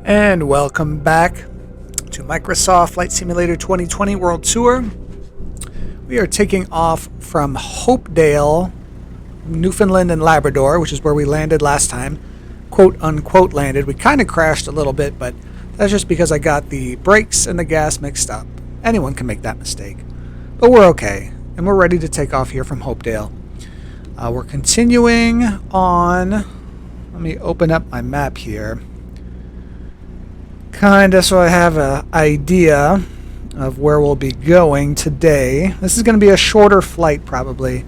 And welcome back to Microsoft Flight Simulator 2020 World Tour. We are taking off from Hopedale, Newfoundland and Labrador, which is where we landed last time. Quote unquote landed. We kind of crashed a little bit, but that's just because I got the brakes and the gas mixed up. Anyone can make that mistake. But we're okay, and we're ready to take off here from Hopedale. We're continuing on. Let me open up my map here. Kinda, so I have an idea of where we'll be going today. This is going to be a shorter flight, probably.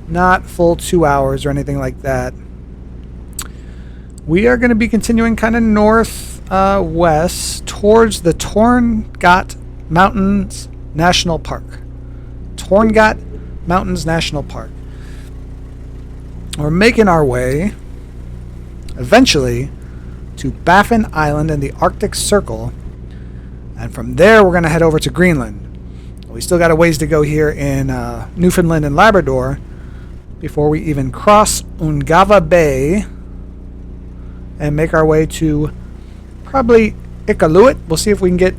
Not full 2 hours or anything like that. We are going to be continuing kind of northwest towards the Torngat Mountains National Park. Torngat Mountains National Park. We're making our way, eventually, to Baffin Island in the Arctic Circle, and from there we're going to head over to Greenland. We still got a ways to go here in Newfoundland and Labrador before we even cross Ungava Bay and make our way to probably Iqaluit. We'll see if we can get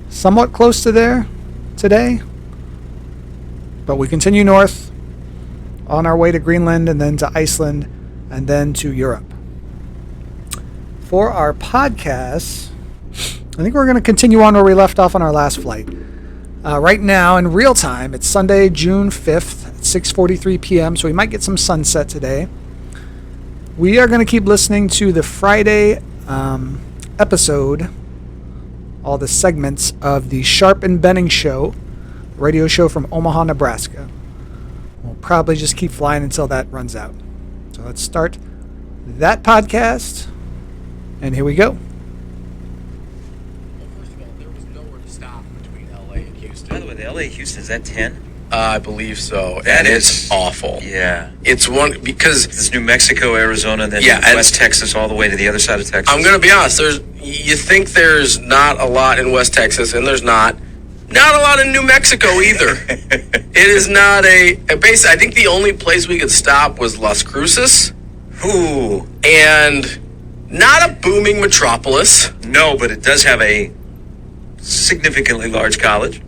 somewhat close to there today. But we continue north on our way to Greenland and then to Iceland and then to Europe. For our podcast, I think we're going to continue on where we left off on our last flight. Right now, in real time, it's Sunday, June 5th at 6:43 p.m., so we might get some sunset today. We are going to keep listening to the Friday episode, all the segments of the Sharp and Benning Show, radio show from Omaha, Nebraska. We'll probably just keep flying until that runs out. So let's start that podcast. And here we go. Well, first of all, there was nowhere to stop between LA and Houston. By the way, the LA-Houston, is that 10? I believe so. That and is it's awful. Yeah. It's one, because It's New Mexico, Arizona, then West Texas, all the way to the other side of Texas. I'm going to be honest, you think there's not a lot in West Texas, and there's not a lot in New Mexico either. It is not a base. I think the only place we could stop was Las Cruces. Ooh. And not a booming metropolis. No, but it does have a significantly large college.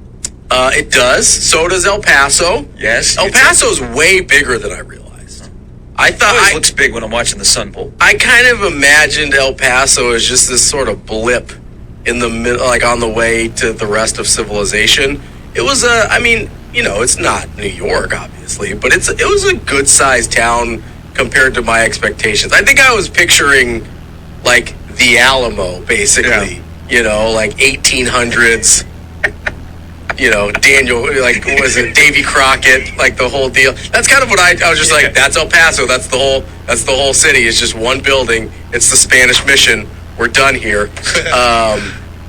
It does. So does El Paso. Yes. El Paso's way bigger than I realized. I thought It always looks big when I'm watching the Sun Bowl. I kind of imagined El Paso as just this sort of blip in the middle, like on the way to the rest of civilization. It was it's not New York, obviously, but it was a good-sized town compared to my expectations. I think I was picturing like the Alamo, basically. Yeah. Like 1800s. Daniel, like, what was it, Davy Crockett, like the whole deal. That's kind of what I was just like, that's El Paso, that's the whole city. It's just one building. It's the Spanish Mission. We're done here.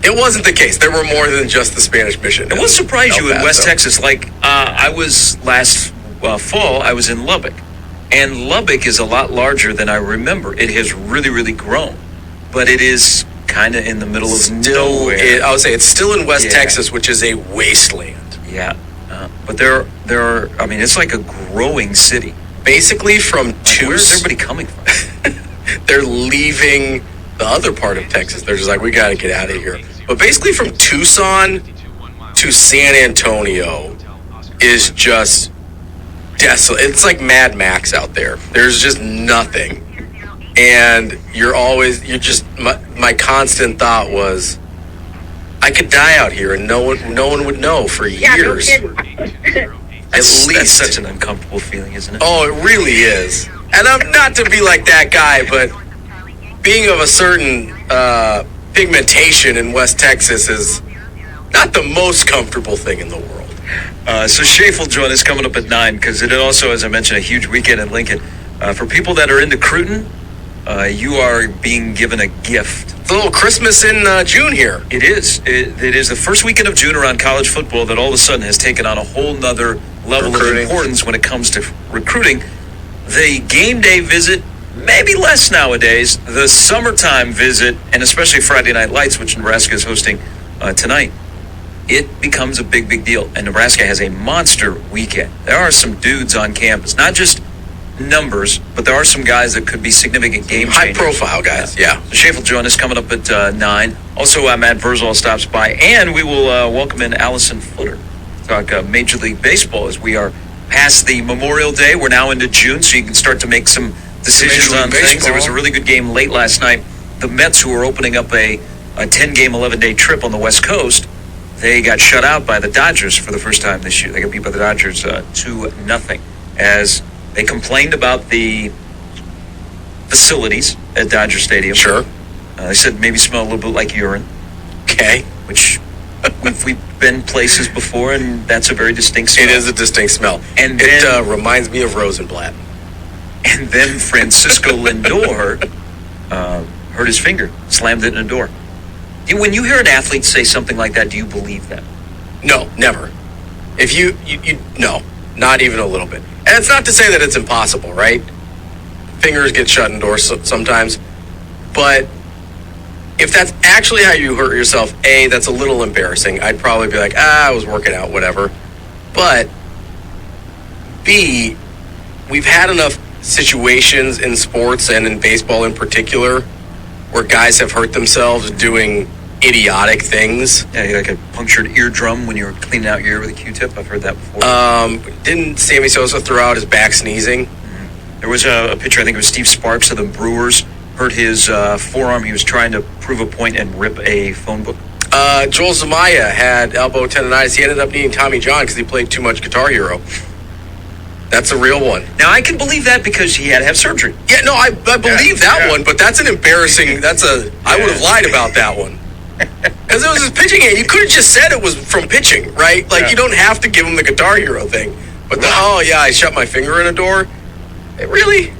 It wasn't the case. There were more than just the Spanish Mission. It will surprise you in West Texas. Like, I was last fall, I was in Lubbock. And Lubbock is a lot larger than I remember. It has really, really grown. But it is kind of in the middle of nowhere. I would say it's still in West Texas, which is a wasteland. Yeah. But there are, it's like a growing city. Basically from Tucson. Where's everybody coming from? They're leaving the other part of Texas. They're just like, we got to get out of here. But basically from Tucson to San Antonio is just desolate. It's like Mad Max out there. There's just nothing. And my constant thought was, I could die out here and no one would know for years. That's such an uncomfortable feeling, isn't it? Oh, it really is. And I'm not to be like that guy, but being of a certain pigmentation in West Texas is not the most comfortable thing in the world. So Shafe will join us coming up at 9, because it also, as I mentioned, a huge weekend in Lincoln. For people that are into Cruton, you are being given a gift. It's a little Christmas in June here. It is. It is the first weekend of June around college football that all of a sudden has taken on a whole nother level of importance when it comes to recruiting. The game day visit, maybe less nowadays. The summertime visit, and especially Friday Night Lights, which Nebraska is hosting tonight, it becomes a big, big deal. And Nebraska has a monster weekend. There are some dudes on campus, not just numbers, but there are some guys that could be significant game changers. High-profile guys, yeah. So Shafel join us coming up at 9. Also, Matt Verzal stops by, and we will welcome in Allison Footer to talk Major League Baseball as we are past the Memorial Day. We're now into June, so you can start to make some decisions on things. There was a really good game late last night. The Mets, who are opening up a 10-game, 11-day trip on the West Coast, they got shut out by the Dodgers for the first time this year. They got beat by the Dodgers 2-0 as they complained about the facilities at Dodger Stadium. Sure. They said maybe smell a little bit like urine. Okay. Which we've been places before, and that's a very distinct smell. It is a distinct smell. And it reminds me of Rosenblatt. And then Francisco Lindor hurt his finger, slammed it in a door. When you hear an athlete say something like that, do you believe that? No, never. If you no, not even a little bit. And it's not to say that it's impossible, right? Fingers get shut in doors sometimes. But if that's actually how you hurt yourself, A, that's a little embarrassing. I'd probably be like, I was working out, whatever. But B, we've had enough situations in sports and in baseball in particular where guys have hurt themselves doing idiotic things. Yeah, like a punctured eardrum when you were cleaning out your ear with a Q-tip. I've heard that before. Didn't Sammy Sosa throw out his back sneezing? Mm-hmm. There was a pitcher, I think it was Steve Sparks of the Brewers, hurt his forearm. He was trying to prove a point and rip a phone book. Joel Zamaya had elbow tendonitis. He ended up needing Tommy John because he played too much Guitar Hero. That's a real one. Now, I can believe that because he had to have surgery. Yeah, no, I believe that one, but that's an embarrassing, I would have lied about that one. Because it was his pitching game. You could have just said it was from pitching, right? Like, you don't have to give him the Guitar Hero thing. But I shut my finger in a door. Really?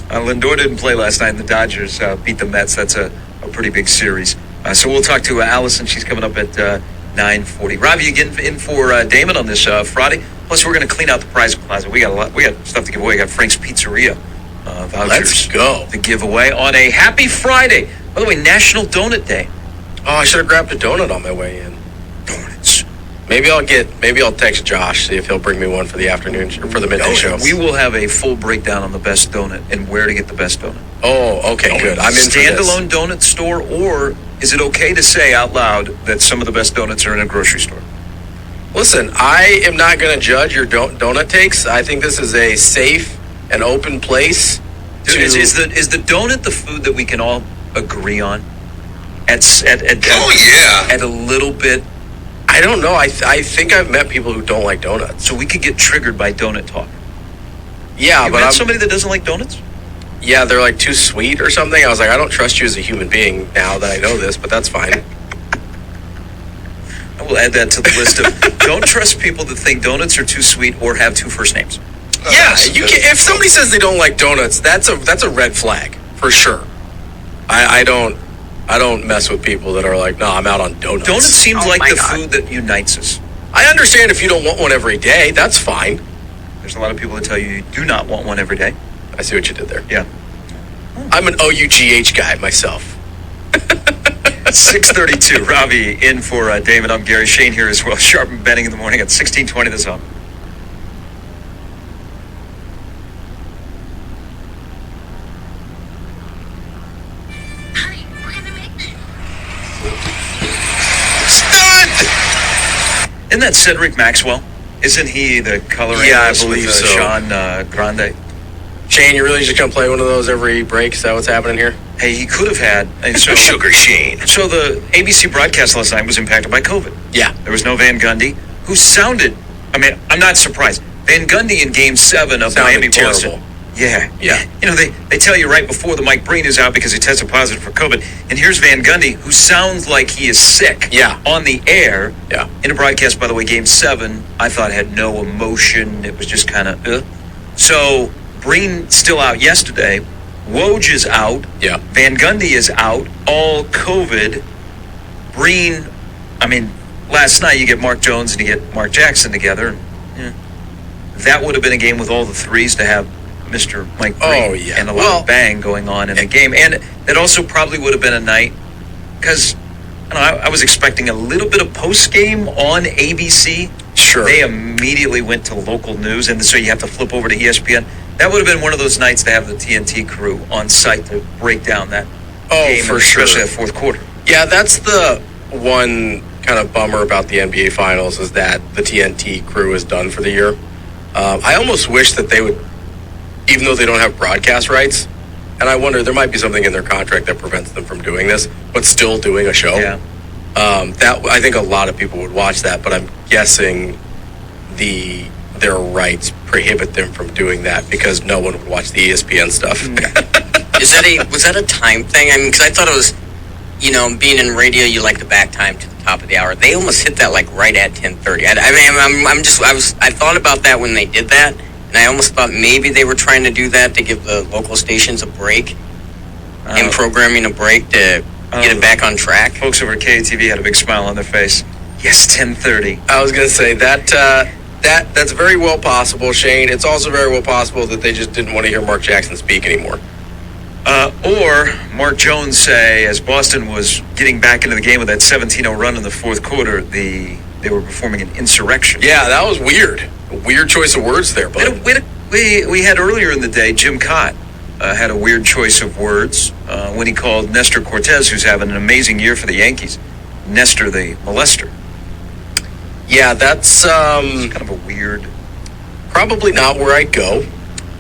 Lindor didn't play last night, and the Dodgers beat the Mets. That's a pretty big series. So we'll talk to Allison. She's coming up at 9:40. Robbie, you getting in for Damon on this Friday? Plus, we're going to clean out the prize plaza. We got stuff to give away. We got Frank's Pizzeria vouchers Let's go. to give away on a happy Friday. By the way, National Donut Day. Oh, I should have grabbed a donut on my way in. Donuts. Maybe I'll text Josh, see if he'll bring me one for the afternoon or for the midday show. We will have a full breakdown on the best donut and where to get the best donut. Oh, okay, good. I'm in for this. Standalone donut store, or is it okay to say out loud that some of the best donuts are in a grocery store? Listen, I am not going to judge your donut takes. I think this is a safe and open place. Is the donut the food that we can all agree on? At a little bit. I don't know. I think I've met people who don't like donuts. So we could get triggered by donut talk. Yeah, you but met somebody that doesn't like donuts? Yeah, they're like too sweet or something. I was like, I don't trust you as a human being now that I know this, but that's fine. I will add that to the list of don't trust people that think donuts are too sweet or have two first names. Yeah, you can. If somebody says they don't like donuts, that's a red flag for sure. I don't mess with people that are like, no, I'm out on donuts. Donuts seems like the food that unites us. I understand if you don't want one every day, that's fine. There's a lot of people that tell you do not want one every day. I see what you did there. Yeah. I'm an OUGH guy myself. 6:32. Robbie in for David. I'm Gary. Shane here as well. Sharp and Benning in the morning at 16:20 The Zone. Isn't that Cedric Maxwell? Isn't he the color analyst I believe with so. Sean Grande? Shane, you really just gonna play one of those every break? Is that what's happening here? Hey, he could have had. And so, Sugar Shane. So the ABC broadcast last night was impacted by COVID. Yeah. There was no Van Gundy, who sounded, I mean, I'm not surprised. Van Gundy in Game 7 of Miami Boston. Yeah. You know, they tell you right before the Mike Breen is out because he tested positive for COVID. And here's Van Gundy, who sounds like he is sick on the air. Yeah. In a broadcast, by the way, Game 7, I thought had no emotion. It was just kind of, So Breen still out yesterday. Woj is out. Yeah. Van Gundy is out. All COVID. Breen, I mean, last night you get Mark Jones and you get Mark Jackson together. Yeah. That would have been a game with all the threes to have Mr. Mike Breen and a lot of bang going on in the game. And it also probably would have been a night because I was expecting a little bit of post-game on ABC. Sure. They immediately went to local news, and so you have to flip over to ESPN. That would have been one of those nights to have the TNT crew on site to break down that game, for sure. especially that fourth quarter. Yeah, that's the one kind of bummer about the NBA Finals is that the TNT crew is done for the year. I almost wish that they would, even though they don't have broadcast rights, and I wonder, there might be something in their contract that prevents them from doing this, but still doing a show. Yeah. That I think a lot of people would watch that, but I'm guessing their rights prohibit them from doing that because no one would watch the ESPN stuff. Was that a time thing? I mean, because I thought it was, being in radio, you like the back time to the top of the hour. They almost hit that like right at 10:30. I thought about that when they did that, and I almost thought maybe they were trying to do that to give the local stations a break and programming a break to get it back on track. Folks over at KATV had a big smile on their face. Yes, 10:30. I was going to say that's very well possible, Shane. It's also very well possible that they just didn't want to hear Mark Jackson speak anymore. Or Mark Jones say, as Boston was getting back into the game with that 17-0 run in the fourth quarter, they were performing an insurrection. Yeah, that was weird. A weird choice of words there, but we had earlier in the day, Jimcott had a weird choice of words when he called Nestor Cortez, who's having an amazing year for the Yankees, Nestor the molester. Yeah, that's It's kind of a weird. probably not where I go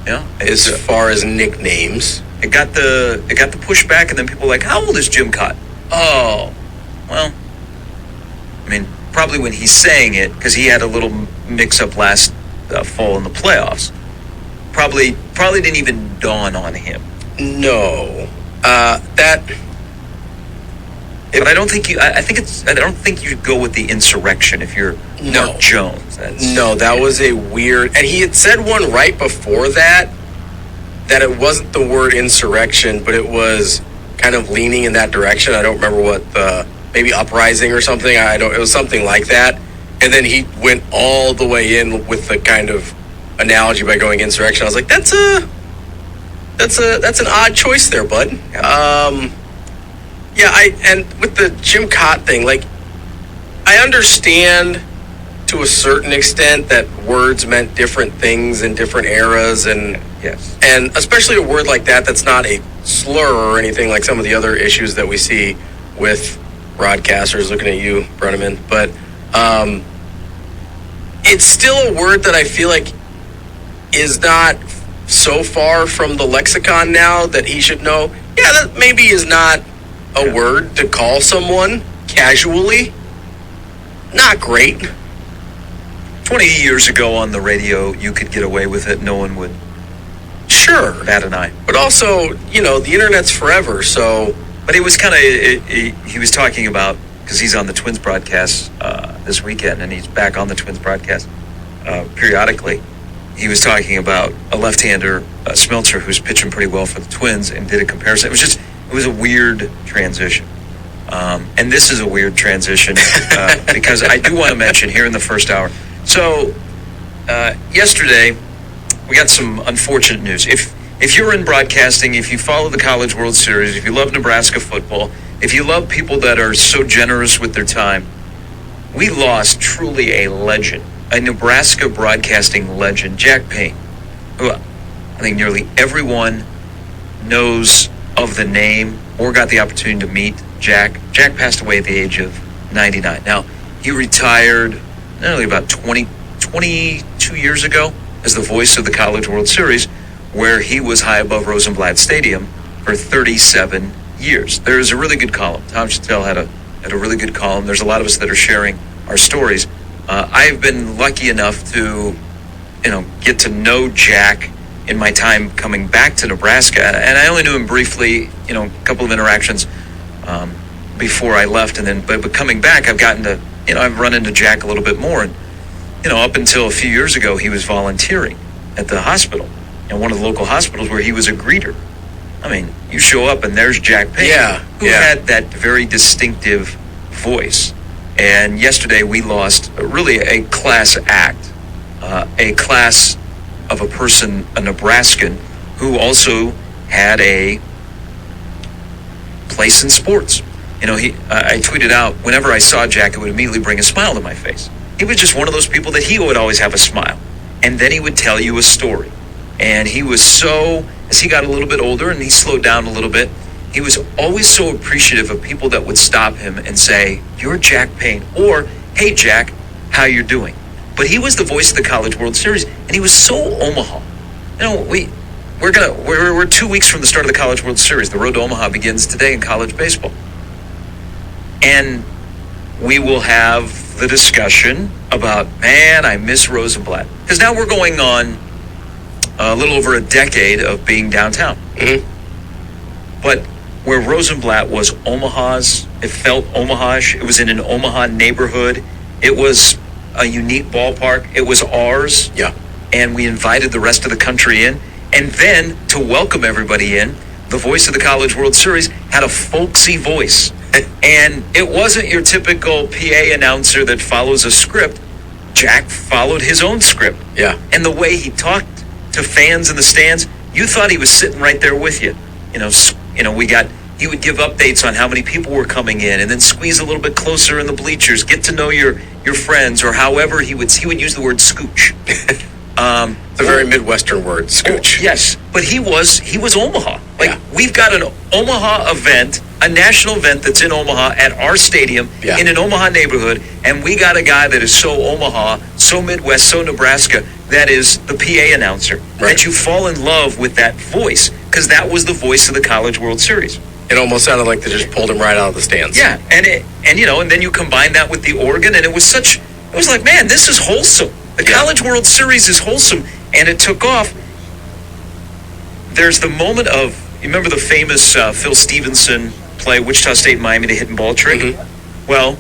Yeah, as far as nicknames. It got the pushback, and then people were like, "How old is Jimcott?" Oh, well, I mean, probably when he's saying it, because he had a little mix-up last fall in the playoffs. Probably didn't even dawn on him. No, But I don't think I don't think you go with the insurrection if you're Mark Jones. That was a weird. And he had said one right before that it wasn't the word insurrection, but it was kind of leaning in that direction. I don't remember what maybe uprising or something. It was something like that. And then he went all the way in with the kind of analogy by going insurrection. I was like, that's an odd choice there, bud. And with the Jimcott thing, like, I understand to a certain extent that words meant different things in different eras, and yes, and especially a word like that's not a slur or anything like some of the other issues that we see with broadcasters. Looking at you, Brenneman, but it's still a word that I feel like is not so far from the lexicon now that he should know. Yeah, that maybe is not a word to call someone casually. Not great. 20 years ago on the radio, you could get away with it. No one would bat an eye. But also, the internet's forever, so... But he was kind of... He was talking about... Because he's on the Twins broadcast this weekend, and he's back on the Twins broadcast periodically. He was talking about a left-hander, Smeltzer, who's pitching pretty well for the Twins, and did a comparison. It was a weird transition. And this is a weird transition because I do want to mention here in the first hour. So yesterday, we got some unfortunate news. If you're in broadcasting, if you follow the College World Series, if you love Nebraska football, if you love people that are so generous with their time, we lost truly a legend, a Nebraska broadcasting legend, Jack Payne, who I think nearly everyone knows of the name or got the opportunity to meet. Jack passed away at the age of 99. Now, he retired nearly about 22 years ago as the voice of the College World Series, where he was high above Rosenblatt Stadium for 37 years. There's a really good column. Tom Chattel had a really good column. There's a lot of us that are sharing our stories. I've been lucky enough to, get to know Jack in my time coming back to Nebraska, and I only knew him briefly, a couple of interactions before I left, and then but coming back, I've gotten to, I've run into Jack a little bit more, and up until a few years ago, he was volunteering at the hospital, one of the local hospitals where he was a greeter. I mean, you show up and there's Jack Payne, who had that very distinctive voice. And yesterday we lost really a class act, a class of a person, a Nebraskan, who also had a place in sports. I tweeted out, whenever I saw Jack, it would immediately bring a smile to my face. He was just one of those people that he would always have a smile. And then he would tell you a story. And he was so, as he got a little bit older and he slowed down a little bit, he was always so appreciative of people that would stop him and say, "You're Jack Payne," or, "Hey, Jack, how you doing?" But he was the voice of the College World Series, and he was so Omaha. You know, we're 2 weeks from the start of the College World Series. The road to Omaha begins today in college baseball. And we will have the discussion about, man, I miss Rosenblatt. Because now we're going on a little over a decade of being downtown. Mm-hmm. But where Rosenblatt was Omaha's, it felt Omaha-ish. It was in an Omaha neighborhood. It was a unique ballpark. It was ours. Yeah. And we invited the rest of the country in. And then, to welcome everybody in, the voice of the College World Series had a folksy voice. And it wasn't your typical PA announcer that follows a script. Jack followed his own script. Yeah. And the way he talked to fans in the stands, you thought he was sitting right there with you. He would give updates on how many people were coming in, and then squeeze a little bit closer in the bleachers, get to know your friends, or however he would use the word scooch. It's a very Midwestern word, scooch. Yes, but he was Omaha. Like, Yeah. we've got an Omaha event, a national event that's in Omaha at our stadium, Yeah. in an Omaha neighborhood, and we got a guy that is so Omaha, so Midwest, so Nebraska, that is the PA announcer. Right. That you fall in love with that voice, because that was the voice of the College World Series. It almost sounded like they just pulled him right out of the stands. Yeah, and then you combine that with the organ, and it was like, man, this is wholesome. The College World Series is wholesome, and it took off. There's the moment of, you remember the famous Phil Stevenson play, Wichita State, Miami, the hit and ball trick? Mhm. Well,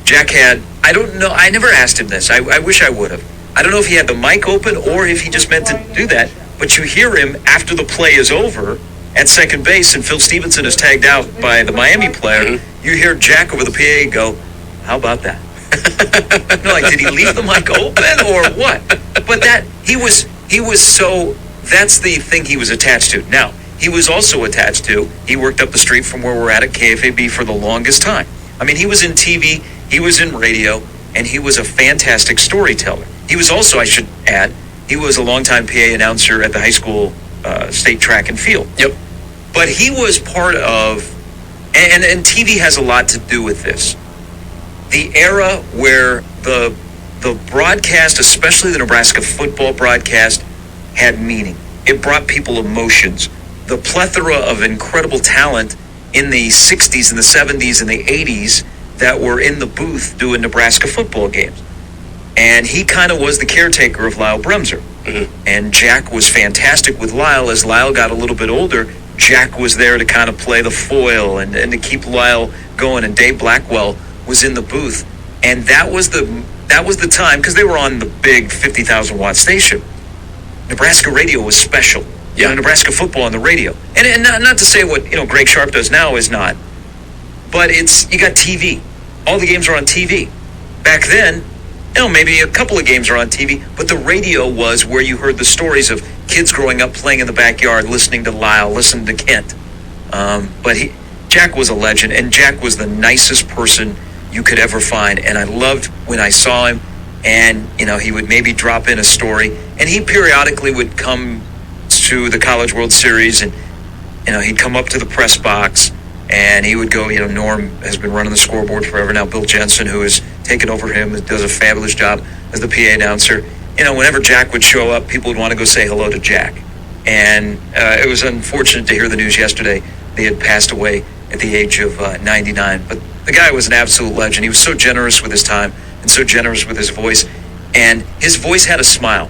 Jack had, I don't know, I never asked him this. I wish I would have. I don't know if he had the mic open or if he just meant to do that, but you hear him after the play is over at second base, and Phil Stevenson is tagged out by the Miami player. Mm-hmm. You hear Jack over the PA go, "How about that?" Like, did he leave the mic open or what? But he was so, that's the thing he was attached to. Now, he was also attached to, he worked up the street from where we're at KFAB for the longest time. I mean, he was in TV, he was in radio, and he was a fantastic storyteller. He was also, I should add, he was a longtime PA announcer at the high school state track and field. Yep. But he was part of, and TV has a lot to do with this, the era where the broadcast, especially the Nebraska football broadcast, had meaning. It brought people emotions. The plethora of incredible talent in the 60s and the 70s and the 80s that were in the booth doing Nebraska football games. And he kind of was the caretaker of Lyle Bremser. Mm-hmm. And Jack was fantastic with Lyle. As Lyle got a little bit older, Jack was there to kind of play the foil and to keep Lyle going. And Dave Blackwell was in the booth. And that was the time, because they were on the big 50,000 watt station. Nebraska radio was special. Yeah. You know, Nebraska football on the radio. And not to say what Greg Sharp does now is not, but you got TV. All the games are on TV. Back then, maybe a couple of games are on TV, but the radio was where you heard the stories of kids growing up playing in the backyard, listening to Lyle, listening to Kent. But Jack was a legend, and Jack was the nicest person you could ever find. And I loved when I saw him, and he would maybe drop in a story, and he periodically would come to the College World Series, and he'd come up to the press box, and he would go, Norm has been running the scoreboard forever now. Bill Jensen, who has taken over him, does a fabulous job as the PA announcer. Whenever Jack would show up, people would want to go say hello to Jack. And it was unfortunate to hear the news yesterday. They had passed away at the age of 99. But the guy was an absolute legend. He was so generous with his time and so generous with his voice. And his voice had a smile.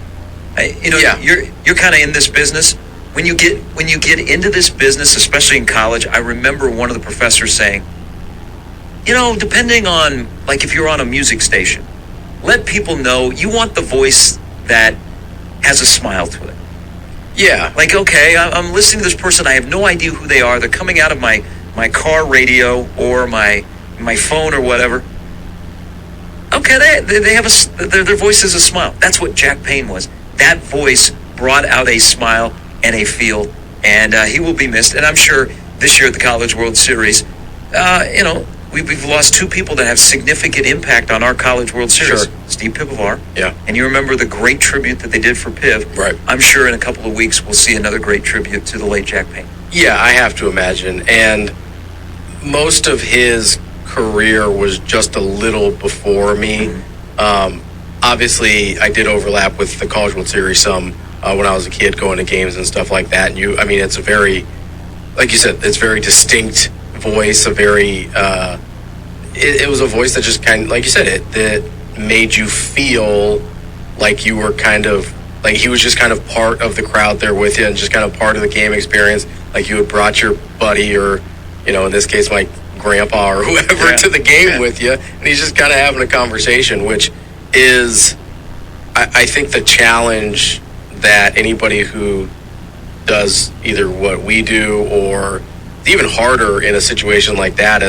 You're kind of in this business. When you get into this business, especially in college, I remember one of the professors saying, depending on, like, if you're on a music station, let people know you want the voice that has a smile to it. Yeah. Like, okay, I'm listening to this person. I have no idea who they are. They're coming out of my car radio or my phone or whatever. Okay, they have their voice is a smile. That's what Jack Payne was. That voice brought out a smile and a feel, and he will be missed. And I'm sure this year at the College World Series, we've lost two people that have significant impact on our College World Series. Sure. Steve Pivovar. Yeah. And you remember the great tribute that they did for Piv. Right. I'm sure in a couple of weeks we'll see another great tribute to the late Jack Payne. Yeah, I have to imagine. And most of his career was just a little before me. Obviously, I did overlap with the College World Series some when I was a kid, going to games and stuff like that. And it's a very, like you said, it's very distinct voice, a very, it was a voice that just kind of, like you said, that made you feel like you were kind of, like he was just kind of part of the crowd there with you and just kind of part of the game experience. Like you had brought your buddy or, in this case, my grandpa or whoever to the game with you. And he's just kind of having a conversation, which is, I think, the challenge that anybody who does either what we do, or it's even harder in a situation like that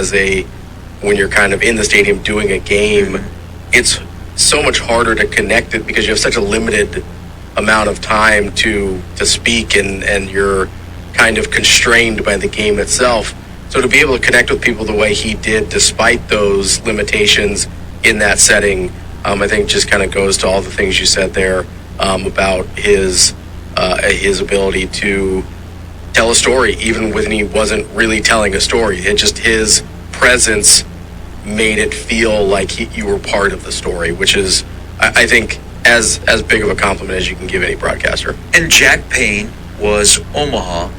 when you're kind of in the stadium doing a game, it's so much harder to connect it because you have such a limited amount of time to speak and you're kind of constrained by the game itself. So to be able to connect with people the way he did, despite those limitations in that setting, I think just kind of goes to all the things you said there about his ability to tell a story, even when he wasn't really telling a story. It just, his presence made it feel like you were part of the story, which is, I think, as big of a compliment as you can give any broadcaster. And Jack Payne was Omaha.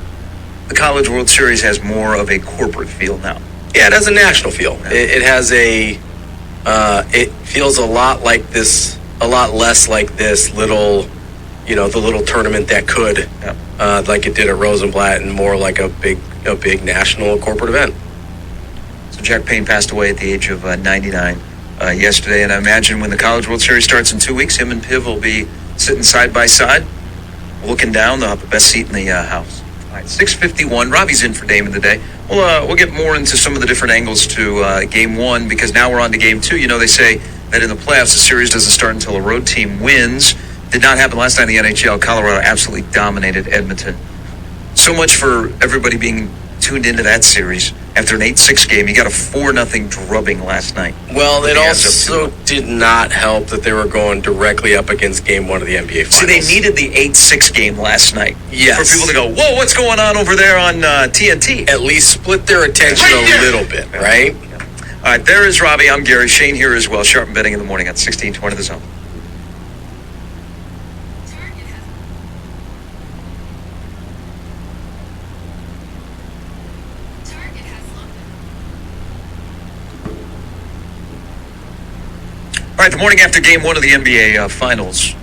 The College World Series has more of a corporate feel now. Yeah, it has a national feel. It has it feels a lot like this, a lot less like this little, the little tournament that could, like it did at Rosenblatt, and more like a big national corporate event. So Jack Payne passed away at the age of 99 yesterday, and I imagine when the College World Series starts in 2 weeks, him and Piv will be sitting side by side, looking down. They'll have the best seat in the house. All right, 6:51. Robbie's in for Damon today. We'll get more into some of the different angles to Game 1, because now we're on to Game 2. They say that in the playoffs, the series doesn't start until a road team wins. Did not happen last night in the NHL. Colorado absolutely dominated Edmonton. So much for everybody being tuned into that series. After an 8-6 game, you got a 4-0 drubbing last night. Well, it also did not help that they were going directly up against Game 1 of the NBA Finals. See, they needed the 8-6 game last night. Yes. For people to go, whoa, what's going on over there on TNT? At least split their attention a little bit, right? All right, there is Robbie. I'm Gary. Shane here as well. Sharp and Betting in the morning on 1620 The Zone. All right, the morning after Game 1 of the NBA Finals,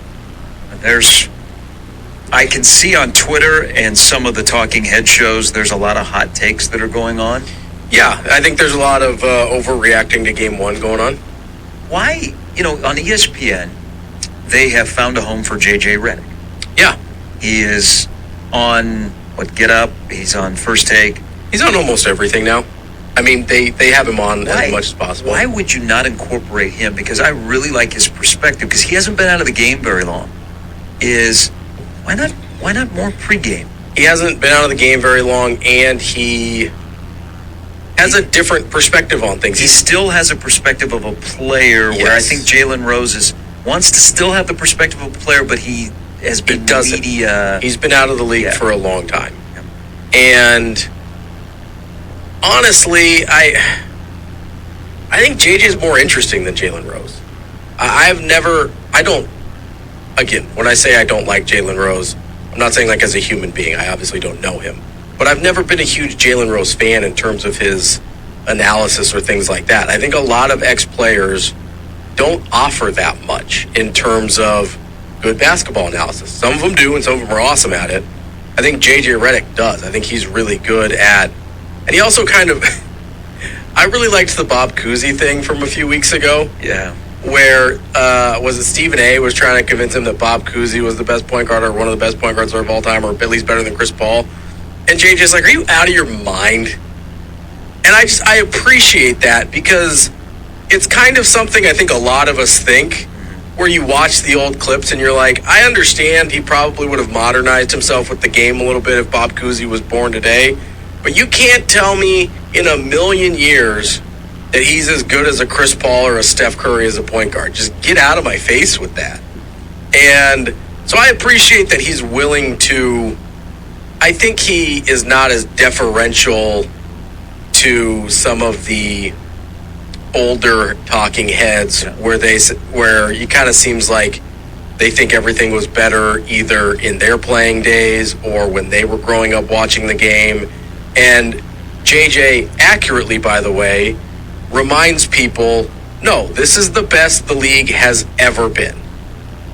I can see on Twitter and some of the talking head shows, there's a lot of hot takes that are going on. Yeah, I think there's a lot of overreacting to Game 1 going on. Why, on ESPN, they have found a home for J.J. Redick. Yeah. He is on, Get Up, he's on First Take. He's on almost everything now. I mean, they have him on as much as possible. Why would you not incorporate him? Because I really like his perspective, because he hasn't been out of the game very long. Why not more pregame? He hasn't been out of the game very long, and he has a different perspective on things. He still has a perspective of a player, where I think Jalen Rose wants to still have the perspective of a player, but he has been media. He's been out of the league for a long time. Yeah. And honestly, I think JJ is more interesting than Jalen Rose. Again, when I say I don't like Jalen Rose, I'm not saying like as a human being. I obviously don't know him. But I've never been a huge Jalen Rose fan in terms of his analysis or things like that. I think a lot of ex-players don't offer that much in terms of good basketball analysis. Some of them do, and some of them are awesome at it. I think J.J. Redick does. I think he's really good at... And he also kind of... I really liked the Bob Cousy thing from a few weeks ago. Yeah. Where, was it Stephen A. was trying to convince him that Bob Cousy was the best point guard or one of the best point guards of all time, or at least better than Chris Paul. And JJ's like, are you out of your mind? And I appreciate that, because it's kind of something I think a lot of us think, where you watch the old clips and you're like, I understand he probably would have modernized himself with the game a little bit if Bob Cousy was born today, but you can't tell me in a million years that he's as good as a Chris Paul or a Steph Curry as a point guard. Just get out of my face with that. And so I appreciate that he's willing to. I think he is not as deferential to some of the older talking heads where he kind of seems like they think everything was better either in their playing days or when they were growing up watching the game. And JJ, accurately, by the way, reminds people, no, this is the best the league has ever been.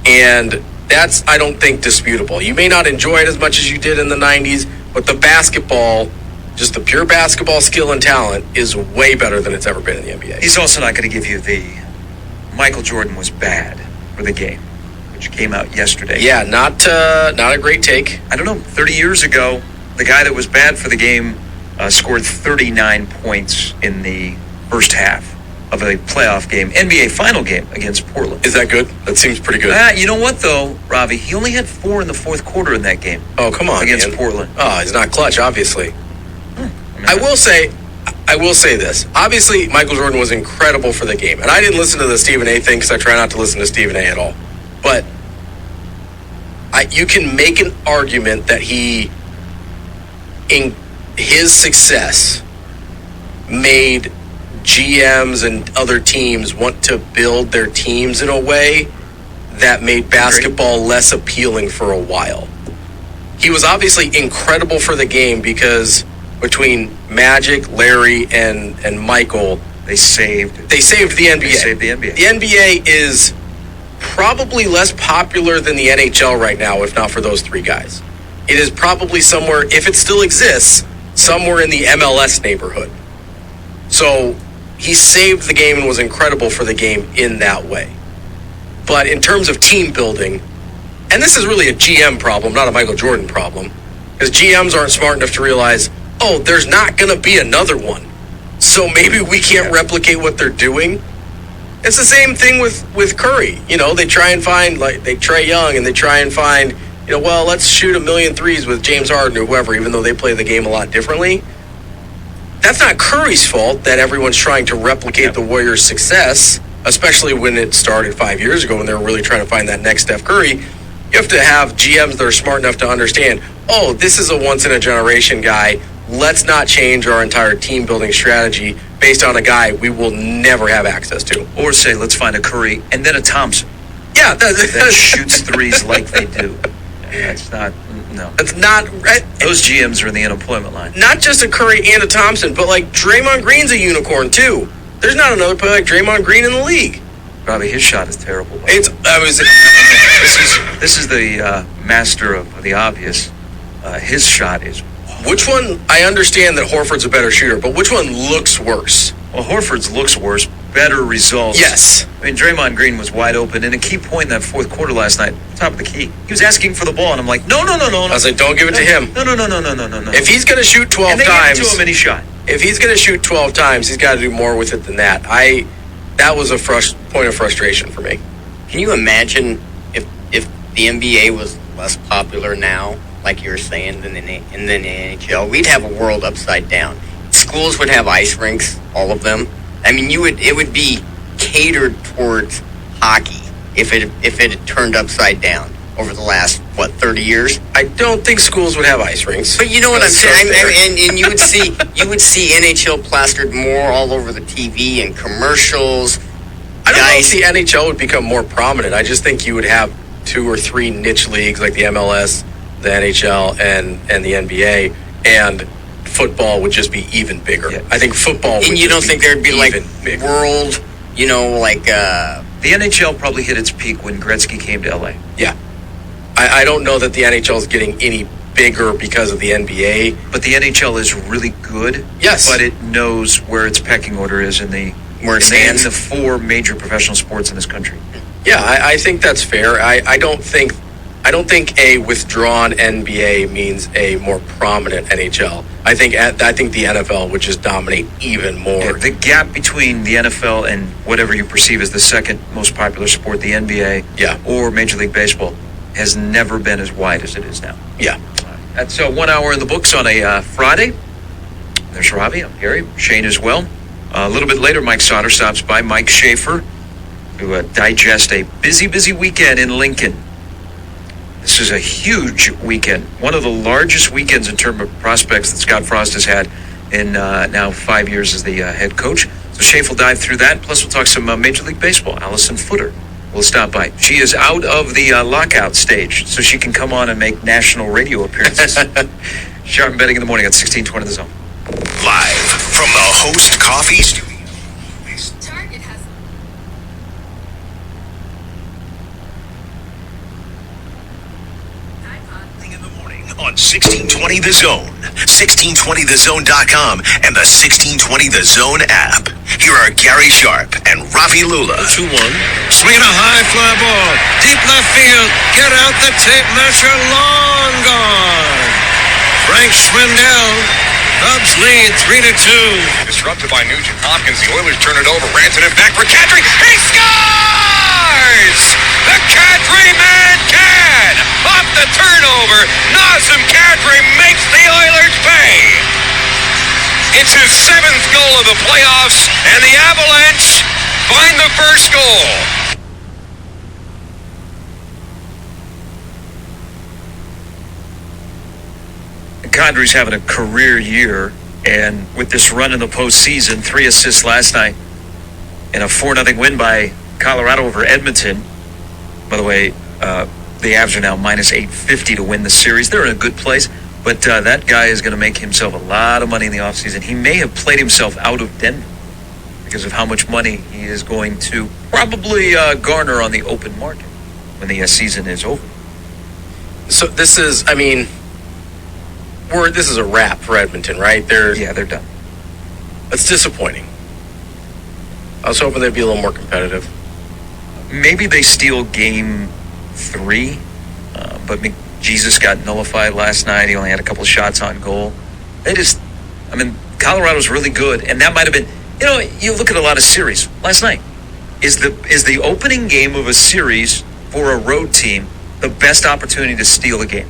And that's, I don't think, disputable. You may not enjoy it as much as you did in the 90s, but the basketball, just the pure basketball skill and talent, is way better than it's ever been in the NBA. He's also not going to give you the Michael Jordan was bad for the game, which came out yesterday. Yeah, not a great take. I don't know, 30 years ago, the guy that was bad for the game scored 39 points in the first half of a playoff game, NBA final game against Portland. Is that good? That seems pretty good. You know what, though, Robbie? He only had 4 in the fourth quarter in that game. Oh, come on, against man. Portland. Oh, he's not clutch, obviously. I will say this. Obviously, Michael Jordan was incredible for the game. And I didn't listen to the Stephen A thing because I try not to listen to Stephen A at all. But you can make an argument that in his success, made GMs and other teams want to build their teams in a way that made basketball less appealing for a while. He was obviously incredible for the game because between Magic, Larry, and Michael, they saved the NBA. They saved the NBA. The NBA is probably less popular than the NHL right now, if not for those 3 guys. It is probably somewhere, if it still exists, somewhere in the MLS neighborhood. So he saved the game and was incredible for the game in that way. But in terms of team building, and this is really a GM problem, not a Michael Jordan problem, because GMs aren't smart enough to realize, oh, there's not going to be another one. So maybe we can't replicate what they're doing. It's the same thing with Curry. You know, they try and find, like, they Trae Young, and they try and find, you know, well, let's shoot 1,000,000 threes with James Harden or whoever, even though they play the game a lot differently. That's not Curry's fault that everyone's trying to replicate the Warriors' success, especially when it started 5 years ago when they were really trying to find that next Steph Curry. You have to have GMs that are smart enough to understand, oh, this is a once-in-a-generation guy. Let's not change our entire team-building strategy based on a guy we will never have access to. Or say, let's find a Curry and then a Thompson. Yeah. That shoots threes like they do. That's not... No. That's not right. Those GMs are in the unemployment line. Not just a Curry and a Thompson, but like Draymond Green's a unicorn too. There's not another player like Draymond Green in the league. Robbie, his shot is terrible. This is the master of the obvious. His shot is. Which one? I understand that Horford's a better shooter, but which one looks worse? Well, Horford's looks worse. Better results. Yes. I mean, Draymond Green was wide open, and a key point in that fourth quarter last night, top of the key. He was asking for the ball, and I'm like, no. I was like, don't give it to him. No. If he's going to shoot 12 and they times, gave it to him, and he shot. If he's going to shoot 12 times, he's got to do more with it than that. That was a point of frustration for me. Can you imagine if the NBA was less popular now, like you were saying, than the NHL? We'd have a world upside down. Schools would have ice rinks, all of them. I mean, it would be catered towards hockey if it had turned upside down over the last 30 years. I don't think schools would have ice rinks. But you know what I'm saying. And you would see NHL plastered more all over the TV and commercials. I don't know if the NHL would become more prominent. I just think you would have 2 or 3 niche leagues like the MLS, the NHL, and the NBA, and football would just be even bigger. Yeah. I think football would. And you don't think there'd be like bigger. world, the NHL probably hit its peak when Gretzky came to LA. Yeah, I don't know that the NHL is getting any bigger because of the NBA. But the NHL is really good. Yes, but it knows where its pecking order is in the the 4 major professional sports in this country. Yeah, I think that's fair. I don't think a withdrawn NBA means a more prominent NHL. I think the NFL would just dominate even more. Yeah, the gap between the NFL and whatever you perceive as the second most popular sport, the NBA, or Major League Baseball, has never been as wide as it is now. Yeah. That's 1 hour in the books on a Friday. There's Robbie. I'm Gary. Shane as well. A little bit later, Mike Sauter stops by. Mike Schaefer to digest a busy weekend in Lincoln. This is a huge weekend. One of the largest weekends in terms of prospects that Scott Frost has had in now 5 years as the head coach. So Schaefer will dive through that. Plus, we'll talk some Major League Baseball. Allison Footer will stop by. She is out of the lockout stage, so she can come on and make national radio appearances. Sharp and Betting in the morning at 1620 The Zone. Live from the Host Coffee Studio. Target has In the morning on 1620 The Zone, 1620thezone.com, and the 1620 The Zone app. Here are Gary Sharp and Rafi Lula. 2-1. Swinging a high fly ball, deep left field. Get out the tape measure, long gone. Frank Schwindel, Cubs lead 3-2. Disrupted by Nugent Hopkins, the Oilers turn it over. Ranson it back for Kadri. He scores! The Kadri man can! Off the turnover, Nazem Kadri makes the Oilers pay. It's his 7th goal of the playoffs, and the Avalanche find the first goal. Kadri's having a career year, and with this run in the postseason, 3 assists last night, and a 4-0 win by Colorado over Edmonton. By the way, the Avs are now minus 850 to win the series. They're in a good place, but that guy is going to make himself a lot of money in the offseason. He may have played himself out of Denver because of how much money he is going to probably garner on the open market when the season is over. So this is, I mean, this is a wrap for Edmonton, right? They're done. It's disappointing. I was hoping they'd be a little more competitive. Maybe they steal game 3, but Jesus got nullified last night. He only had a couple of shots on goal. Colorado's really good, and that might have been, you look at a lot of series. Last night, is the opening game of a series for a road team the best opportunity to steal a game?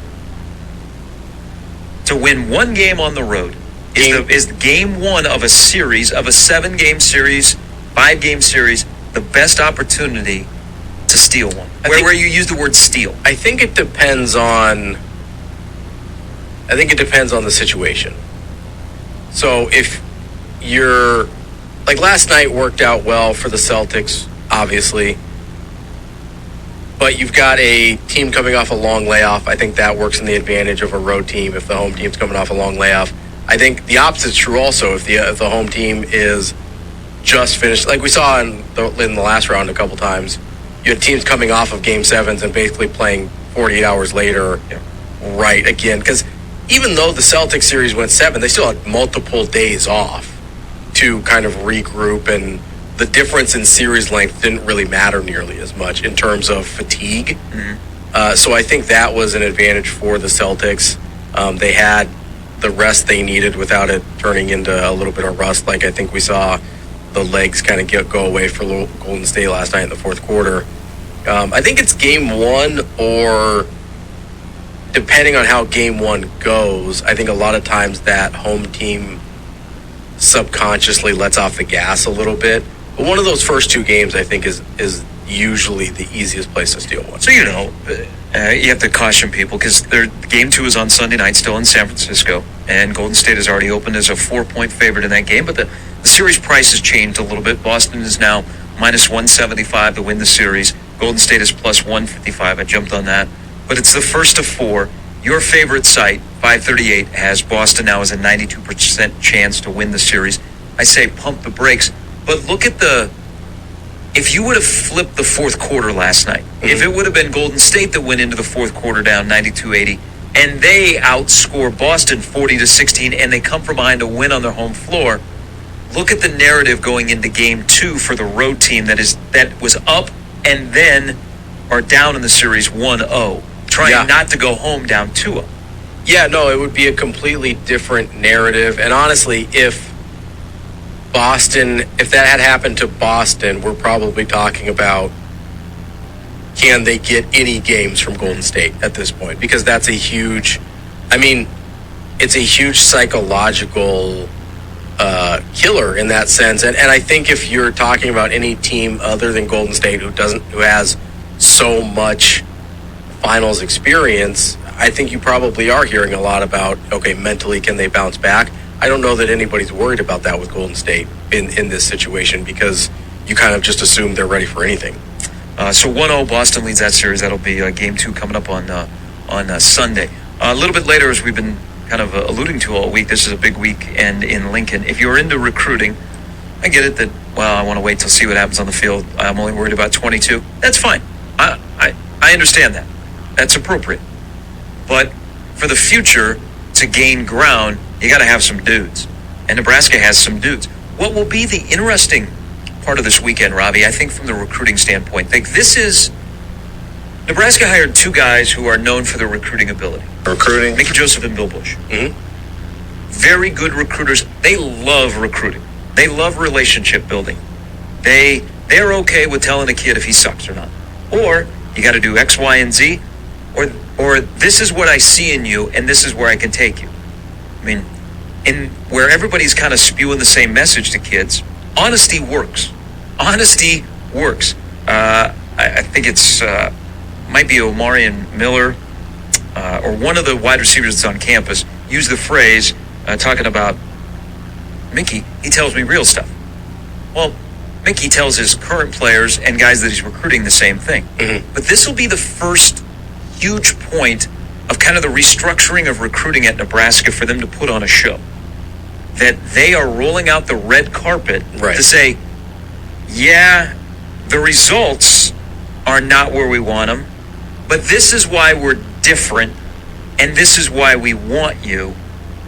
To win one game on the road is game 1 of a series, of a 7-game series, 5-game series, the best opportunity to steal one? Where you use the word steal. I think it depends on the situation. So if you're, like last night worked out well for the Celtics, obviously, but you've got a team coming off a long layoff. I think that works in the advantage of a road team if the home team's coming off a long layoff. I think the opposite's true also if the home team is just finished, like we saw in the last round a couple times. You had teams coming off of Game 7s and basically playing 48 hours later, right again. Because even though the Celtics series went 7, they still had multiple days off to kind of regroup, and the difference in series length didn't really matter nearly as much in terms of fatigue. Mm-hmm. So I think that was an advantage for the Celtics. They had the rest they needed without it turning into a little bit of rust, like I think we saw the legs kind of go away for Golden State last night in the fourth quarter. I think it's game 1, or depending on how game 1 goes, I think a lot of times that home team subconsciously lets off the gas a little bit. But one of those first 2 games, I think, is usually the easiest place to steal one. So, you have to caution people because game 2 is on Sunday night, still in San Francisco, and Golden State has already opened as a 4-point favorite in that game, but the series price has changed a little bit. Boston is now minus 175 to win the series. Golden State is plus 155. I jumped on that. But it's the first of 4. Your favorite site, 538, has Boston now as a 92% chance to win the series. I say pump the brakes. But look at if you would have flipped the fourth quarter last night, if it would have been Golden State that went into the fourth quarter down 92-80, and they outscore Boston 40-16, and they come from behind to win on their home floor, look at the narrative going into game 2 for the road team that was up and then are down in the series 1-0, trying not to go home down 2-0. Yeah, no, it would be a completely different narrative. And honestly, if that had happened to Boston, we're probably talking about, can they get any games from Golden State at this point? Because that's it's a huge psychological killer in that sense. And I think if you're talking about any team other than Golden State who has so much finals experience, I think you probably are hearing a lot about, okay, mentally, can they bounce back? I don't know that anybody's worried about that with Golden State in this situation, because you kind of just assume they're ready for anything. So 1-0, Boston leads that series. That'll be game 2 coming up on Sunday. A little bit later, as we've been kind of alluding to all week, this is a big weekend in Lincoln. If you're into recruiting, I get it that, well, I want to wait till see what happens on the field. I'm only worried about 22. That's fine. I understand that. That's appropriate. But for the future, to gain ground, you got to have some dudes. And Nebraska has some dudes. What will be the interesting part of this weekend, Robbie, I think from the recruiting standpoint, Nebraska hired 2 guys who are known for their recruiting ability. Mickey Joseph and Bill Bush. Mm-hmm. Very good recruiters. They love recruiting. They love relationship building. They're okay with telling a kid if he sucks or not. Or you got to do X, Y, and Z. Or this is what I see in you, and this is where I can take you. I mean, in where everybody's kind of spewing the same message to kids, honesty works. Honesty works. I think it's might be Omarion Miller or one of the wide receivers that's on campus used the phrase talking about Mickey. He tells me real stuff. Well, Mickey tells his current players and guys that he's recruiting the same thing. Mm-hmm. But this will be the first huge point of kind of the restructuring of recruiting at Nebraska for them to put on a show. That they are rolling out the red carpet to say, yeah, the results are not where we want them, but this is why we're different, and this is why we want you,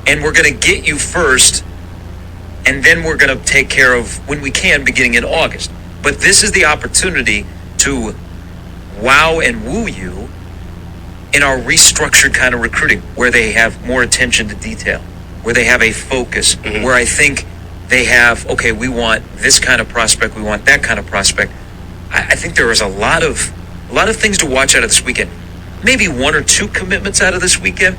and we're going to get you first, and then we're going to take care of when we can beginning in August. But this is the opportunity to wow and woo you in our restructured kind of recruiting, where they have more attention to detail, where they have a focus, where I think they have, okay, we want this kind of prospect, we want that kind of prospect. I think there is a lot of things to watch out of this weekend. Maybe 1 or 2 commitments out of this weekend,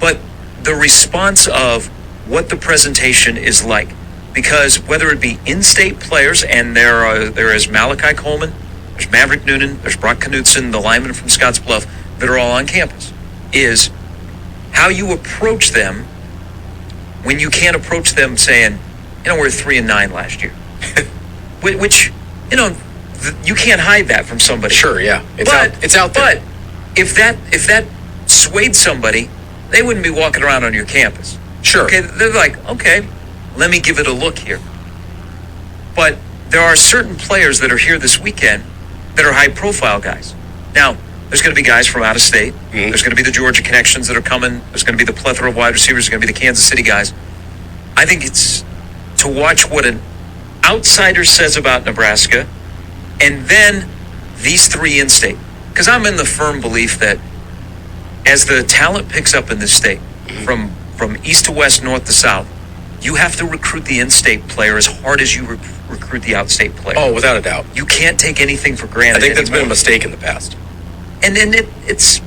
but the response of what the presentation is like. Because whether it be in-state players, and there is Malachi Coleman, there's Maverick Noonan, there's Brock Knudsen, the lineman from Scottsbluff, that are all on campus, is how you approach them when you can't approach them saying, we're 3-9 last year. Which, you can't hide that from somebody. Sure, yeah. It's out there. But if that swayed somebody, they wouldn't be walking around on your campus. Sure. Okay, they're like, okay, let me give it a look here. But there are certain players that are here this weekend that are high-profile guys. Now, there's going to be guys from out of state. Mm-hmm. There's going to be the Georgia connections that are coming. There's going to be the plethora of wide receivers. There's going to be the Kansas City guys. I think it's to watch what an outsider says about Nebraska, and then these 3 in-state. Because I'm in the firm belief that as the talent picks up in this state, from east to west, north to south, you have to recruit the in-state player as hard as you recruit the out-state player. Oh, without a doubt. You can't take anything for granted. I think that's anymore. been a mistake in the past. And then it's,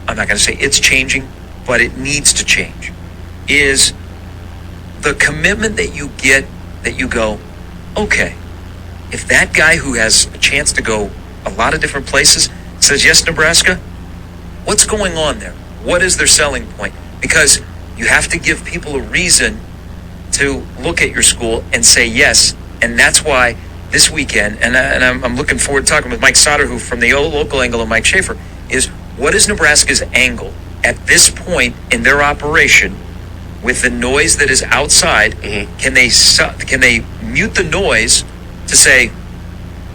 I'm not going to say it's changing, but it needs to change, is the commitment that you get, that you go, okay, if that guy who has a chance to go a lot of different places says, yes, Nebraska, what's going on there? What is their selling point? Because you have to give people a reason to look at your school and say yes, and that's why this weekend, and I'm looking forward to talking with Mike Sauter, who from the local angle of Mike Schaefer, is what is Nebraska's angle at this point in their operation with the noise that is outside? Mm-hmm. Can they mute the noise to say,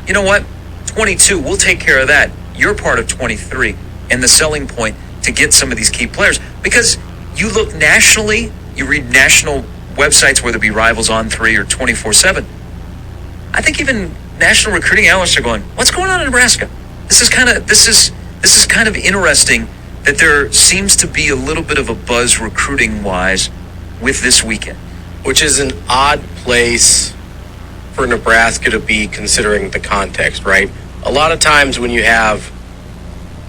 you know what, 22, we'll take care of that. You're part of 23, and the selling point to get some of these key players. Because you look nationally, you read national websites, whether it be Rivals On 3 or 24/7. I think even national recruiting analysts are going, what's going on in Nebraska? This is kind of interesting that there seems to be a little bit of a buzz recruiting wise with this weekend. Which is an odd place for Nebraska to be, considering the context, right? A lot of times when you have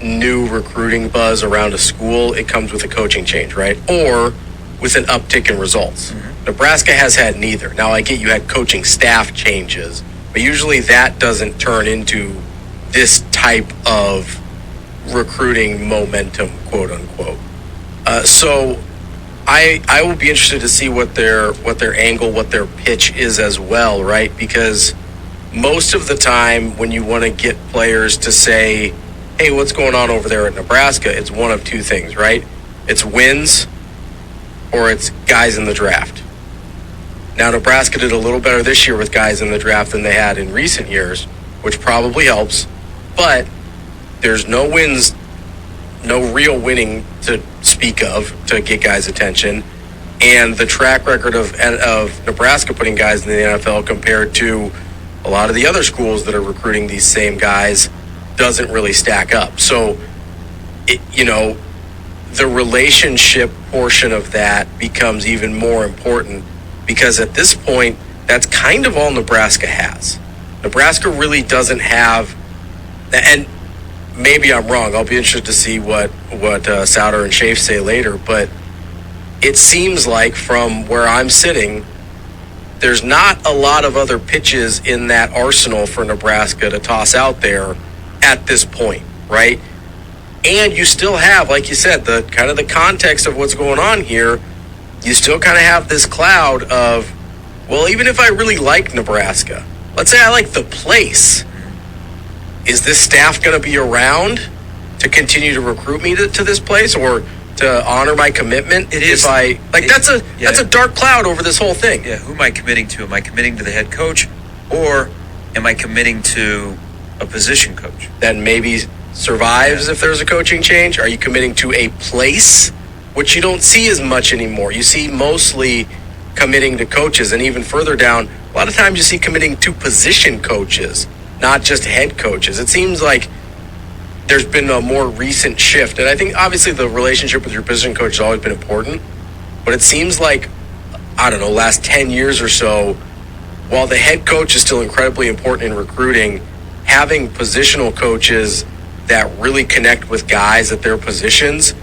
new recruiting buzz around a school, it comes with a coaching change, right? Or with an uptick in results. Mm-hmm. Nebraska has had neither. Now, I get you had coaching staff changes, but usually that doesn't turn into this type of recruiting momentum, quote unquote. So I will be interested to see what their angle, what their pitch is as well, right? Because most of the time when you want to get players to say, hey, what's going on over there at Nebraska, it's one of two things, right? It's wins or it's guys in the draft. Now, Nebraska did a little better this year with guys in the draft than they had in recent years, which probably helps, but there's no wins, no real winning to speak of to get guys' attention, and the track record of Nebraska putting guys in the NFL compared to a lot of the other schools that are recruiting these same guys doesn't really stack up. So, the relationship portion of that becomes even more important because at this point, that's kind of all Nebraska has. Nebraska really doesn't have, and maybe I'm wrong. I'll be interested to see what Souter and Schaaf say later, but it seems like from where I'm sitting, there's not a lot of other pitches in that arsenal for Nebraska to toss out there at this point, right? And you still have, like you said, the kind of the context of what's going on here. You still kind of have this cloud of, well, even if I really like Nebraska, let's say I like the place, is this staff going to be around to continue to recruit me to this place or to honor my commitment? That's a dark cloud over this whole thing. Yeah, who am I committing to? Am I committing to the head coach or am I committing to a position coach? That maybe survives if there's a coaching change? Are you committing to a place, which you don't see as much anymore? You see mostly committing to coaches, and even further down, a lot of times you see committing to position coaches, not just head coaches. It seems like there's been a more recent shift, and I think obviously the relationship with your position coach has always been important, but it seems like, I don't know, last 10 years or so, while the head coach is still incredibly important in recruiting, having positional coaches that really connect with guys at their positions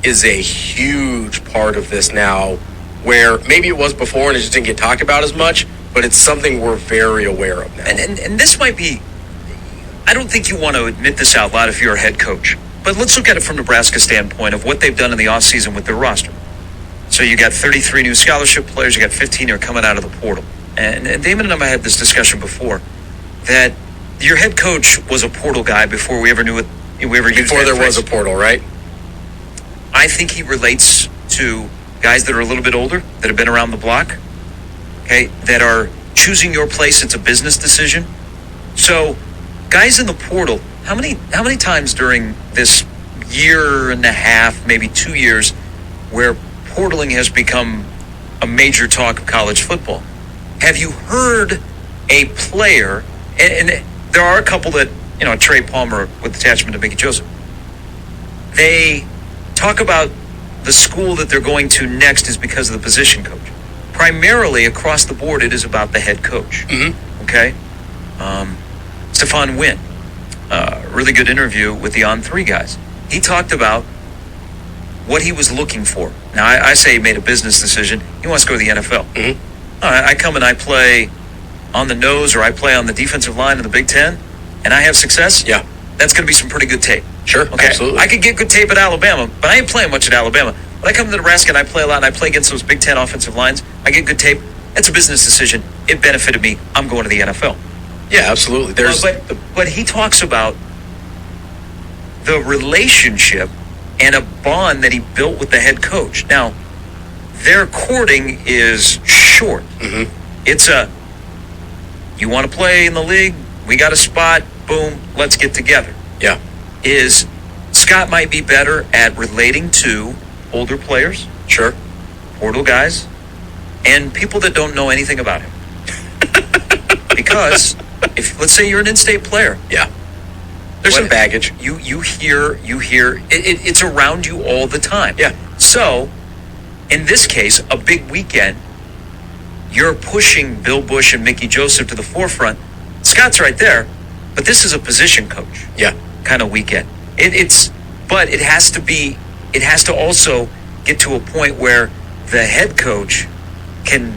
is a huge part of this now, where maybe it was before and it just didn't get talked about as much, but it's something we're very aware of now. And this might be, I don't think you want to admit this out loud if you're a head coach, but let's look at it from Nebraska's standpoint of what they've done in the offseason with their roster. So you got 33 new scholarship players, you got 15 who are coming out of the portal. And Damon and I had this discussion before, that your head coach was a portal guy before we ever knew it. Before there was a portal, right? I think he relates to guys that are a little bit older, that have been around the block, okay, that are choosing your place. It's a business decision. So guys in the portal, how many times during this year and a half, maybe 2 years, where portaling has become a major talk of college football, have you heard a player, and there are a couple that, Trey Palmer with attachment to Mickey Joseph, they talk about the school that they're going to next is because of the position coach. Primarily across the board, it is about the head coach. Mm-hmm. Okay? Stephon Wynn, really good interview with the On3 guys. He talked about what he was looking for. Now, I say he made a business decision. He wants to go to the NFL. Mm-hmm. I come and I play on the nose or I play on the defensive line in the Big Ten, and I have success. Yeah. That's going to be some pretty good tape. Sure, okay? Absolutely. I could get good tape at Alabama, but I ain't playing much at Alabama. When I come to Nebraska and I play a lot and I play against those Big Ten offensive lines, I get good tape. That's a business decision. It benefited me. I'm going to the NFL. Yeah, absolutely. But he talks about the relationship and a bond that he built with the head coach. Now, their courting is short. Mm-hmm. It's you want to play in the league? We got a spot. Boom, let's get together. Yeah. Scott might be better at relating to older players. Sure. Portal guys. And people that don't know anything about him. Because if, let's say you're an in-state player. Yeah. There's some baggage. You hear, it's around you all the time. Yeah. So, in this case, a big weekend, you're pushing Bill Bush and Mickey Joseph to the forefront. Scott's right there, but this is a position coach. Yeah. Kind of weekend. But it has to also get to a point where the head coach can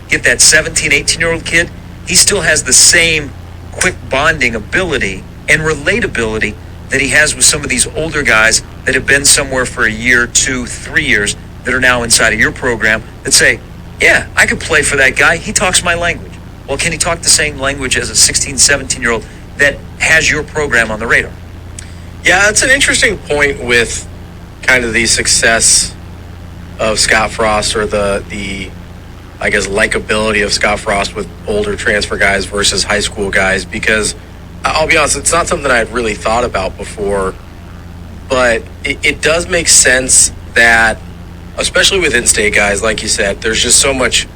get that 17, 18-year-old kid, he still has the same quick bonding ability and relatability that he has with some of these older guys that have been somewhere for a year, 2, 3 years, that are now inside of your program that say, yeah, I could play for that guy. He talks my language. Well, can he talk the same language as a 16, 17-year-old that has your program on the radar? Yeah, that's an interesting point with kind of the success of Scott Frost, or the I guess, likability of Scott Frost with older transfer guys versus high school guys, because I'll be honest, it's not something I had really thought about before, but it does make sense that, especially with in-state guys, like you said, there's just so much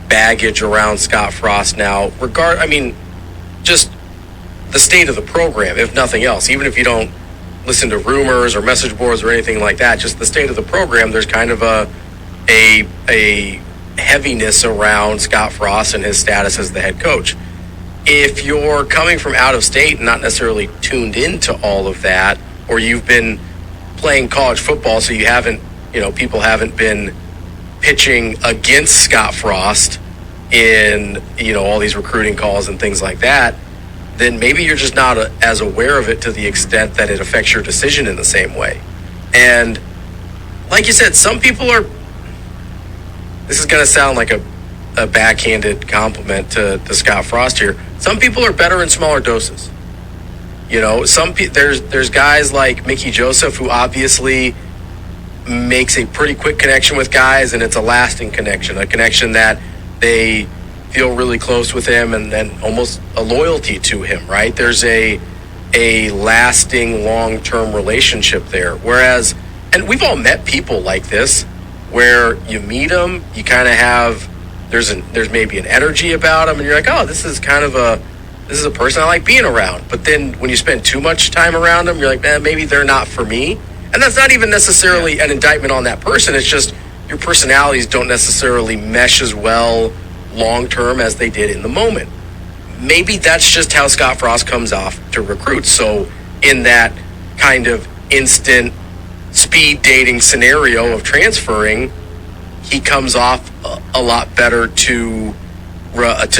baggage around Scott Frost now, just the state of the program, if nothing else. Even if you don't listen to rumors or message boards or anything like that, just the state of the program, there's kind of a heaviness around Scott Frost and his status as the head coach. If you're coming from out of state and not necessarily tuned into all of that, or you've been playing college football, so you haven't, people haven't been pitching against Scott Frost in, all these recruiting calls and things like that, then maybe you're just not as aware of it to the extent that it affects your decision in the same way. And like you said, some people are, this is going to sound like a backhanded compliment to Scott Frost here. Some people are better in smaller doses. There's guys like Mickey Joseph who obviously makes a pretty quick connection with guys, and it's a lasting connection, a connection that they feel really close with him and almost a loyalty to him, right? There's a lasting long-term relationship there. Whereas, and we've all met people like this, where you meet them, you kind of have, there's maybe an energy about them, and you're like, oh, this is a person I like being around. But then when you spend too much time around them, you're like, maybe they're not for me. And that's not even necessarily an indictment on that person. It's just your personalities don't necessarily mesh as well long-term as they did in the moment. Maybe that's just how Scott Frost comes off to recruits. So in that kind of instant speed dating scenario of transferring, he comes off a lot better to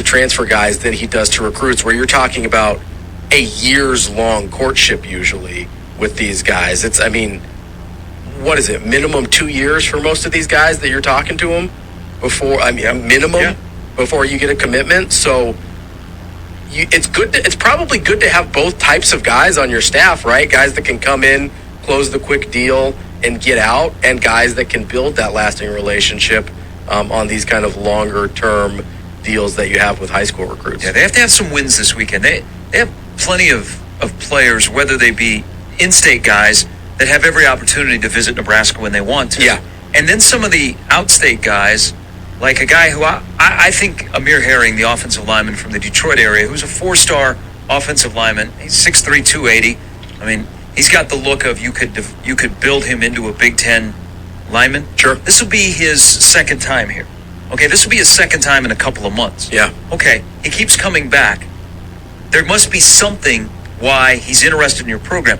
transfer guys than he does to recruits, where you're talking about a years-long courtship usually with these guys. What is it, minimum 2 years for most of these guys that you're talking to them before, a minimum before you get a commitment. So it's probably good to have both types of guys on your staff, right? Guys that can come in, close the quick deal and get out, and guys that can build that lasting relationship on these kind of longer term deals that you have with high school recruits. Yeah, they have to have some wins this weekend. They have plenty of players, whether they be in-state guys that have every opportunity to visit Nebraska when they want to. Yeah. And then some of the outstate guys, like a guy who I think Amir Herring, the offensive lineman from the Detroit area, who's a 4-star offensive lineman. He's 6'3", 280. He's got the look of you could build him into a Big Ten lineman. Sure. This will be his second time here. Okay, this will be his second time in a couple of months. Yeah. Okay, he keeps coming back. There must be something why he's interested in your program.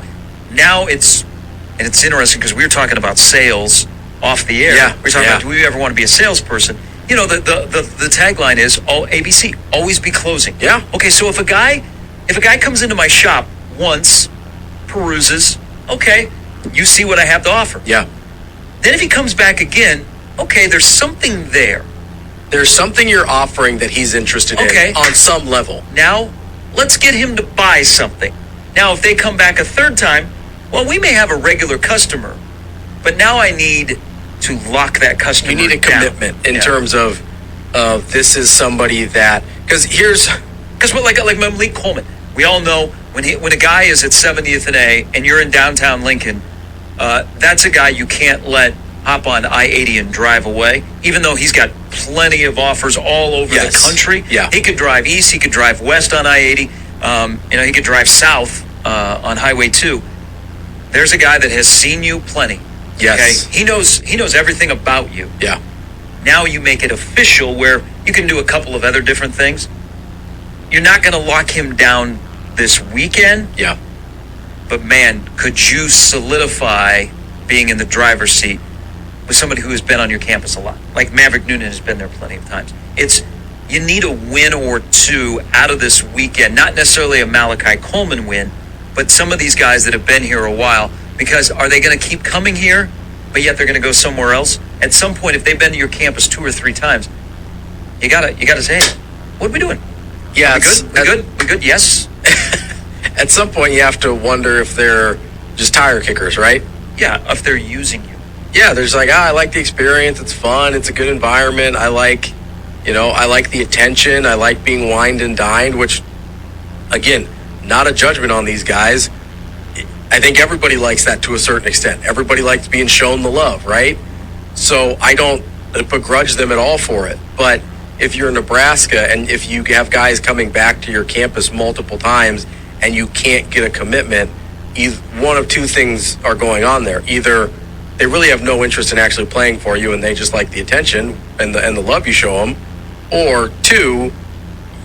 Now it's interesting because we were talking about sales off the air. Yeah. We're talking about, do we ever want to be a salesperson? The tagline is all ABC, always be closing. Yeah. Okay, so if a guy comes into my shop once, peruses, okay, you see what I have to offer. Yeah. Then if he comes back again, okay, there's something there. There's something you're offering that he's interested in on some level. Now, let's get him to buy something. Now, if they come back a third time, well, we may have a regular customer, but now I need to lock that customer down. You need a commitment in terms of this is somebody that, because like Malik Coleman, we all know when a guy is at 70th and A and you're in downtown Lincoln, that's a guy you can't let hop on I-80 and drive away, even though he's got plenty of offers all over the country. Yeah. He could drive east, he could drive west on I-80, he could drive south on Highway 2. There's a guy that has seen you plenty. Yes. Okay? He knows everything about you. Yeah. Now you make it official where you can do a couple of other different things. You're not going to lock him down this weekend. Yeah. But man, could you solidify being in the driver's seat with somebody who has been on your campus a lot. Like Maverick Noonan has been there plenty of times. You need a win or two out of this weekend, not necessarily a Malachi Coleman win, but some of these guys that have been here a while, because are they going to keep coming here, but yet they're going to go somewhere else? At some point, if they've been to your campus 2 or 3 times, you gotta say, hey, what are we doing? Yeah, We good? Yes. At some point, you have to wonder if they're just tire kickers, right? Yeah, if they're using you. Yeah, there's like, I like the experience. It's fun. It's a good environment. I like the attention. I like being wined and dined, which, again, not a judgment on these guys. I think everybody likes that to a certain extent. Everybody likes being shown the love, right? So I don't begrudge them at all for it. But if you're in Nebraska and if you have guys coming back to your campus multiple times and you can't get a commitment, one of two things are going on there. Either they really have no interest in actually playing for you and they just like the attention and the love you show them, or 2,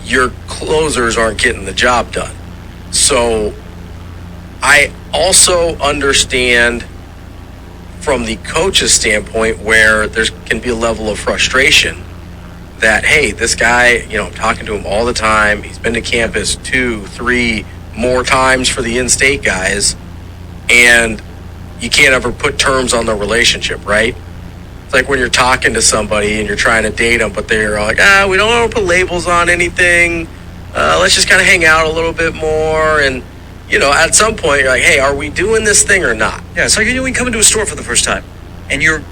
your closers aren't getting the job done. So I also understand from the coach's standpoint where there can be a level of frustration that, hey, this guy, I'm talking to him all the time. He's been to campus 2, 3 more times for the in-state guys, and you can't ever put terms on the relationship, right? It's like when you're talking to somebody and you're trying to date them, but they're like, we don't want to put labels on anything. Let's just kind of hang out a little bit more. And, at some point you're like, hey, are we doing this thing or not? Yeah, it's like when you come into a store for the first time and you're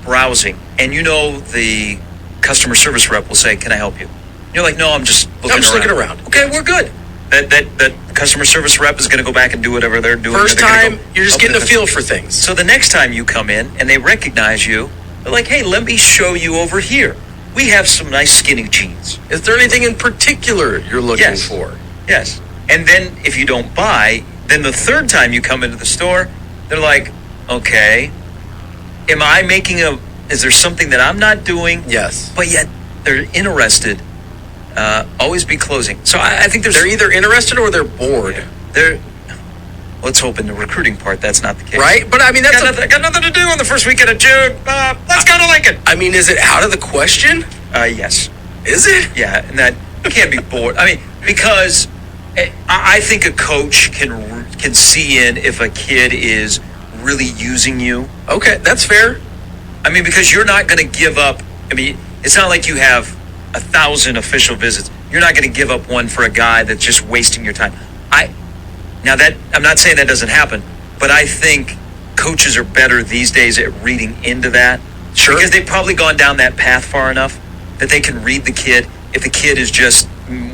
browsing and the customer service rep will say, can I help you? You're like, no, I'm just looking around. Okay, we're good. That customer service rep is going to go back and do whatever they're doing. First time, you're just getting a feel for things. So the next time you come in and they recognize you, they're like, hey, let me show you over here. We have some nice skinny jeans. Is there anything in particular you're looking for? Yes. And then if you don't buy, then the third time you come into the store, they're like, okay, is there something that I'm not doing? Yes. But yet they're interested. Always be closing. So I think they're either interested or they're bored. Let's hope in the recruiting part that's not the case. Right? But I mean, that's got nothing to do on the first weekend of June. Let's go to Lincoln. I mean, is it out of the question? Yes. Is it? Yeah, and that can't be bored. I mean, because I think a coach can see in if a kid is really using you. Okay, that's fair. I mean, because you're not going to give up. I mean, it's not like you have 1,000 official visits. You're not going to give up one for a guy that's just wasting your time. I'm not saying that doesn't happen, but I think coaches are better these days at reading into that. Sure. Because they've probably gone down that path far enough that they can read the kid if the kid is just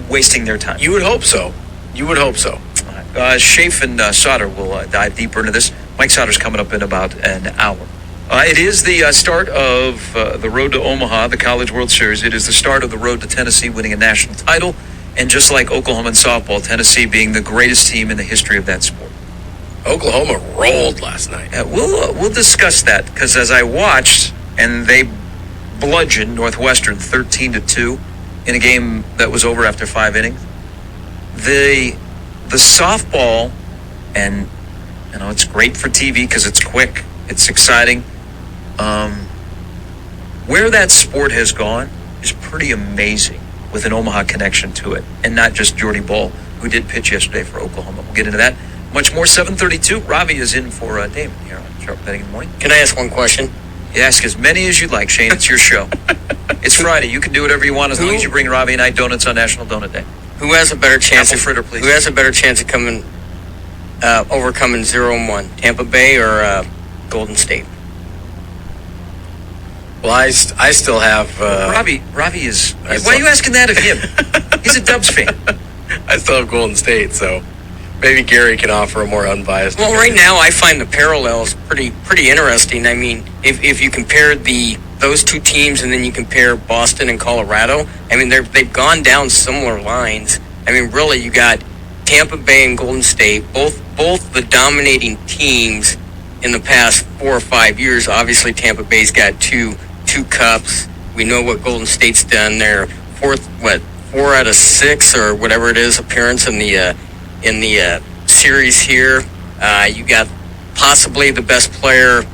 wasting their time. You would hope so. Schaaf and Sauter will dive deeper into this. Mike Sauter's coming up in about an hour. It is the start of the road to Omaha, the College World Series. It is the start of the road to Tennessee winning a national title. And just like Oklahoma and softball, Tennessee being the greatest team in the history of that sport. Oklahoma rolled last night. We'll discuss that, because as I watched, and they bludgeoned Northwestern 13-2 in a game that was over after 5 innings. The softball, and it's great for TV because it's quick, it's exciting. Where that sport has gone is pretty amazing, with an Omaha connection to it, and not just Jordy Ball, who did pitch yesterday for Oklahoma. We'll get into that much more. 7:32. Ravi is in for Damon here on Sharp Betting in the Morning. Can I ask one question? You ask as many as you'd like, Shane. It's your show. It's Friday. You can do whatever you want as long as you bring Ravi and I donuts on National Donut Day. Who has a better chance? Apple fritter, please. Who has a better chance of overcoming 0-1? Tampa Bay or Golden State? Well, I still have... Ravi is... Why are you asking that of him? He's a Dubs fan. I still have Golden State, so maybe Gary can offer a more unbiased... Well, right now I find the parallels pretty interesting. I mean, if you compare those two teams and then you compare Boston and Colorado, I mean, they've gone down similar lines. I mean, really, you got Tampa Bay and Golden State, both the dominating teams in the past 4 or 5 years. Obviously, Tampa Bay's got two cups. We know what Golden State's done. Their 4 out of 6 or whatever it is appearance in the series here. You got possibly the best player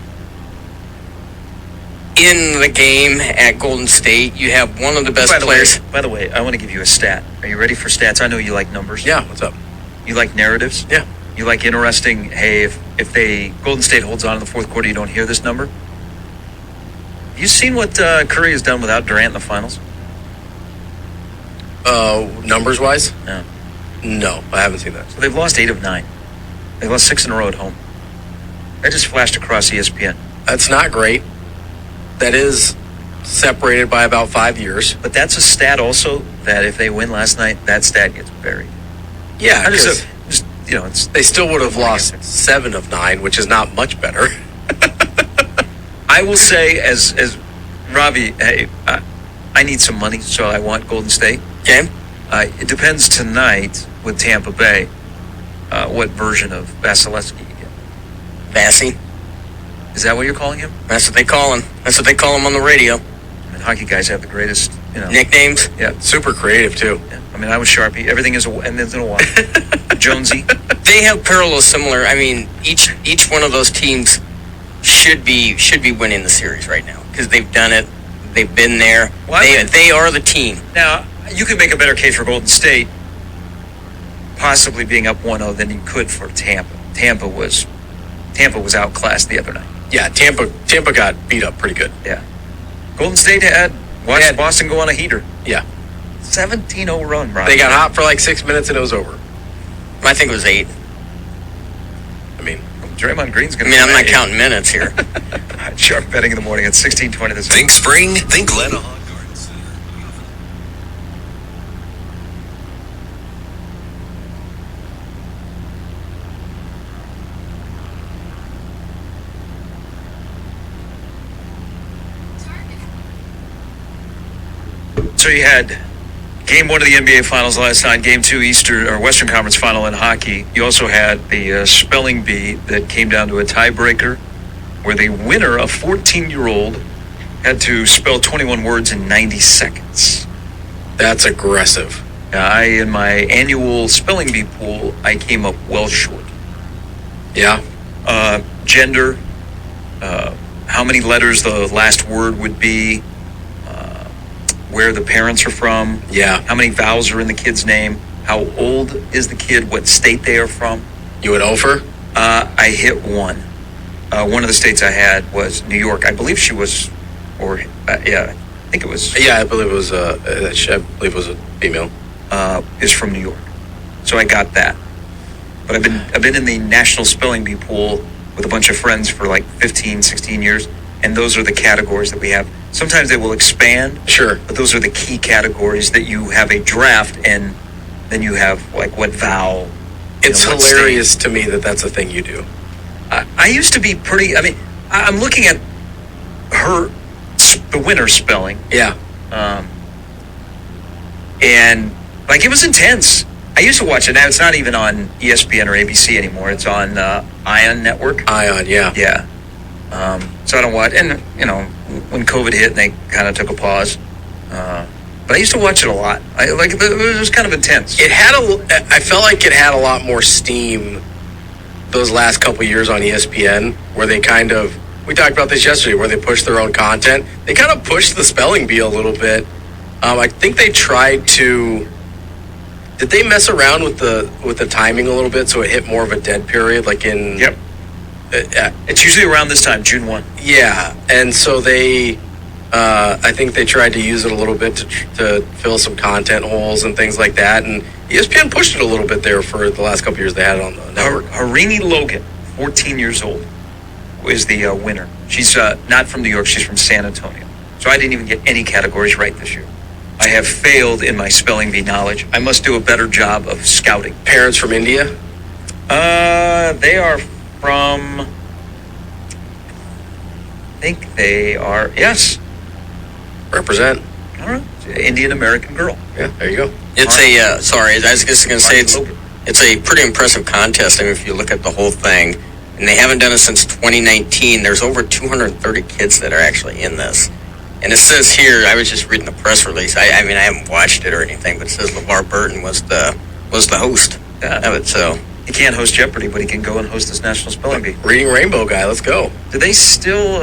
in the game at Golden State. You have one of the best players. By the way, I want to give you a stat. Are you ready for stats? I know you like numbers. Yeah, what's up? You like narratives? Yeah. You like interesting, hey, if Golden State holds on in the fourth quarter, you don't hear this number? Have you seen what Curry has done without Durant in the finals? Numbers wise? No. No, I haven't seen that. So they've lost 8 of 9. They lost 6 in a row at home. That just flashed across ESPN. That's not great. That is separated by about 5 years. But that's a stat also that if they win last night, that stat gets buried. Yeah, because it's they still would have lost 7 of 9, which is not much better. I will say, as Ravi, hey, I need some money, so I want Golden State. Okay. It depends tonight with Tampa Bay what version of Vasilevsky you get. Vassy. Is that what you're calling him? That's what they call him. That's what they call him on the radio. I mean, hockey guys have the greatest, nicknames. Yeah, Super creative, too. yeah. I mean, I was Sharpie. Everything is and there's a Y. Jonesy. They have parallels similar. I mean, each one of those teams should be winning the series right now because they've done it. They've been there. They are the team. Now, you could make a better case for Golden State possibly being up 1-0 than you could for Tampa. Tampa was outclassed the other night. Yeah, Tampa got beat up pretty good. Yeah. Golden State had watched Boston go on a heater. Yeah. 17-0 run, Rob. They got hot for like 6 minutes and it was over. I think it was 8. I mean, Draymond Green's going to I'm not counting minutes here. Sharp betting in the morning at 16:20 this Think spring, think Omaha Garden Center. So you had Game 1 of the NBA Finals last night, Game 2 Western Conference Final in hockey. You also had the spelling bee that came down to a tiebreaker where the winner, a 14-year-old, had to spell 21 words in 90 seconds. that's aggressive. In my annual spelling bee pool, I came up well short. Yeah. Gender, how many letters the last word would be, where the parents are from, Yeah. how many vowels are in the kid's name, how old is the kid, what state they are from. You went over? I hit one. One of the states I had was New York. I believe she was, I think it was. Yeah, I believe it was a female. Is from New York, so I got that. But I've been in the national spelling bee pool with a bunch of friends for like 15, 16 years, and those are the categories that we have. Sometimes they will expand. Sure. But those are the key categories that you have a draft, and then you have like what vowel. It's what hilarious state. to me that that's a thing you do. I used to be pretty. I mean, I'm looking at the winner spelling, Yeah. and like it was intense. I used to watch it. Now it's not even on ESPN or ABC anymore. It's on Ion Network. Ion, yeah. Yeah. So I don't watch. And when COVID hit, they kind of took a pause. But I used to watch it a lot. It was kind of intense. I felt like it had a lot more steam those last couple years on ESPN, where they we talked about this yesterday, where they pushed their own content. They kind of pushed the spelling bee a little bit. I think they tried to. Did they mess around with the timing a little bit so it hit more of a dead period, like in? Yep. It's usually around this time, June 1. Yeah, and so they. I think they tried to use it a little bit to fill some content holes and things like that, and ESPN pushed it a little bit there for the last couple years they had it on the network. Harini Logan, 14 years old, is the winner. She's not from New York, she's from San Antonio. So I didn't even get any categories right this year. I have failed in my spelling bee knowledge. I must do a better job of scouting. Parents from India? They are from, I think they are, yes. Represent. All right. Indian American girl. Yeah, there you go. It's I was just going to say it's a pretty impressive contest. I mean, if you look at the whole thing, and they haven't done it since 2019. There's over 230 kids that are actually in this. And it says here, I was just reading the press release. I mean, I haven't watched it or anything, but it says LeVar Burton was the host of it. So he can't host Jeopardy, but he can go and host this National Spelling Bee. Reading Rainbow guy, let's go. Do they still?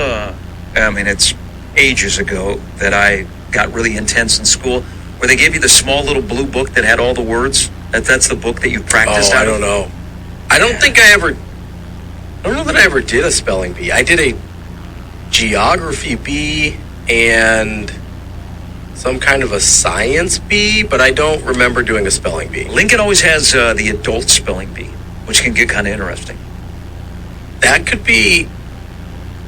I mean, it's ages ago that I got really intense in school, where they gave you the small little blue book that had all the words. That's the book that you practiced out I don't of? know. I don't know that I ever did a spelling bee. I did a geography bee and some kind of a science bee, but I don't remember doing a spelling bee. Lincoln always has the adult spelling bee, which can get kind of interesting. That could be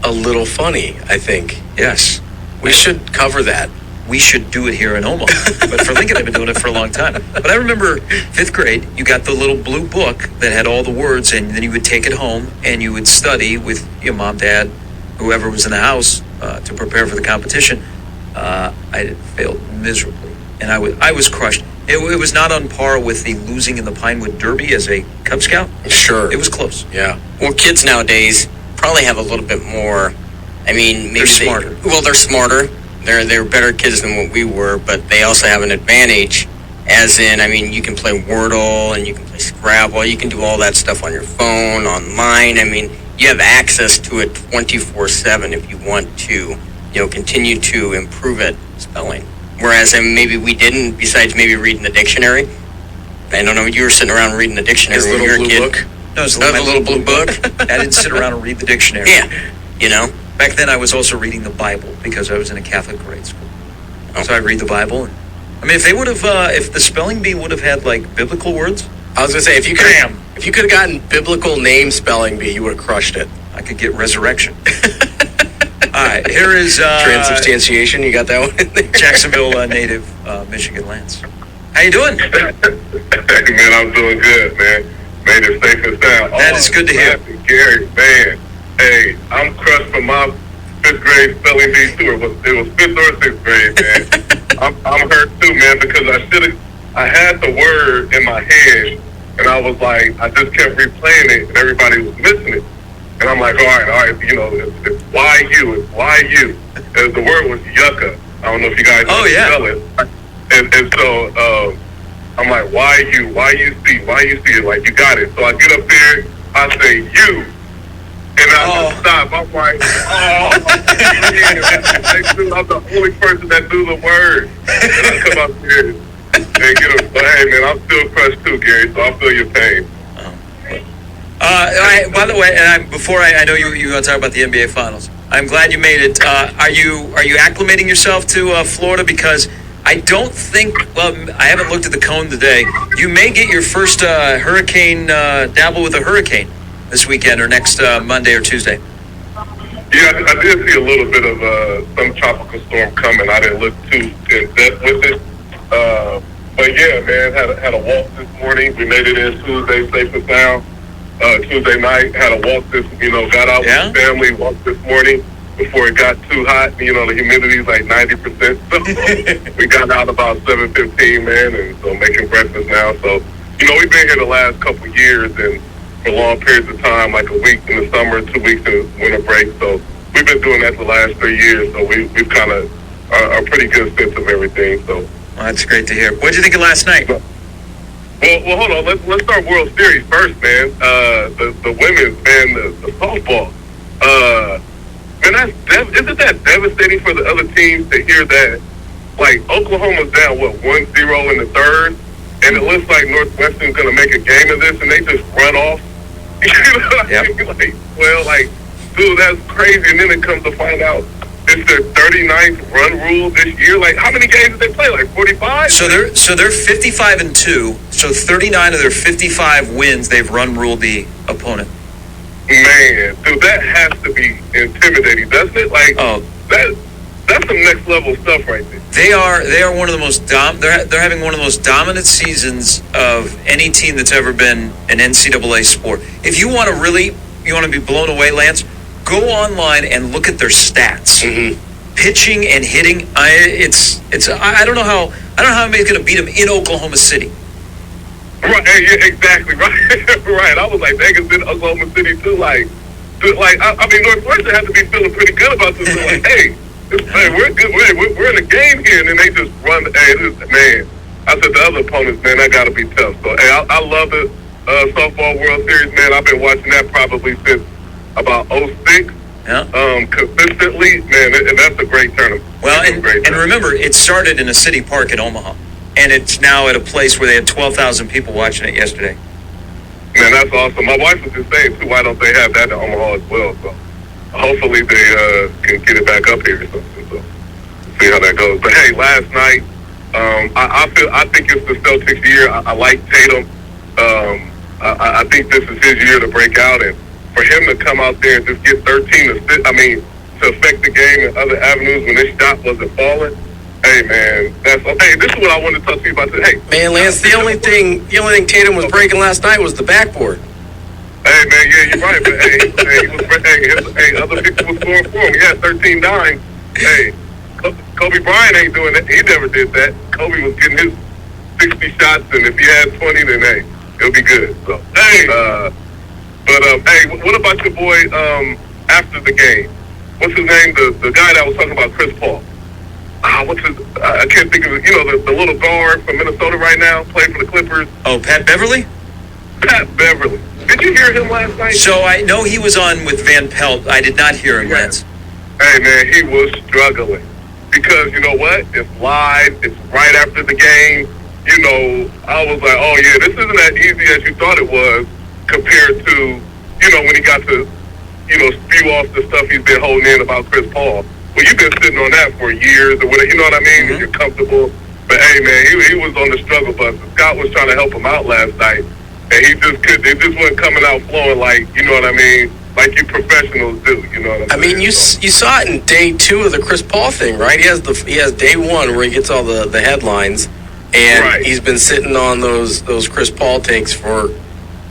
a little funny, I think. Yes. We should cover that. We should do it here in Omaha. But for Lincoln, I've been doing it for a long time. But I remember 5th grade, you got the little blue book that had all the words, and then you would take it home and you would study with your mom, dad, whoever was in the house to prepare for the competition. I failed miserably, and I was crushed. It was not on par with the losing in the Pinewood Derby as a Cub Scout. Sure. It was close. Yeah. Well, kids nowadays probably have a little bit more. I mean, maybe They're smarter. They're smarter. They're better kids than what we were, but they also have an advantage. As in, I mean, you can play Wordle and you can play Scrabble. You can do all that stuff on your phone, online. I mean, you have access to it 24/7 if you want to, continue to improve at spelling. Whereas maybe we didn't. Besides maybe reading the dictionary. I don't know. You were sitting around reading the dictionary His when you little were a blue kid. book. No, it was That was a little blue book. I didn't sit around and read the dictionary. Yeah, Back then, I was also reading the Bible because I was in a Catholic grade school. So I read the Bible. And, I mean, if they would have, if the spelling bee would have had like biblical words, I was gonna say if you could have gotten biblical name spelling bee, you would have crushed it. I could get resurrection. All right, here is Transubstantiation. You got that one in there. Jacksonville native Michigan Lance. How you doing? Hey, man, I'm doing good, man. Made it safe and sound. That is good to hear. Gary, man. Hey, I'm crushed from my 5th grade spelling bee too. It was 5th or 6th grade, man. I'm hurt too, man, because I had the word in my head, and I was like, I just kept replaying it, and everybody was missing it. And I'm like, all right, it's YU. And the word was yucca. I don't know if you guys spell it. And so I'm like, YUC, like, you got it. So I get up there, I say, you. And I just stop. I'm like, man, I'm the only person that knew the word. And I come up here and get him. But hey, man, I'm still crushed too, Gary, so I feel your pain. By the way, and before I know you want to talk about the NBA Finals, I'm glad you made it. Are you acclimating yourself to Florida? Because I don't think, I haven't looked at the cone today. You may get your first hurricane, dabble with a hurricane this weekend or next Monday or Tuesday. Yeah, I did see a little bit of some tropical storm coming. I didn't look too in depth with it. But yeah, man, had a walk this morning. We made it in Tuesday safe and sound. Tuesday night, had a walk got out with the family, walked this morning before it got too hot. The humidity is like 90%. So we got out about 7:15, man, and so making breakfast now. So, we've been here the last couple of years and for long periods of time, like a week in the summer, 2 weeks in winter break. So we've been doing that the last 3 years. So we've kind of a pretty good sense of everything. So that's great to hear. What did you think of last night? Well, hold on. Let's start World Series first, man. The women's and the softball. Man, isn't that devastating for the other teams to hear that? Like, Oklahoma's down 1-0 in the third, and it looks like Northwestern's going to make a game of this, and they just run off. You know what I mean? Dude, that's crazy. And then it comes to find out it's their 39th run rule this year. Like, how many games did they play? Like 45? So they're 55-2. So 39 of their 55 wins, they've run ruled the opponent. Man, dude, that has to be intimidating, doesn't it? Like, that's some next level stuff right there. They are one of the most they're having one of the most dominant seasons of any team that's ever been an NCAA sport. If you want to be blown away, Lance, go online and look at their stats. Mm-hmm. Pitching and hitting. I don't know how anybody's going to beat them in Oklahoma City. Right, yeah, exactly, right. Right. I was like, Vegas in Oklahoma City too. Like, I mean, Northwestern has to be feeling pretty good about this. They're like, hey, we're good. We're in the game here, and then they just run. Man, I said the other opponents, man, that got to be tough. So, hey, I love the softball World Series, man. I've been watching that probably since about 06. consistently, man, and that's a great tournament. Well, and remember, it started in a city park in Omaha, and it's now at a place where they had 12,000 people watching it yesterday. Man, that's awesome. My wife was just saying, too, why don't they have that in Omaha as well? So hopefully they can get it back up here or something. So see how that goes. But, hey, last night, I think it's the Celtics' year. I like Tatum. I think this is his year to break out. And for him to come out there and just get 13 assists, to affect the game in other avenues when this shot wasn't falling, hey, man, this is what I wanted to talk to you about today. Hey, Man, Lance, the only thing Tatum was breaking last night was the backboard. Hey, man, yeah, you're right. But, other people were scoring for him. He had 13 dimes. Hey, Kobe Bryant ain't doing that. He never did that. Kobe was getting his 60 shots, and if he had 20, then, hey, it'll be good. So, hey, what about your boy after the game? What's his name? The guy that was talking about Chris Paul. I can't think of it. The little guard from Minnesota right now, playing for the Clippers. Oh, Pat Beverly? Pat Beverly. Did you hear him last night? So I know he was on with Van Pelt. I did not hear him, Lance. Hey, man, he was struggling. Because, you know what? It's live. It's right after the game. I was like, oh, yeah, this isn't as easy as you thought it was compared to, when he got to, spew off the stuff he's been holding in about Chris Paul. Well, you've been sitting on that for years or whatever, you know what I mean? Mm-hmm. You're comfortable. But, hey, man, he was on the struggle bus. Scott was trying to help him out last night, and he just couldn't. It just wasn't coming out flowing like, you know what I mean, like you professionals do, you know what I mean? You saw it in day 2 of the Chris Paul thing, right? He has day 1 where he gets all the headlines, and right. He's been sitting on those Chris Paul takes for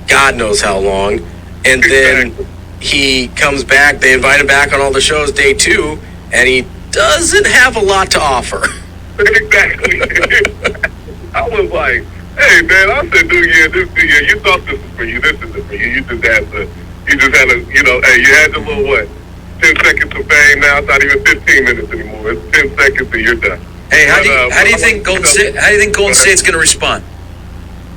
God knows how long, and then he comes back. They invite him back on all the shows day 2, and he doesn't have a lot to offer. Exactly. I was like, hey, man, I said, you thought this was for you. This isn't for you. You just had to, you had the little, 10 seconds of fame. Now it's not even 15 minutes anymore. It's 10 seconds and you're done. Hey, how do you think Golden State's going to respond?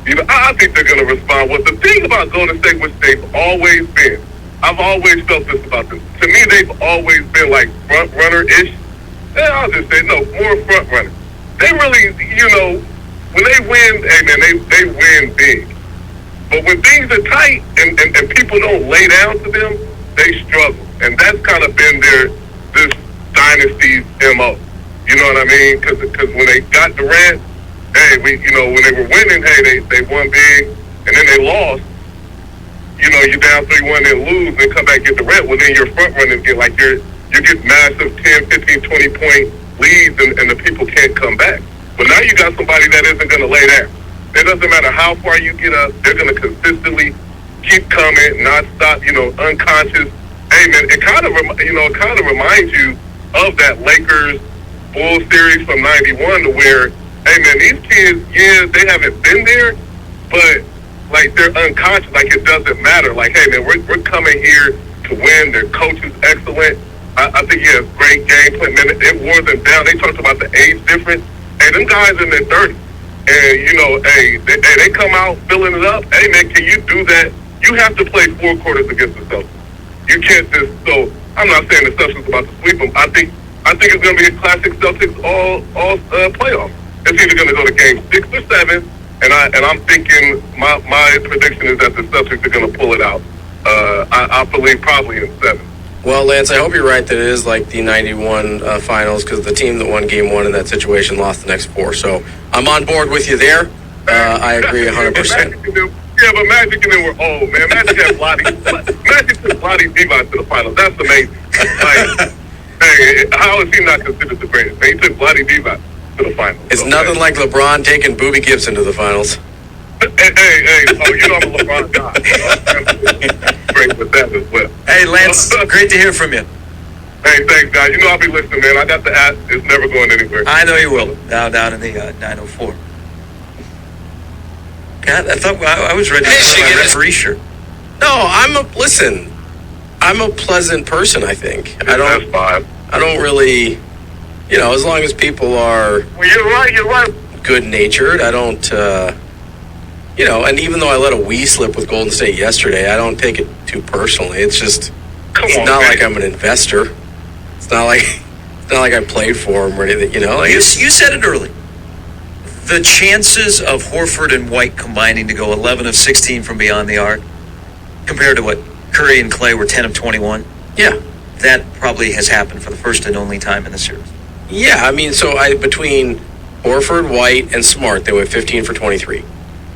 I think they're going to respond. Well, the thing about Golden State, which they've always been, I've always felt this about them. To me, they've always been like front runner-ish. I'll just say, no, more front runner. They really, when they win, hey man, they win big. But when things are tight and people don't lay down to them, they struggle. And that's kind of been this dynasty's MO. You know what I mean? Because when they got Durant, hey, when they were winning, hey, they won big, and then they lost. You're down 3-1 and lose, and come back and get Durant. Well, then you're front running again, like you get massive 10, 15, 20 point leads, and the people can't come back. But now you got somebody that isn't going to lay down. It doesn't matter how far you get up; they're going to consistently keep coming, not stop. Unconscious. Hey man, it kind of reminds you of that Lakers Bulls series from '91, to where, hey man, these kids, yeah, they haven't been there, but like they're unconscious. Like it doesn't matter. Like, hey man, we're coming here to win. Their coach is excellent. I think he has great game plan. Man, it wore them down. They talked about the age difference. Hey, them guys in their 30s. And, they come out filling it up. Hey, man, can you do that? You have to play 4 quarters against the Celtics. You can't just, so I'm not saying the Celtics about to sweep them. I think it's going to be a classic Celtics all playoff. It's either going to go to game 6 or 7, and I'm thinking my prediction is that the Celtics are going to pull it out. I believe probably in 7. Well, Lance, I hope you're right that it is like the 91 finals, because the team that won game 1 in that situation lost the next 4. So I'm on board with you there. I agree 100%. Yeah, but Magic and them were old, man. Magic took Vlade Divac to the finals. That's amazing. Like, hey, how is he not considered the greatest? He took Vlade Divac to the finals. It's nothing like LeBron taking Boobie Gibson to the finals. Hey, I'm a LeBron guy. Great with that as well. Hey, Lance, great to hear from you. Hey, thanks, guys. I'll be listening, man. I got the app. It's never going anywhere. I know you will. Down in the 904. God, I thought I was ready to wear my referee shirt. No, I'm a pleasant person, I think. That's fine. I don't really, as long as people are... Well, you're right. Good-natured, I don't... and even though I let a wee slip with Golden State yesterday, I don't take it too personally. It's just, Come It's on, not man. like I'm an investor. It's not like I played for him or anything. You know, like You said it early. The chances of Horford and White combining to go 11 of 16 from beyond the arc, compared to what Curry and Clay were 10 of 21, yeah. that probably has happened for the first and only time in the series. Yeah, I mean, between Horford, White, and Smart, they went 15 for 23.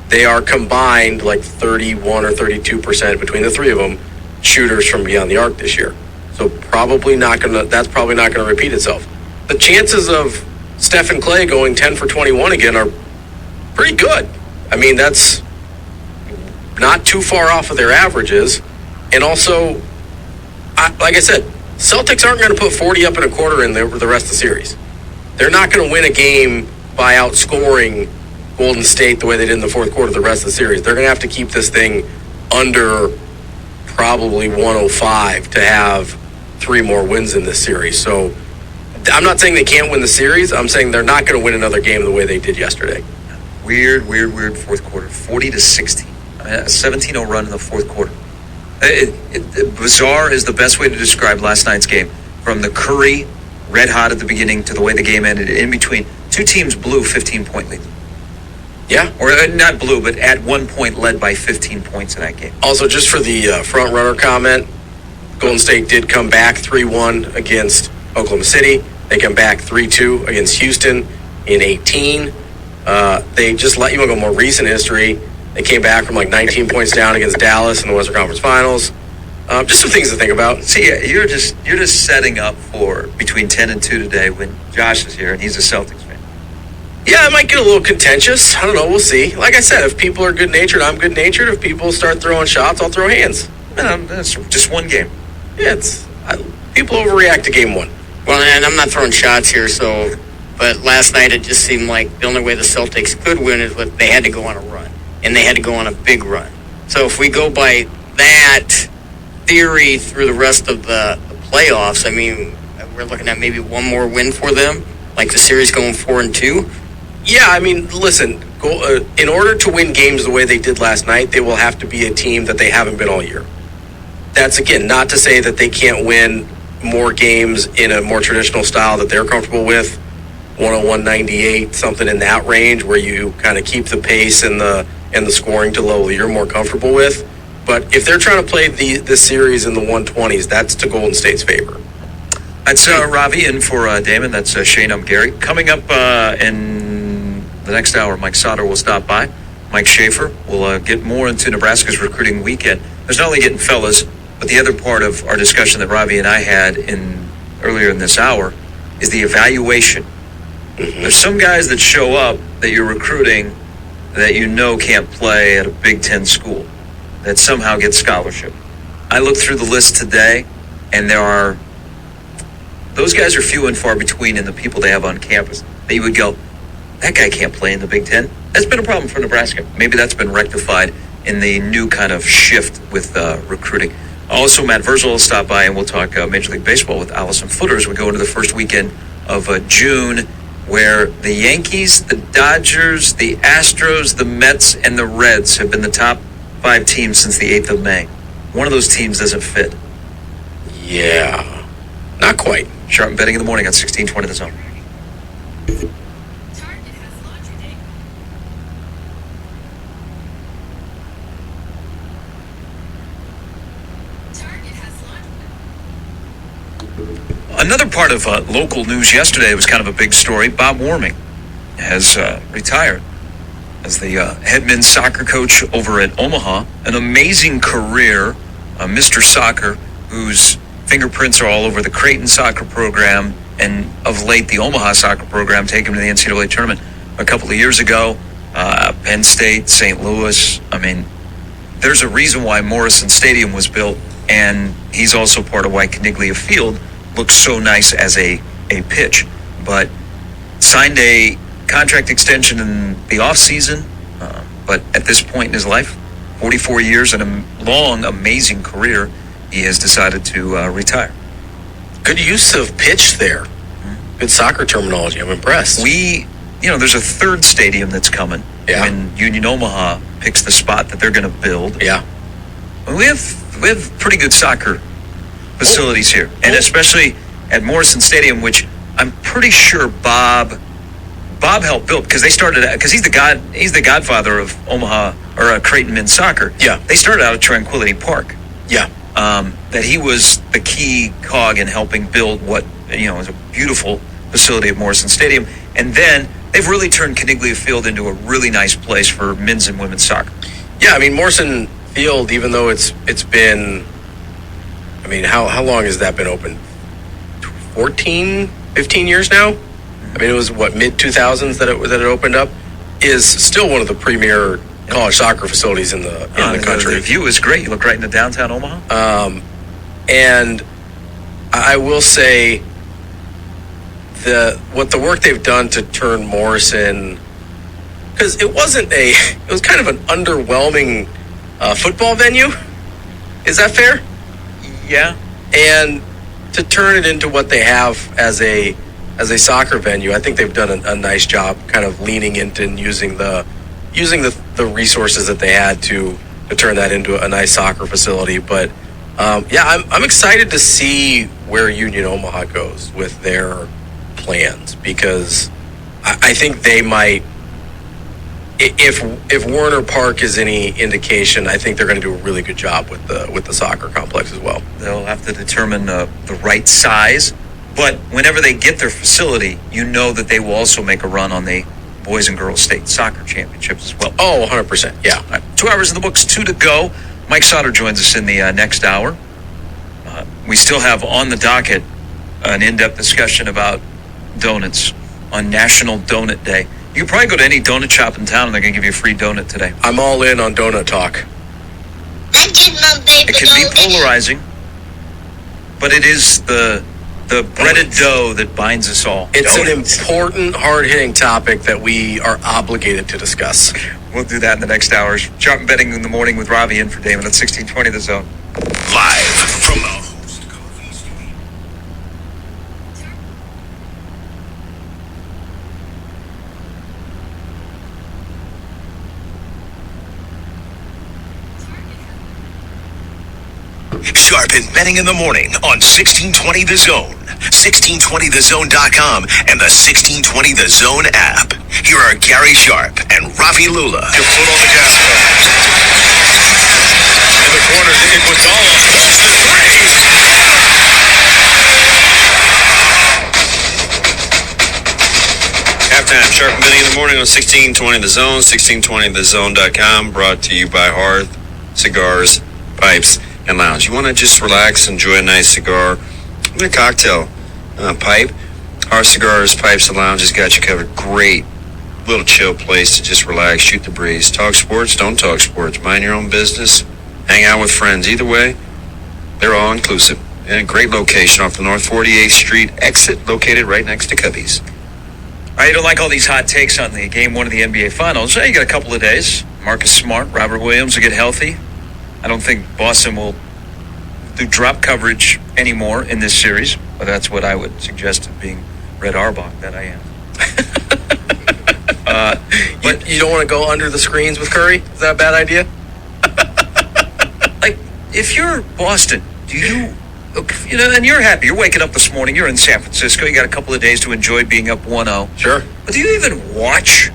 They are combined like 31 or 32% between the three of them shooters from beyond the arc this year. So that's probably not gonna repeat itself. The chances of Steph and Clay going 10 for 21 again are pretty good. I mean, that's not too far off of their averages. And also, like I said, Celtics aren't going to put 40 up in a quarter in the rest of the series. They're not going to win a game by outscoring Golden State the way they did in the fourth quarter the rest of the series. They're going to have to keep this thing under probably 105 to have 3 more wins in this series. So I'm not saying they can't win the series. I'm saying they're not going to win another game the way they did yesterday. Weird fourth quarter. 40 to 16. A 17-0 run in the fourth quarter. Bizarre is the best way to describe last night's game. From the Curry, red hot at the beginning, to the way the game ended. In between, two teams blew 15-point leads. Yeah. Or not blew, but at one point led by 15 points in that game. Also, just for the front runner comment, Golden State did come back 3-1 against Oklahoma City. They come back 3-2 against Houston in 18. They just let you go more recent history. They came back from like 19 points down against Dallas in the Western Conference Finals. Just some things to think about. See, you're just setting up for between 10 and 2 today when Josh is here and he's a Celtics fan. Yeah, it might get a little contentious. I don't know. We'll see. Like I said, if people are good-natured, I'm good-natured. If people start throwing shots, I'll throw hands. That's just one game. Yeah, people overreact to game one. Well, and I'm not throwing shots here, but last night it just seemed like the only way the Celtics could win is if they had to go on a run, and they had to go on a big run. So if we go by that theory through the rest of the playoffs, I mean, we're looking at maybe one more win for them, like the series going 4-2. Yeah, I mean, listen, in order to win games the way they did last night, they will have to be a team that they haven't been all year. That's, again, not to say that they can't win more games in a more traditional style that they're comfortable with, 101-98, something in that range where you kind of keep the pace and the scoring to level you're more comfortable with. But if they're trying to play this series in the 120s, that's to Golden State's favor. That's Ravi in for Damon. That's Shane. I'm Gary. Coming up in the next hour, Mike Sauter will stop by. Mike Schaefer will get more into Nebraska's recruiting weekend. There's not only getting fellas, but the other part of our discussion that Ravi and I had earlier in this hour is the evaluation. Mm-hmm. There's some guys that show up that you're recruiting that you know can't play at a Big Ten school, that somehow get scholarship. I looked through the list today, and those guys are few and far between in the people they have on campus that you would go, that guy can't play in the Big Ten. That's been a problem for Nebraska. Maybe that's been rectified in the new kind of shift with recruiting. Also, Matt Virgil will stop by, and we'll talk Major League Baseball with Allison Footer as we go into the first weekend of June, where the Yankees, the Dodgers, the Astros, the Mets, and the Reds have been the top 5 teams since the 8th of May. One of those teams doesn't fit. Yeah, not quite. Sharp betting in the morning on 1620 The Zone. Target has launcher date. Target has launcher. Another part of local news yesterday was kind of a big story. Bob Warming has retired as the head men's soccer coach over at Omaha. An amazing career, Mr. Soccer, whose fingerprints are all over the Creighton soccer program, and of late the Omaha soccer program, taken him to the NCAA tournament a couple of years ago. Penn State, St. Louis. I mean, there's a reason why Morrison Stadium was built, and he's also part of why Caniglia Field looks so nice as a pitch. But signed a contract extension in the offseason, but at this point in his life, 44 years and a long, amazing career, he has decided to retire. Good use of pitch there. Good soccer terminology. I'm impressed. There's a third stadium that's coming. Yeah. When Union Omaha picks the spot that they're going to build. Yeah. We have pretty good soccer facilities here, and especially at Morrison Stadium, which I'm pretty sure Bob helped build, because they started because he's the godfather of Omaha or Creighton men's soccer. Yeah. They started out at Tranquility Park. Yeah. That he was the key cog in helping build what is a beautiful facility at Morrison Stadium, and then they've really turned Caniglia Field into a really nice place for men's and women's soccer. Yeah, I mean, Morrison Field, even though it's been, I mean, how long has that been open? 14, 15 years now? I mean, it was, mid-2000s that it opened up? Is still one of the premier college soccer facilities in the country. The view is great. You look right into downtown Omaha. And I will say the work they've done to turn Morrison, because it was kind of an underwhelming football venue. Is that fair? Yeah. And to turn it into what they have as a soccer venue, I think they've done a nice job kind of leaning into and using the resources that they had to turn that into a nice soccer facility. But I'm excited to see where Union Omaha goes with their plans, because I think they might, if Warner Park is any indication, I think they're going to do a really good job with the soccer complex as well. They'll have to determine the right size, but whenever they get their facility, you know that they will also make a run on the boys and girls state soccer championships as well. Oh, 100%. Yeah. Right, 2 hours in the books, 2 to go. Mike Sauter joins us in the next hour. We still have on the docket an in-depth discussion about donuts on National Donut Day. You can probably go to any donut shop in town and they're going to give you a free donut today. I'm all in on donut talk. It can be polarizing, but it is the breaded dough that binds us all. It's an important, hard-hitting topic that we are obligated to discuss. We'll do that in the next hours. Sharp betting in the morning with Ravi in for Damon at 1620 The Zone. Live from the Sharp and betting in the morning on 1620 The Zone, 1620thezone.com, and the 1620 The Zone app. Here are Gary Sharp and Ravi Lula. Your foot on the gas pedal. In the corner, Iguodala pulls the three. Halftime, Sharp and betting in the morning on 1620 The Zone, 1620thezone.com, brought to you by Hearth, Cigars, Pipes, and Lounge. You want to just relax, enjoy a nice cigar and a cocktail, pipe. Our Cigars, Pipes, and Lounge has got you covered. Great little chill place to just relax, shoot the breeze. Talk sports, don't talk sports. Mind your own business. Hang out with friends. Either way, they're all inclusive. And a great location off the North 48th Street exit, located right next to Cubby's. All right, you don't like all these hot takes on the game one of the NBA Finals. You got a couple of days. Marcus Smart, Robert Williams will get healthy. I don't think Boston will do drop coverage anymore in this series, but that's what I would suggest to being Red Auerbach that I am. But you don't want to go under the screens with Curry? Is that a bad idea? Like, if you're Boston, and you're happy, you're waking up this morning, you're in San Francisco, you got a couple of days to enjoy being up 1-0. Sure. But do you even watch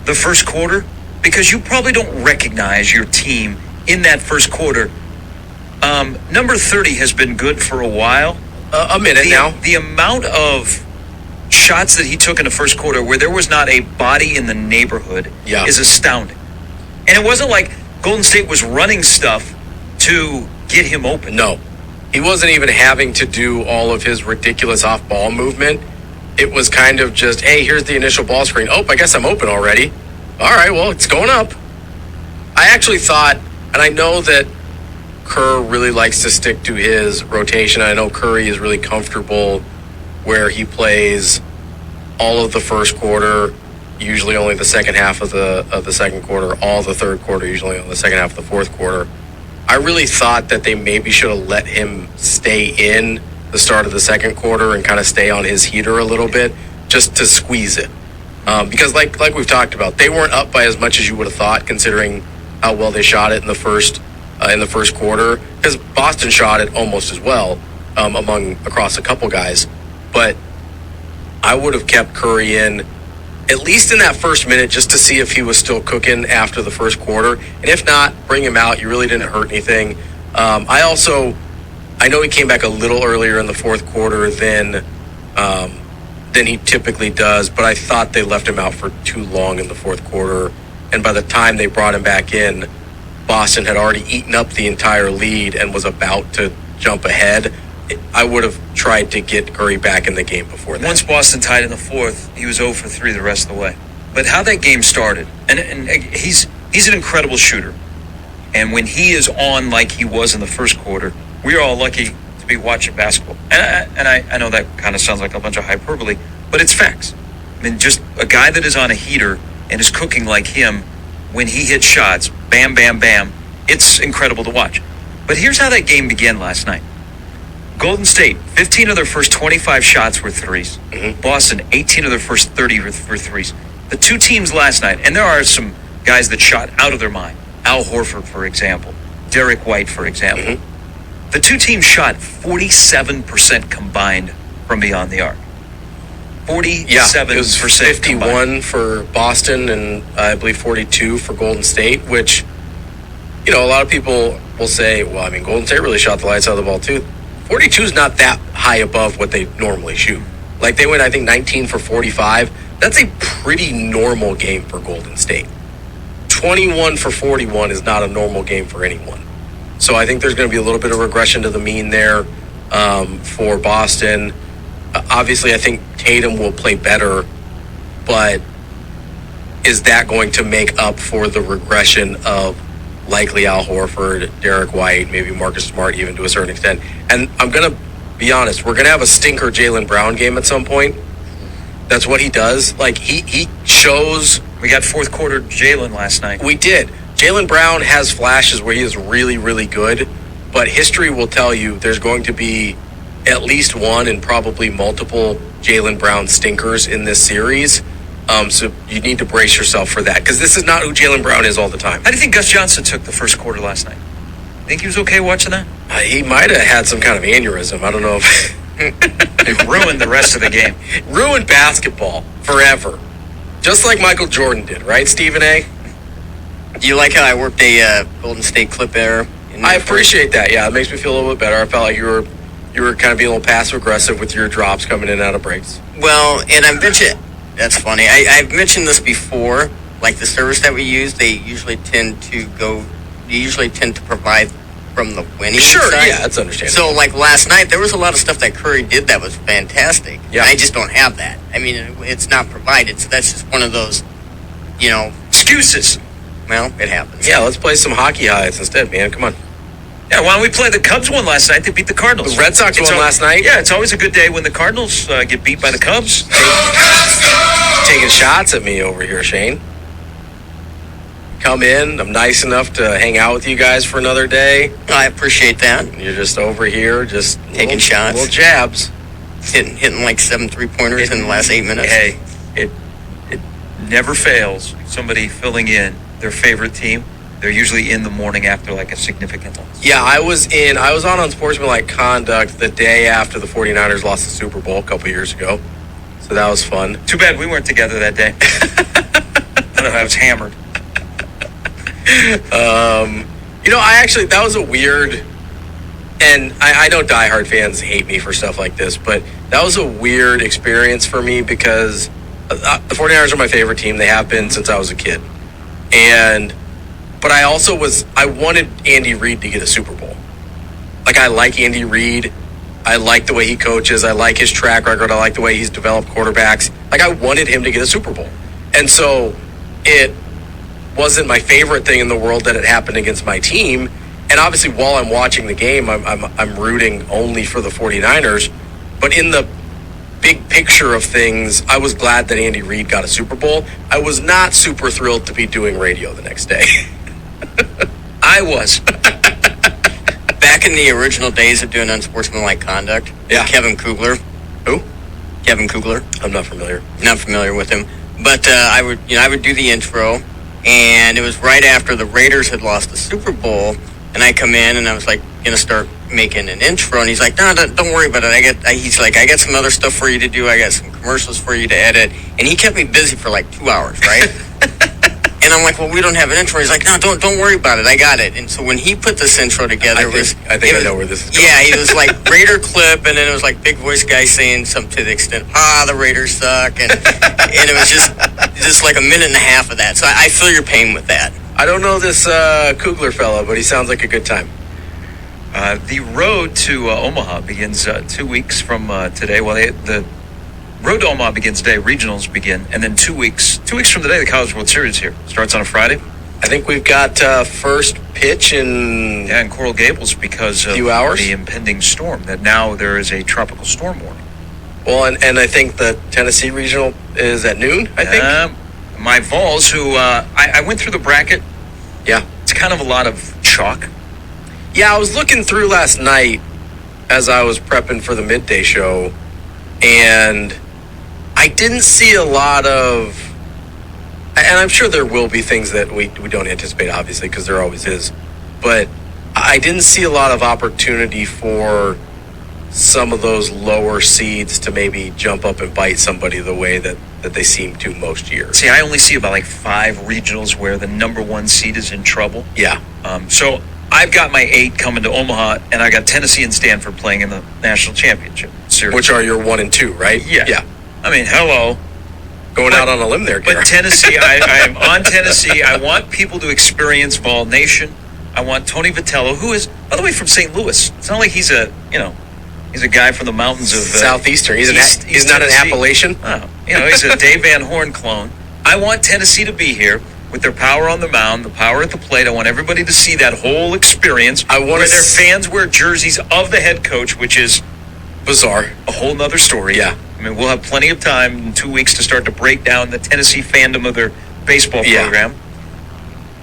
the first quarter? Because you probably don't recognize your team in that first quarter. Number 30 has been good for a while. A minute now. The amount of shots that he took in the first quarter where there was not a body in the neighborhood is astounding. And it wasn't like Golden State was running stuff to get him open. No. He wasn't even having to do all of his ridiculous off-ball movement. It was kind of just, hey, here's the initial ball screen. Oh, I guess I'm open already. All right, well, it's going up. I actually thought, and I know that Kerr really likes to stick to his rotation. I know Curry is really comfortable where he plays all of the first quarter, usually only the second half of the second quarter, all the third quarter, usually on the second half of the fourth quarter. I really thought that they maybe should have let him stay in the start of the second quarter and kind of stay on his heater a little bit just to squeeze it. Because like we've talked about, they weren't up by as much as you would have thought, considering how well they shot it in the first quarter. Because Boston shot it almost as well, across a couple guys. But I would have kept Curry in at least in that first minute just to see if he was still cooking after the first quarter. And if not, bring him out. You really didn't hurt anything. I know he came back a little earlier in the fourth quarter than he typically does, but I thought they left him out for too long in the fourth quarter. And by the time they brought him back in, Boston had already eaten up the entire lead and was about to jump ahead. I would have tried to get Curry back in the game before that. Once Boston tied in the fourth, he was 0 for 3 the rest of the way. But how that game started, and he's an incredible shooter. And when he is on like he was in the first quarter, we're all lucky to be watching basketball. And I know that kind of sounds like a bunch of hyperbole, but it's facts. I mean, just a guy that is on a heater and is cooking like him, when he hits shots, bam, bam, bam, it's incredible to watch. But here's how that game began last night. Golden State, 15 of their first 25 shots were threes. Mm-hmm. Boston, 18 of their first 30 were threes. The two teams last night, and there are some guys that shot out of their mind. Al Horford, for example. Derek White, for example. Mm-hmm. The two teams shot 47% combined from beyond the arc. 47%. It was 51 combined. for Boston and I believe 42 for Golden State, which, you know, a lot of people will say, well, I mean, Golden State really shot the lights out of the ball too. 42 is not that high above what they normally shoot. Like, they went, I think, 19 for 45. That's a pretty normal game for Golden State. 21 for 41 is not a normal game for anyone. So I think there's going to be a little bit of regression to the mean there for Boston. Obviously, I think Tatum will play better, but is that going to make up for the regression of likely Al Horford, Derek White, maybe Marcus Smart even to a certain extent? And I'm going to be honest, we're going to have a stinker Jaylen Brown game at some point. That's what he does. Like, he shows... We got fourth quarter Jaylen last night. We did. Jaylen Brown has flashes where he is really, really good, but history will tell you there's going to be at least one and probably multiple Jaylen Brown stinkers in this series. So you need to brace yourself for that, because this is not who Jaylen Brown is all the time. How do you think Gus Johnson took the first quarter last night? Think he was okay watching that? He might have had some kind of aneurysm. I don't know if... It ruined the rest of the game. Ruined basketball forever. Just like Michael Jordan did, right, Stephen A? Do you like how I worked a Golden State clip error? I appreciate that. Yeah, it makes me feel a little bit better. I felt like you were kind of being a little passive aggressive with your drops coming in and out of breaks. Well, and I've mentioned, that's funny. I've mentioned this before. Like the service that we use, they usually tend to provide from the winning side. Yeah, that's understandable. So, like last night, there was a lot of stuff that Curry did that was fantastic. Yeah. I just don't have that. I mean, it's not provided, so that's just one of those, excuses. Well, it happens. Yeah, let's play some hockey highlights instead, man. Come on. Yeah, why don't we play? The Cubs won last night. They beat the Cardinals. The Red Sox won last night. Yeah, it's always a good day when the Cardinals get beat by the Cubs. Taking shots at me over here, Shane. Come in. I'm nice enough to hang out with you guys for another day. I appreciate that. You're just over here, just taking shots. Little jabs. Hitting like 7 3-pointers in the last 8 minutes. Hey, it never fails. Somebody filling in their favorite team. They're usually in the morning after like a significant loss. Yeah, I was on unsportsmanlike conduct the day after the 49ers lost the Super Bowl a couple years ago. So that was fun. Too bad we weren't together that day. I was hammered. That was a weird, and I know diehard fans hate me for stuff like this, but that was a weird experience for me because the 49ers are my favorite team. They have been since I was a kid. But I wanted Andy Reid to get a Super Bowl. Like, I like Andy Reid. I like the way he coaches. I like his track record. I like the way he's developed quarterbacks. Like, I wanted him to get a Super Bowl. And so it wasn't my favorite thing in the world that it happened against my team. And obviously, while I'm watching the game, I'm rooting only for the 49ers. But in the big picture of things, I was glad that Andy Reid got a Super Bowl. I was not super thrilled to be doing radio the next day. I was. Back in the original days of doing unsportsmanlike conduct, yeah. Kevin Kugler. Who? Kevin Kugler. I'm not familiar. Not familiar with him. But I would do the intro, and it was right after the Raiders had lost the Super Bowl, and I come in and I was like going to start making an intro, and he's like, no, don't worry about it. He's like, I got some other stuff for you to do. I got some commercials for you to edit, and he kept me busy for like 2 hours, right? And I'm like, well, we don't have an intro. He's like, no, don't worry about it. I got it. And so when he put this intro together, I think I know where this is going. Yeah, it was like Raider clip, and then it was like big voice guy saying something to the extent, the Raiders suck, and it was just like a minute and a half of that. So I feel your pain with that. I don't know this Kugler fellow, but he sounds like a good time. The road to Omaha begins 2 weeks from today. Well, the road to Omaha begins today. Regionals begin, and then 2 weeks from today, the College World Series here starts on a Friday. I think we've got first pitch in Coral Gables because of few hours. The impending storm. That now there is a tropical storm warning. Well, and I think the Tennessee Regional is at noon. I think my Vols, who I went through the bracket. Yeah, it's kind of a lot of chalk. Yeah, I was looking through last night as I was prepping for the midday show, and I didn't see a lot of, and I'm sure there will be things that we don't anticipate, obviously, because there always is, but I didn't see a lot of opportunity for some of those lower seeds to maybe jump up and bite somebody the way that they seem to most years. See, I only see about like 5 regionals where the number 1 seed is in trouble. Yeah. So I've got my 8 coming to Omaha, and I got Tennessee and Stanford playing in the national championship series. Which are your 1 and 2, right? Yeah. I mean, hello. Going out on a limb there, Garrett. But Tennessee, I am on Tennessee. I want people to experience Vol Nation. I want Tony Vitello, who is, by the way, from St. Louis. It's not like he's a guy from the mountains of Southeastern. He's not an Tennessee. Appalachian. Oh, he's a Dave Van Horn clone. I want Tennessee to be here with their power on the mound, the power at the plate. I want everybody to see that whole experience where their fans wear jerseys of the head coach, which is bizarre. A whole nother story. Yeah. I mean, we'll have plenty of time in 2 weeks to start to break down the Tennessee fandom of their baseball program.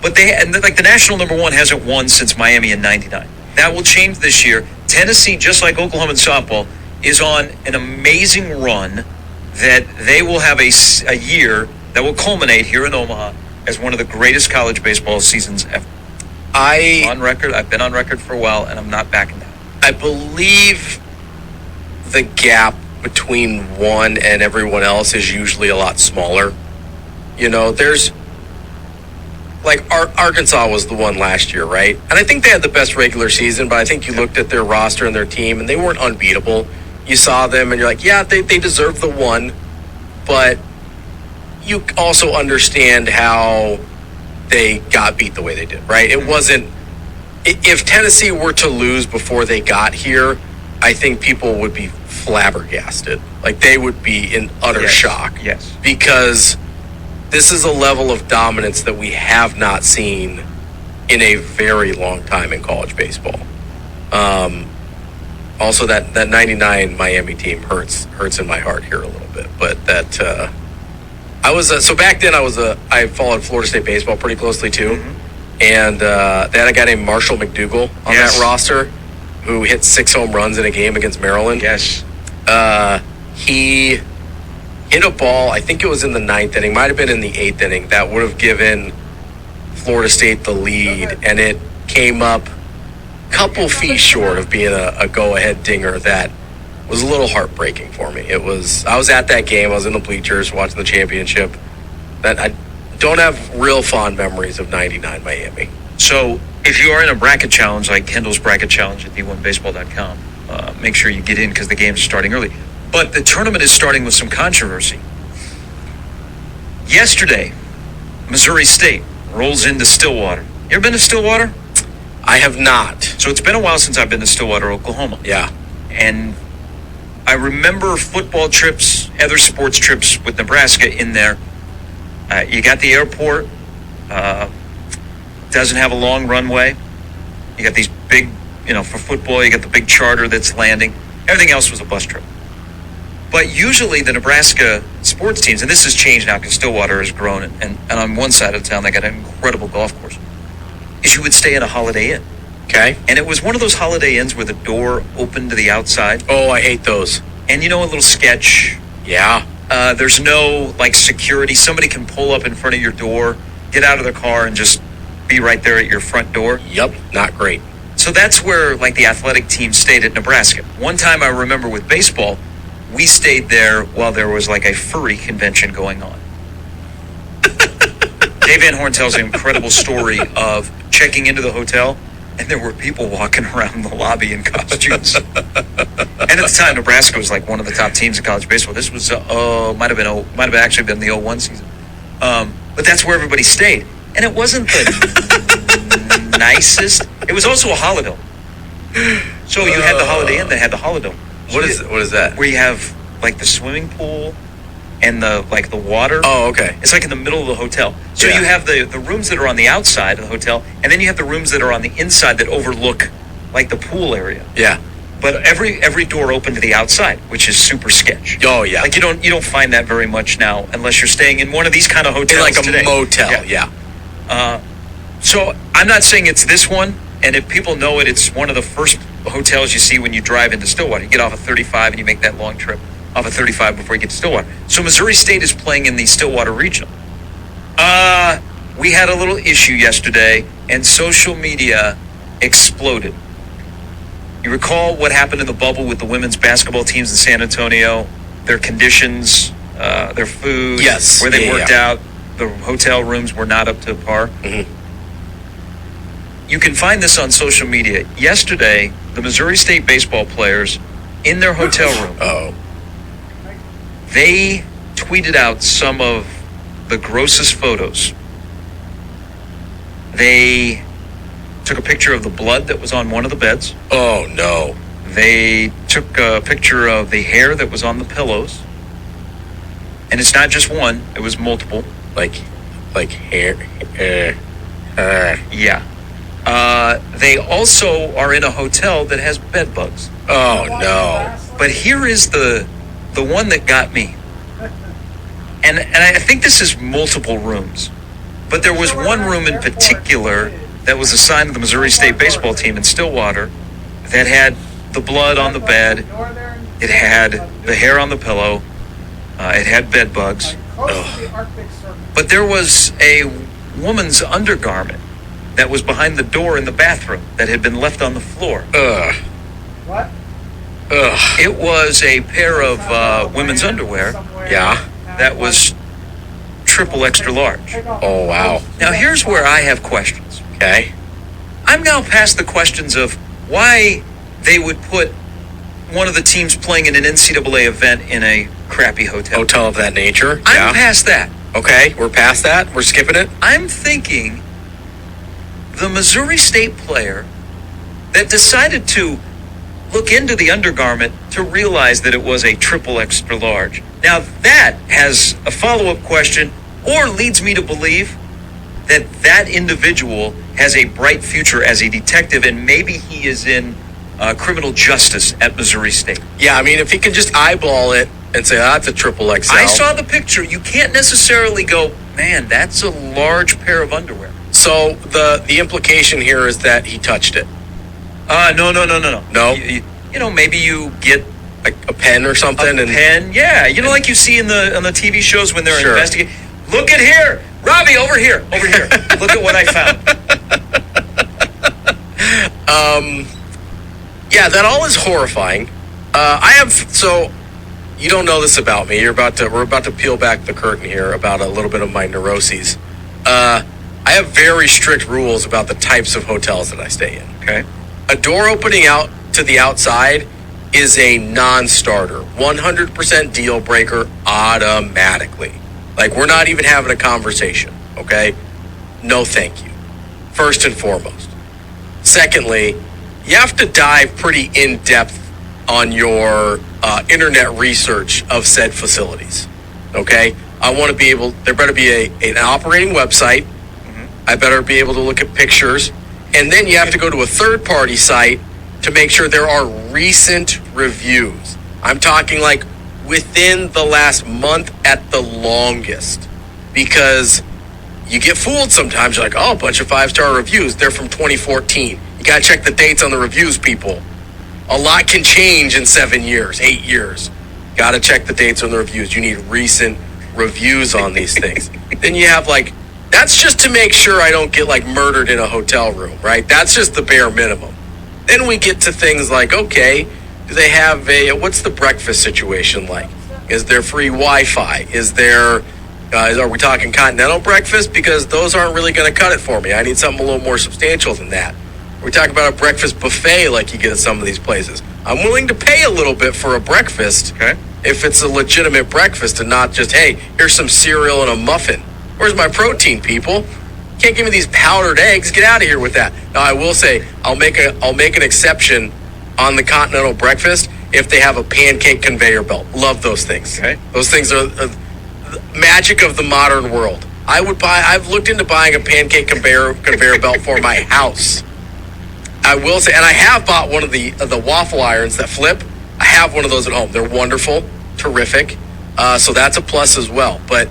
But the national number 1 hasn't won since Miami in '99. That will change this year. Tennessee, just like Oklahoma in softball, is on an amazing run that they will have a year that will culminate here in Omaha as one of the greatest college baseball seasons ever. I've been on record for a while, and I'm not backing down. I believe the gap between one and everyone else is usually a lot smaller. There's like Arkansas was the one last year, right? And I think they had the best regular season, but I think you looked at their roster and their team, and they weren't unbeatable. You saw them, and you're like, yeah, they deserve the one, but you also understand how they got beat the way they did, right? It wasn't. If Tennessee were to lose before they got here, I think people would be flabbergasted. Like, they would be in utter shock. Yes. Because this is a level of dominance that we have not seen in a very long time in college baseball. Also, that 99 Miami team hurts in my heart here a little bit. But that I was so back then I followed Florida State baseball pretty closely too, and they had a guy named Marshall McDougal on that roster who hit 6 home runs in a game against Maryland. Yes. He hit a ball, I think it was in the 9th inning, might have been in the 8th inning, that would have given Florida State the lead, and it came up a couple feet short of being a go-ahead dinger that was a little heartbreaking for me. I was at that game, I was in the bleachers watching the championship. That I don't have real fond memories of 99 Miami. So if you are in a bracket challenge like Kendall's bracket challenge at d1baseball.com, make sure you get in because the game's starting early. But the tournament is starting with some controversy. Yesterday, Missouri State rolls into Stillwater. You ever been to Stillwater? I have not. So it's been a while since I've been to Stillwater, Oklahoma. Yeah. And I remember football trips, other sports trips with Nebraska in there. You got the airport. Doesn't have a long runway. You got these big, for football, you got the big charter that's landing. Everything else was a bus trip. But usually the Nebraska sports teams, and this has changed now because Stillwater has grown, and on one side of the town they got an incredible golf course, is you would stay at a Holiday Inn. Okay. And it was one of those Holiday Inns where the door opened to the outside. Oh, I hate those. And a little sketch. Yeah. There's no, security. Somebody can pull up in front of your door, get out of their car, and just be right there at your front door. Yep. Not great. So that's where like the athletic team stayed at Nebraska. One time I remember with baseball, we stayed there while there was like a furry convention going on. Dave Van Horn tells an incredible story of checking into the hotel, and there were people walking around the lobby in costumes. And at the time, Nebraska was like one of the top teams in college baseball. This was might have actually been the 01 season. But that's where everybody stayed, and it wasn't the nicest. It was also a holiday. So you had the Holiday Inn that had the Holiday. What is that? Where you have like the swimming pool and the water. Oh, okay. It's like in the middle of the hotel. So you have the rooms that are on the outside of the hotel, and then you have the rooms that are on the inside that overlook like the pool area. Yeah. But every door open to the outside, which is super sketch. Oh yeah. Like you don't find that very much now unless you're staying in one of these kind of hotels. In like a today. motel. Yeah. So I'm not saying it's this one, and if people know it, it's one of the first hotels you see when you drive into Stillwater. You get off of 35 and you make that long trip off of 35 before you get to Stillwater. So Missouri State is playing in the Stillwater Regional. We had a little issue yesterday, and social media exploded. You recall what happened in the bubble with the women's basketball teams in San Antonio, their conditions, their food, yes, where they worked out, the hotel rooms were not up to par. Mm-hmm. You can find this on social media. Yesterday, the Missouri State baseball players in their hotel room, they tweeted out some of the grossest photos. They took a picture of the blood that was on one of the beds. Oh, no. They took a picture of the hair that was on the pillows. And it's not just one, it was multiple. Like hair. Yeah. They also are in a hotel that has bed bugs. Oh, no. But here is the one that got me. And I think this is multiple rooms. But there was one room in particular that was assigned to the Missouri State baseball team in Stillwater that had the blood on the bed. It had the hair on the pillow. It had bed bugs. Ugh. But there was a woman's undergarment that was behind the door in the bathroom that had been left on the floor. Ugh. What? Ugh. It was a pair of women's underwear. Yeah. That was triple extra large. Oh, wow. Now, here's where I have questions. Okay. I'm now past the questions of why they would put one of the teams playing in an NCAA event in a crappy hotel. Hotel of that nature. I'm past that. Okay, we're past that. We're skipping it. I'm thinking the Missouri State player that decided to look into the undergarment to realize that it was a triple extra large. Now that has a follow-up question, or leads me to believe that that individual has a bright future as a detective, and maybe he is in criminal justice at Missouri State. Yeah, I mean, if he can just eyeball it and say, that's a triple XL. I saw the picture. You can't necessarily go, man, that's a large pair of underwear. So the implication here is that he touched it. No. No? You know, maybe you get like a pen or something. A pen, yeah. You know, like you see on the TV shows when they're Sure. investigating. Look at here, Robbie, over here. Look at what I found. Yeah, that all is horrifying. So you don't know this about me. We're about to peel back the curtain here about a little bit of my neuroses. I have very strict rules about the types of hotels that I stay in. Okay. A door opening out to the outside is a non-starter, 100% deal breaker automatically. Like, we're not even having a conversation, okay? No thank you, first and foremost. Secondly, you have to dive pretty in-depth on your internet research of said facilities, okay? I want to be able, there better be an operating website. Mm-hmm. I better be able to look at pictures. And then you have to go to a third-party site to make sure there are recent reviews. I'm talking like within the last month at the longest, because you get fooled sometimes. You're like, oh, a bunch of 5-star reviews. They're from 2014. You got to check the dates on the reviews, people. A lot can change in 7 years, 8 years. Got to check the dates on the reviews. You need recent reviews on these things. Then you have like, that's just to make sure I don't get like murdered in a hotel room, right? That's just the bare minimum. Then we get to things like, okay, do they have what's the breakfast situation like? Is there free Wi-Fi? Are we talking continental breakfast? Because those aren't really going to cut it for me. I need something a little more substantial than that. We're talking about a breakfast buffet like you get at some of these places. I'm willing to pay a little bit for a breakfast if it's a legitimate breakfast and not just, hey, here's some cereal and a muffin. Where's my protein, people? Can't give me these powdered eggs. Get out of here with that. Now, I will say I'll make an exception on the continental breakfast if they have a pancake conveyor belt. Love those things. Okay. Those things are the magic of the modern world. I've looked into buying a pancake conveyor belt for my house. I will say, and I have bought one of the waffle irons that flip. I have one of those at home. They're wonderful, terrific. So that's a plus as well. But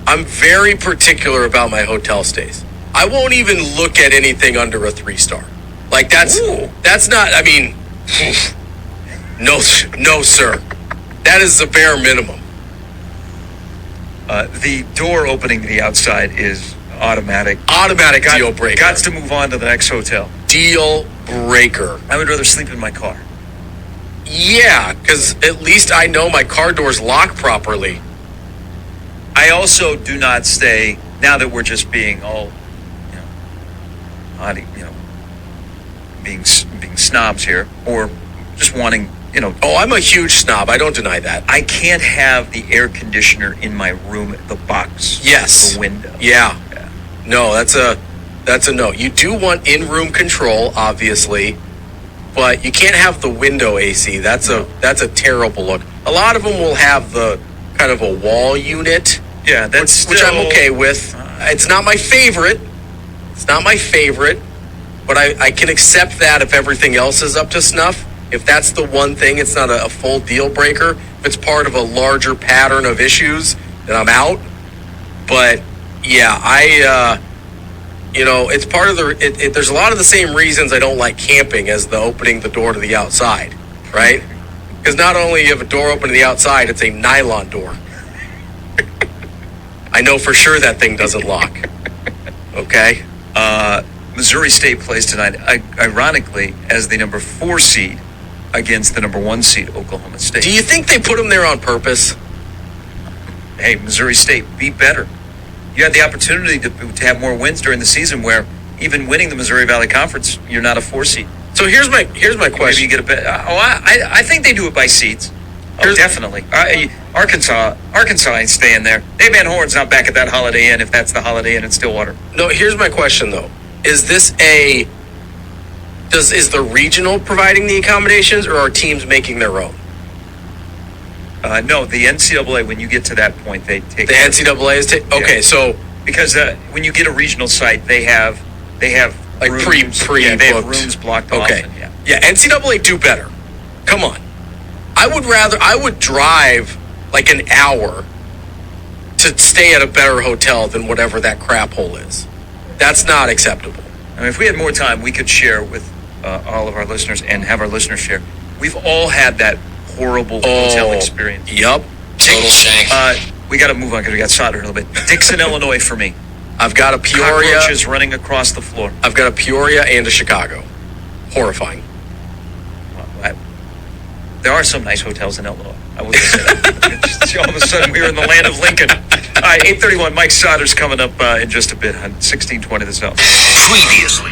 I'm very particular about my hotel stays. I won't even look at anything under a 3-star. Like that's not, I mean, no, sir. That is the bare minimum. The door opening to the outside is automatic. Deal breaker. Got to move on to the next hotel. Deal breaker. I would rather sleep in my car. Yeah, because at least I know my car doors lock properly. I also do not stay, now that we're just being all, being snobs here, or just wanting, Oh, I'm a huge snob. I don't deny that. I can't have the air conditioner in my room, the box. Yes. The window. Yeah. No, that's a no. You do want in-room control, obviously, but you can't have the window AC. That's a terrible look. A lot of them will have the kind of a wall unit. Yeah, which I'm okay with. It's not my favorite. But I can accept that if everything else is up to snuff. If that's the one thing, it's not a full deal breaker. If it's part of a larger pattern of issues, then I'm out. But yeah, it's part of there's a lot of the same reasons I don't like camping as the opening the door to the outside, right? Because not only you have a door open to the outside, it's a nylon door. I know for sure that thing doesn't lock. Okay? Missouri State plays tonight, ironically, as the number 4 seed against the number 1 seed, Oklahoma State. Do you think they put them there on purpose? Hey, Missouri State, be better. You had the opportunity to have more wins during the season where even winning the Missouri Valley Conference, you're not a 4 seed. So here's my question. Maybe you get a bit. I think they do it by seeds. Definitely. Arkansas ain't staying there. Dave Van Horn's not back at that Holiday Inn if that's the Holiday Inn in Stillwater. No, here's my question though. Is the regional providing the accommodations, or are teams making their own? No, the NCAA. When you get to that point, they take the NCAA is okay. Yeah. So because when you get a regional site, they have like rooms, pre they have rooms blocked off. Okay, and, yeah. NCAA do better. Come on, I would drive like an hour to stay at a better hotel than whatever that crap hole is. That's not acceptable. I mean, if we had more time, we could share with all of our listeners and have our listeners share. We've all had that horrible hotel experience. Yep. Total shank. We got to move on because we got soldered a little bit. Dixon, Illinois for me. I've got a Peoria. Cockroaches running across the floor. I've got a Peoria and a Chicago. Horrifying. Well, there are some nice hotels in Illinois. I will say that. All of a sudden, we're in the land of Lincoln. All right, 8:31. Mike Sauter's coming up in just a bit on 1620 The Zone. Previously.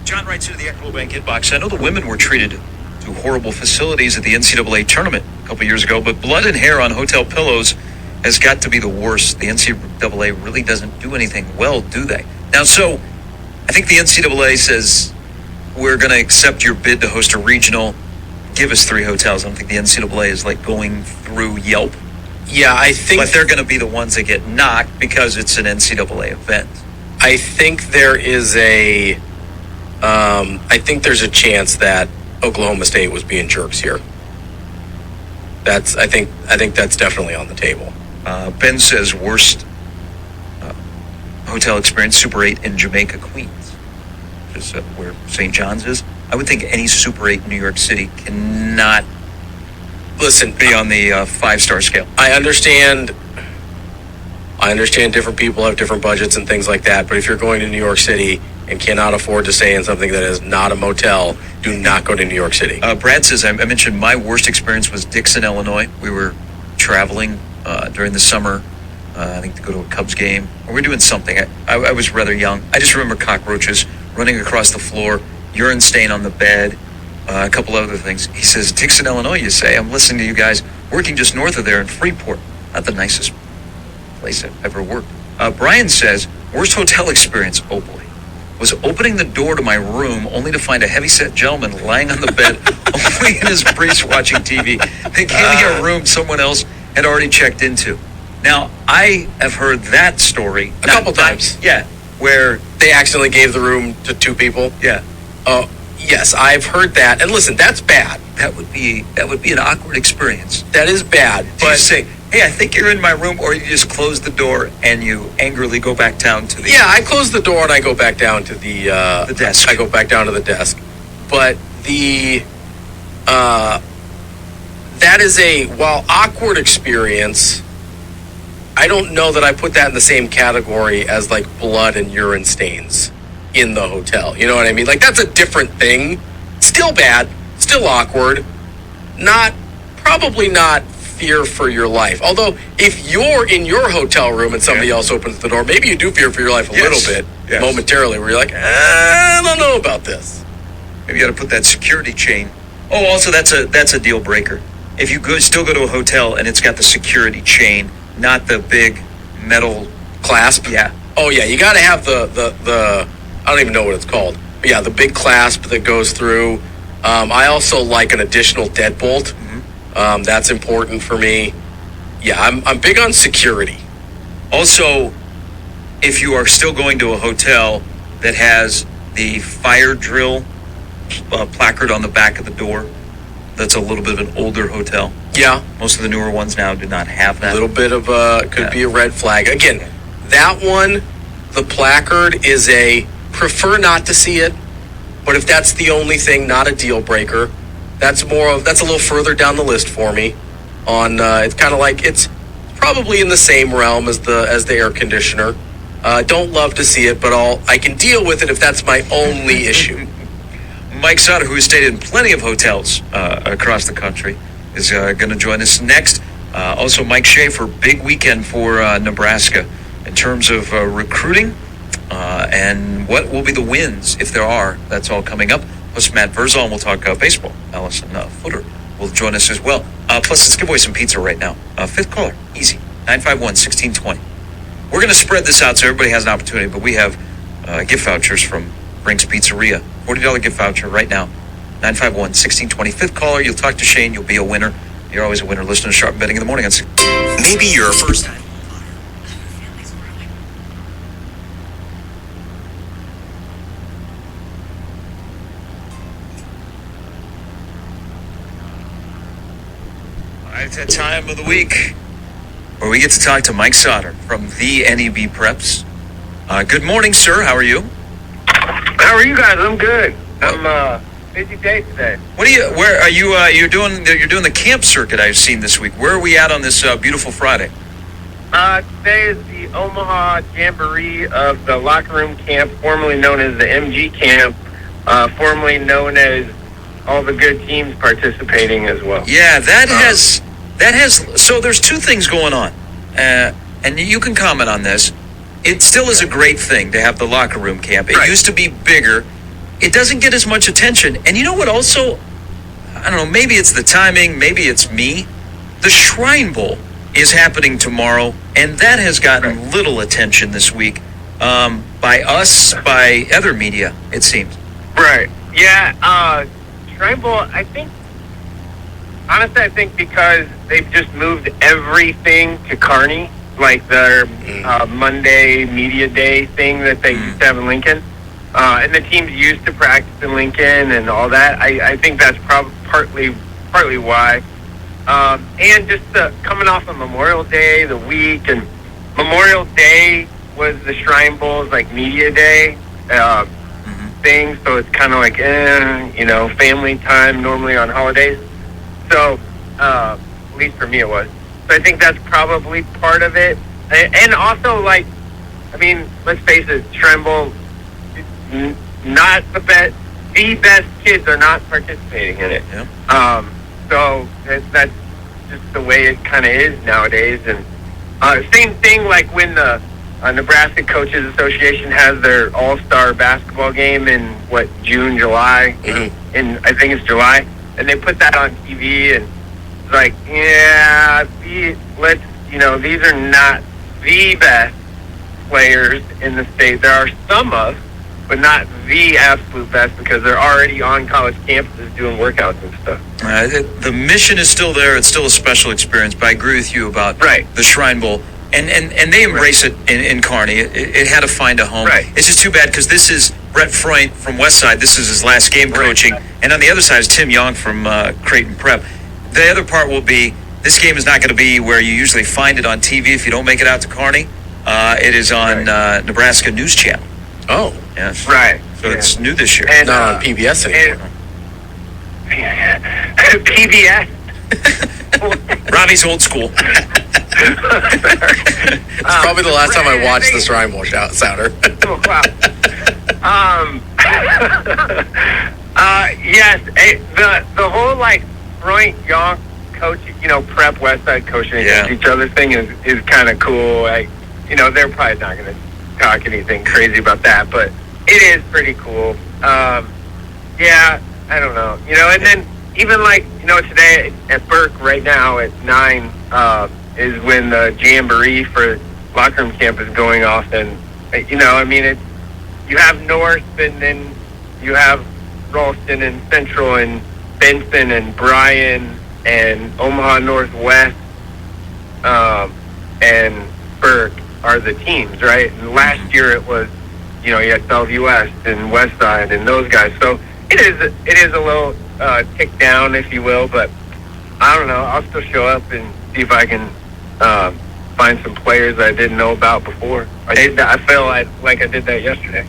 John writes into the Equitable Bank inbox. I know the women were treated to horrible facilities at the NCAA tournament a couple years ago, but blood and hair on hotel pillows has got to be the worst. The NCAA really doesn't do anything well, do they? Now, so I think the NCAA says we're going to accept your bid to host a regional. Give us 3 hotels. I don't think the NCAA is like going through Yelp. Yeah, I think. But they're going to be the ones that get knocked because it's an NCAA event. I think there is I think there's a chance that Oklahoma State was being jerks here. I think that's definitely on the table. Ben says worst hotel experience, Super 8 in Jamaica, Queens, which is where St. John's is. I would think any Super 8 in New York City cannot listen, be on the 5-star scale. I understand different people have different budgets and things like that, but if you're going to New York City and cannot afford to stay in something that is not a motel, do not go to New York City. Brad says, I mentioned my worst experience was Dixon, Illinois. We were traveling during the summer, I think to go to a Cubs game. Or we were doing something. I was rather young. I just remember cockroaches running across the floor, urine stain on the bed, a couple other things. He says, Dixon, Illinois, you say? I'm listening to you guys working just north of there in Freeport. Not the nicest place I've ever worked. Brian says, worst hotel experience, oh boy, was opening the door to my room only to find a heavyset gentleman lying on the bed, only in his briefs watching TV. They gave me a room someone else had already checked into. Now, I have heard that story. A couple times. Yeah, where they accidentally gave the room to 2 people. Yeah. Yes, I've heard that. And listen, that's bad. That would be an awkward experience. That is bad. Do you say, hey, I think you're in my room, or you just close the door and you angrily go back down to the... Yeah, I close the door and I go back down to the desk. I go back down to the desk. But that is while awkward experience, I don't know that I put that in the same category as like blood and urine stains in the hotel. You know what I mean? Like, that's a different thing. Still bad, still awkward, probably not fear for your life. Although, if you're in your hotel room and somebody else opens the door, maybe you do fear for your life a little bit momentarily, where you're like, I don't know about this. Maybe you got to put that security chain. Oh, also, that's a deal breaker. If you still go to a hotel and it's got the security chain, not the big metal clasp. Yeah. Oh yeah, you got to have the I don't even know what it's called. But yeah, the big clasp that goes through. I also like an additional deadbolt. Mm-hmm. That's important for me. Yeah, I'm big on security. Also, if you are still going to a hotel that has the fire drill placard on the back of the door, that's a little bit of an older hotel. Yeah. Most of the newer ones now do not have that. A little bit of could be a red flag. Again, that one, the placard is prefer not to see it, but if that's the only thing, not a deal breaker. That's a little further down the list for me. It's kind of like, it's probably in the same realm as the air conditioner. Don't love to see it, but I can deal with it if that's my only issue. Mike Sutter, who has stayed in plenty of hotels across the country, is going to join us next. Also, Mike Schaefer, big weekend for Nebraska in terms of recruiting and what will be the wins, if there are. That's all coming up. Plus, Matt Verzon will talk baseball. Allison Footer will join us as well. Plus, let's give away some pizza right now. Fifth caller, easy, 951-1620. We're going to spread this out so everybody has an opportunity, but we have gift vouchers from Brink's Pizzeria. $40 gift voucher right now. 951-1620. Fifth caller, you'll talk to Shane. You'll be a winner. You're always a winner. Listen to Sharp Betting in the Morning on 6. Maybe you're a first time. All right, it's that time of the week where we get to talk to Mike Sauter from the NEB Preps. Good morning, sir. How are you? How are you guys? I'm good. I'm busy day today. Where are you? You're doing the camp circuit I've seen this week. Where are we at on this beautiful Friday? Today is the Omaha Jamboree of the Locker Room Camp, formerly known as the MG Camp, formerly known as all the good teams participating as well. Yeah, that has. So there's two things going on, and you can comment on this. It still is a great thing to have the locker room camp. It used to be bigger. It doesn't get as much attention. And you know what also, I don't know, maybe it's the timing, maybe it's me. The Shrine Bowl is happening tomorrow, and that has gotten little attention this week by us, by other media, it seems. Right. Yeah, Shrine Bowl, I think because they've just moved everything to Kearney, like their Monday media day thing that they used to have in Lincoln. And the teams used to practice in Lincoln and all that. I think that's partly why. And just coming off of Memorial Day, the week, and Memorial Day was the Shrine Bowl's like media day thing, so it's kind of like family time normally on holidays. So At least for me, it was. So I think that's probably part of it. And also, like, I mean, let's face it, Shrine Bowl, not the best. The best kids are not participating in it. Yeah. So that's just the way it kind of is nowadays. And same thing like when the Nebraska Coaches Association has their all-star basketball game in, June, July? Mm-hmm. I think it's July. And they put that on TV, and it's like, yeah, these are not the best players in the state. There are some of, but not the absolute best, because they're already on college campuses doing workouts and stuff. The mission is still there. It's still a special experience, but I agree with you about the Shrine Bowl. And they embrace it in Kearney. It had to find a home. Right. It's just too bad because this is Brett Freund from Westside. This is his last game coaching. And on the other side is Tim Young from Creighton Prep. The other part will be this game is not going to be where you usually find it on TV if you don't make it out to Kearney. It is on Nebraska News Channel. Oh. Yeah. Right. So it's new this year. And, not on PBS anymore. PBS? Robbie's old school. It's probably the last time I watched this Rhyme Bowl sounder. Oh, wow. Yes, the whole like Freund Young coaching, Prep Westside coaching against each other thing is kind of cool. They're probably not going to talk anything crazy about that, but it is pretty cool. Yeah, I don't know. And then even like, today at Burke right now at 9 is when the jamboree for locker room camp is going off, and you have North, and then you have Ralston and Central and Benson and Bryan and Omaha Northwest and Burke are the teams, right? And last year it was, you had Bellevue West and Westside and those guys. So it is a little tick down, if you will, but I don't know. I'll still show up and see if I can find some players I didn't know about before. I feel like I did that yesterday.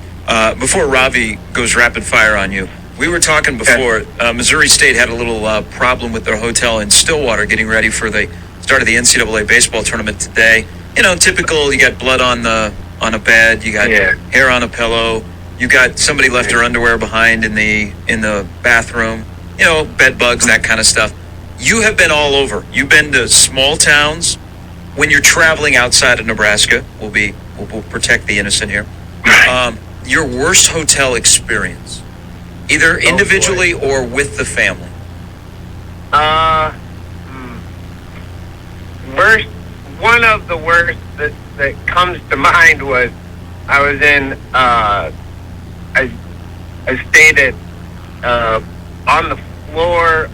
Before Ravi goes rapid fire on you, we were talking before. Missouri State had a little problem with their hotel in Stillwater getting ready for the start of the NCAA baseball tournament today. Typical. You got blood on a bed. You got hair on a pillow. You got somebody left her underwear behind in the bathroom. Bed bugs, that kind of stuff. You have been all over. You've been to small towns. When you're traveling outside of Nebraska, we'll protect the innocent here. Your worst hotel experience, either individually or with the family. Worst. One of the worst that comes to mind was I was in. I stayed at on the floor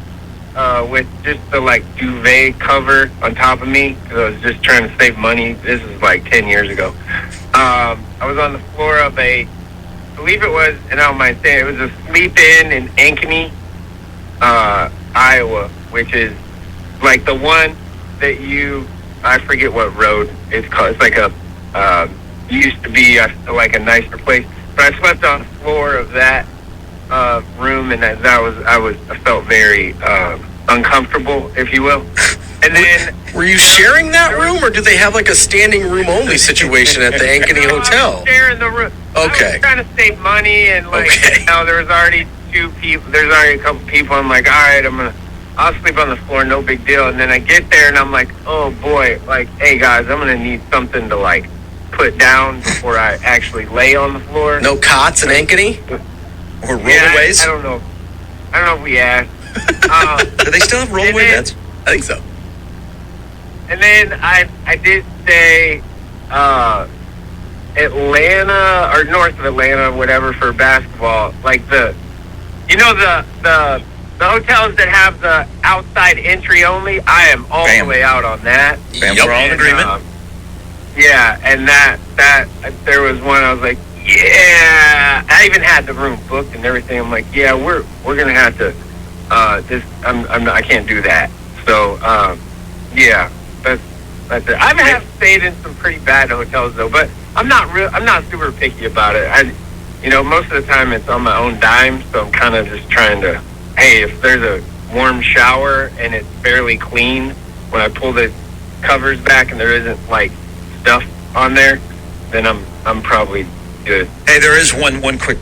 with just the duvet cover on top of me because I was just trying to save money. This is 10 years ago. I was on the floor of I believe it was, and I don't mind saying it was a sleep-in in Ankeny, Iowa, which is the one that I forget what road it's called. It's used to be a nicer place, but I slept on the floor of that room, and I felt very uncomfortable, if you will. And then were you sharing that room, or do they have a standing room only situation at the Ankeny Hotel? I was sharing the room. Okay. I was trying to save money, and there was already two people. There's already a couple people. I'm like, all right, I'll sleep on the floor, no big deal. And then I get there, and I'm like, oh boy, hey guys, I'm gonna need something to put down before I actually lay on the floor. No cots in Ankeny? Or rollaways? I don't know if we asked. Do they still have rollaway beds? I think so. And then I did stay Atlanta or north of Atlanta, whatever, for basketball. The hotels that have the outside entry only, I am all the way out on that. Bam, we're all in agreement. Yeah, and that there was one I was like, yeah. I even had the room booked and everything. I'm like, yeah, we're gonna have to. I can't do that. So yeah, that's it. I've stayed in some pretty bad hotels though, but I'm not super picky about it. Most of the time it's on my own dime, so I'm kind of just trying to. Hey, if there's a warm shower and it's fairly clean, when I pull the covers back and there isn't like stuff on there, then I'm probably good. Hey, there is one quick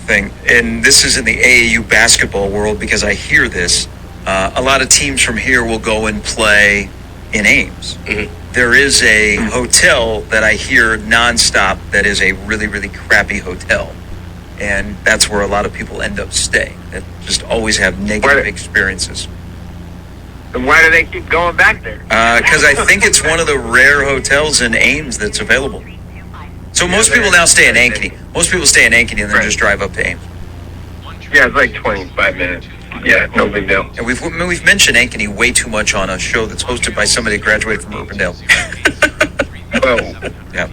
thing, and this is in the AAU basketball world because I hear this. A lot of teams from here will go and play in Ames. Mm-hmm. There is a hotel that I hear nonstop that is a really, really crappy hotel. And that's where a lot of people end up staying. That just always have negative experiences. And why do they keep going back there? Because I think it's one of the rare hotels in Ames that's available. So most people now stay in Ankeny. Most people stay in Ankeny and then just drive up to Ames. Yeah, it's like 25 minutes. Yeah, no big deal. And we've mentioned Ankeny way too much on a show that's hosted by somebody that graduated from Urbandale. Oh. Yeah.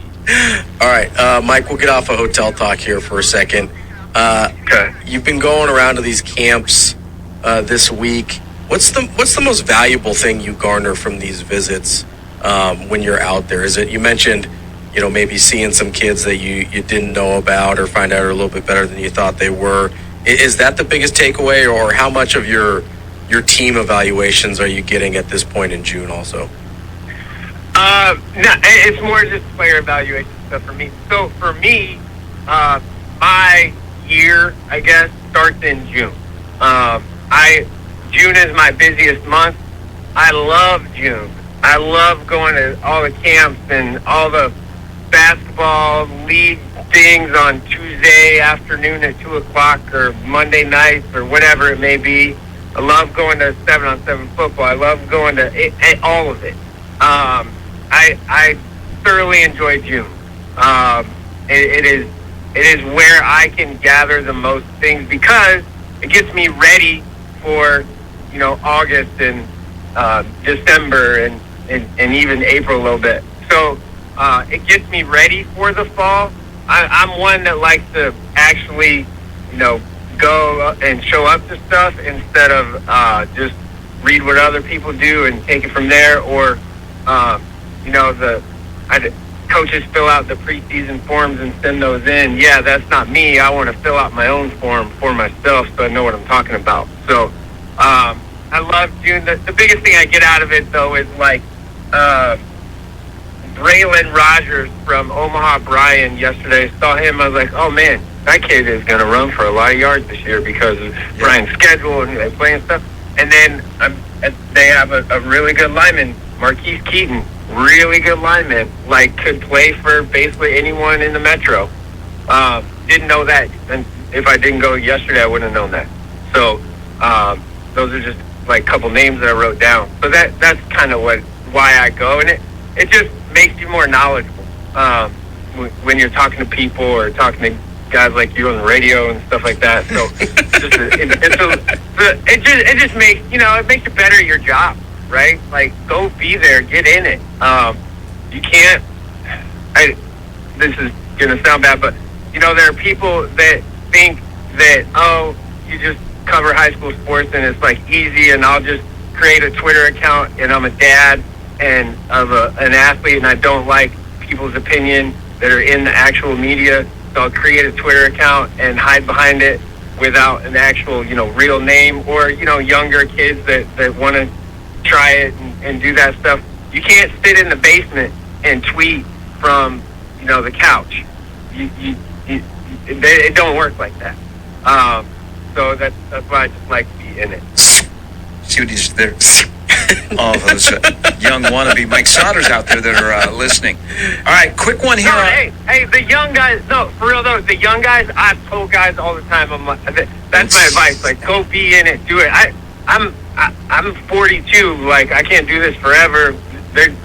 All right, Mike, we'll get off of hotel talk here for a second. Okay. You've been going around to these camps this week. What's the most valuable thing you garner from these visits when you're out there? Is it, you mentioned, maybe seeing some kids that you didn't know about or find out are a little bit better than you thought they were? Is that the biggest takeaway, or how much of your team evaluations are you getting at this point in June also? No, it's more just player evaluation stuff for me. So for me, my year, I guess, starts in June. June is my busiest month. I love June. I love going to all the camps and all the basketball league things on Tuesday afternoon at 2 o'clock or Monday nights or whatever it may be. I love going to 7-on-7 football. I love going to all of it. I thoroughly enjoy June. It is where I can gather the most things because it gets me ready for August and December and even April a little bit. So it gets me ready for the fall. I'm one that likes to actually go and show up to stuff instead of just read what other people do and take it from there, or coaches fill out the preseason forms and send those in. Yeah, that's not me. I want to fill out my own form for myself so I know what I'm talking about. So I love June. The biggest thing I get out of it, though, is like Braylon Rogers from Omaha Bryan yesterday. Saw him. I was like, oh, man, that kid is going to run for a lot of yards this year because of Brian's schedule and playing stuff. And then they have a really good lineman, Marquise Keaton. Really good lineman, could play for basically anyone in the metro. Didn't know that, and if I didn't go yesterday, I wouldn't have known that. So those are just a couple names that I wrote down. So that's kind of why I go, and it just makes you more knowledgeable when you're talking to people or talking to guys like you on the radio and stuff like that. So it just makes it makes you better at your job. Right? Go be there, get in it. You can't, this is going to sound bad, but, there are people that think that, you just cover high school sports and it's easy and I'll just create a Twitter account and I'm a dad and of an athlete and I don't like people's opinion that are in the actual media, so I'll create a Twitter account and hide behind it without an actual, real name, or, younger kids that want to try it and do that stuff. You can't sit in the basement and tweet from the couch. It don't work like that. So that's why I just like to be in it. See what he's there. All those young wannabe Mike Sodders out there that are listening. All right, quick one here. No, hey, the young guys. No, for real though, the young guys. I've told guys all the time. That's my advice. Go be in it. Do it. I'm 42. I can't do this forever.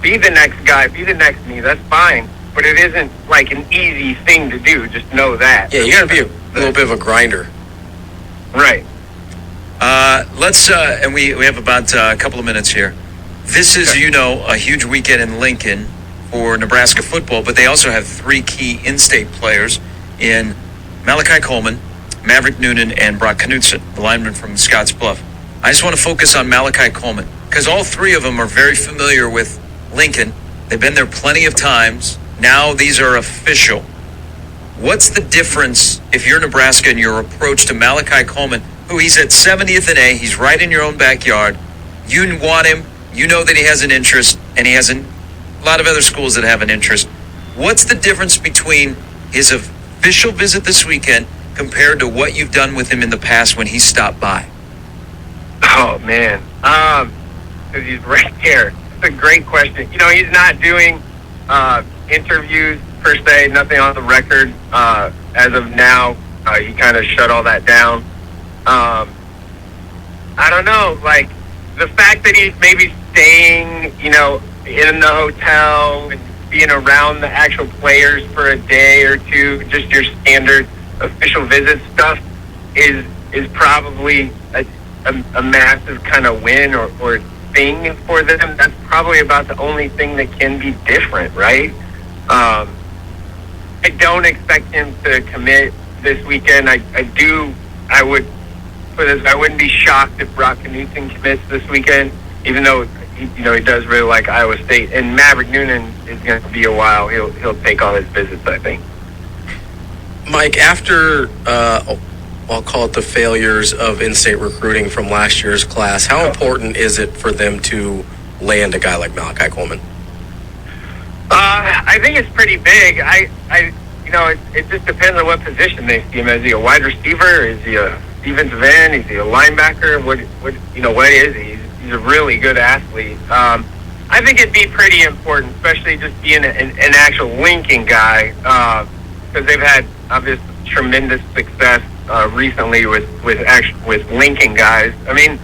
Be the next guy. Be the next me. That's fine. But it isn't an easy thing to do. Just know that. Yeah, you got to be a little bit of a grinder. Right. Let's and we have about a couple of minutes here. This is a huge weekend in Lincoln for Nebraska football, but they also have three key in-state players in Malachi Coleman, Maverick Noonan, and Brock Knutson, the lineman from Scotts Bluff. I just want to focus on Malachi Coleman because all three of them are very familiar with Lincoln. They've been there plenty of times. Now these are official. What's the difference if you're Nebraska and your approach to Malachi Coleman who he's at 70th and A. He's right in your own backyard. You want him. You know that he has an interest, and he has a lot of other schools that have an interest. What's the difference between his official visit this weekend compared to what you've done with him in the past when he stopped by? Oh, man. Because he's right there. It's a great question. You know, he's not doing interviews per se, nothing on the record as of now. He kind of shut all that down. I don't know, like, the fact that he's maybe staying, you know, in the hotel and being around the actual players for a day or two, just your standard official visit stuff, is probably a massive kind of win or thing for them. That's probably about the only thing that can be different, right? I don't expect him to commit this weekend. I wouldn't be shocked if Brock Knutson commits this weekend, even though he does really like Iowa State. And Maverick Noonan is going to be a while. He'll take all his visits, I think. Mike, after I'll call it the failures of in-state recruiting from last year's class, how important is it for them to land a guy like Malachi Coleman? I think it's pretty big. It just depends on what position they see him. Is he a wide receiver? Is he a defensive end? Is he a linebacker? What is he? He's a really good athlete. I think it'd be pretty important, especially just being an actual Lincoln guy, because they've had obviously tremendous success recently with Lincoln guys. I mean,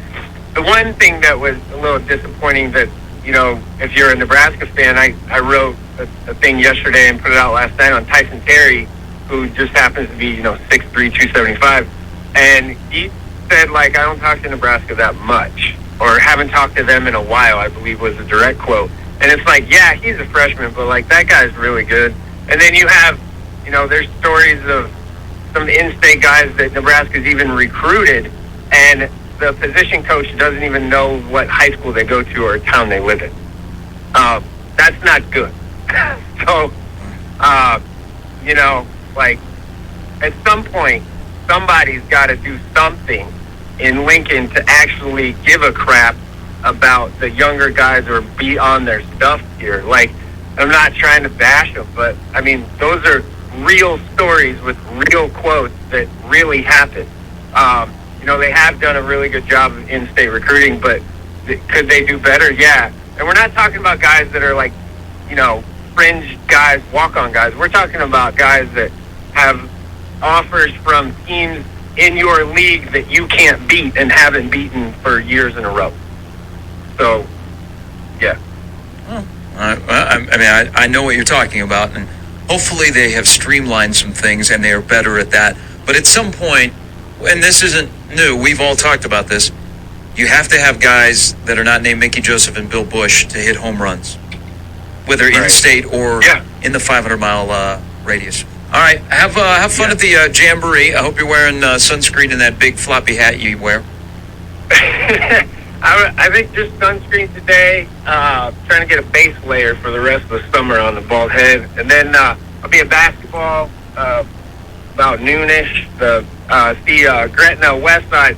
the one thing that was a little disappointing that, you know, if you're a Nebraska fan, I wrote a thing yesterday and put it out last night on Tyson Terry, who just happens to be, 6'3", 275. And he said, like, I don't talk to Nebraska that much, or haven't talked to them in a while, I believe was a direct quote. And it's like, yeah, he's a freshman, but, like, that guy's really good. And then you have, there's stories of some in-state guys that Nebraska's even recruited, and the position coach doesn't even know what high school they go to or town they live in. That's not good. So, like, at some point, somebody's got to do something in Lincoln to actually give a crap about the younger guys or be on their stuff here. Like, I'm not trying to bash them, but, I mean, those are real stories with real quotes that really happened. They have done a really good job of in-state recruiting, but could they do better? Yeah. And we're not talking about guys that are like, fringe guys, walk-on guys. We're talking about guys that have offers from teams in your league that you can't beat and haven't beaten for years in a row. So, yeah. Well, I know what you're talking about, and hopefully they have streamlined some things and they are better at that. But at some point, and this isn't new, we've all talked about this, you have to have guys that are not named Mickey Joseph and Bill Bush to hit home runs, whether in-state or in the 500-mile radius. All right, have fun at the Jamboree. I hope you're wearing sunscreen and that big floppy hat you wear. I think just sunscreen today, trying to get a base layer for the rest of the summer on the bald head. And then I'll be at basketball about noonish. See Gretna Westside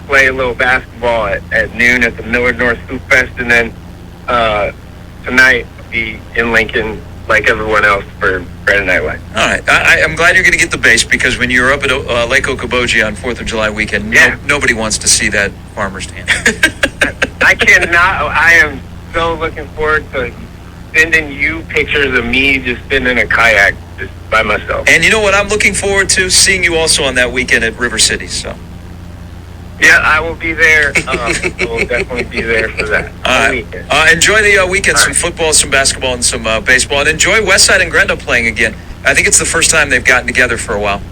play a little basketball at noon at the Millard North Hoop Fest. And then tonight I'll be in Lincoln like everyone else for Friday Night Lights. All right. I'm glad you're going to get the base, because when you're up at Lake Okoboji on 4th of July weekend, nobody wants to see that farmer's stand. I cannot. I am so looking forward to sending you pictures of me just sitting in a kayak just by myself. And you know what I'm looking forward to? Seeing you also on that weekend at River City. So. Yeah, I will be there. I will definitely be there for that. All right. Enjoy the weekend, some football, some basketball, and some baseball. And enjoy Westside and Gretna playing again. I think it's the first time they've gotten together for a while.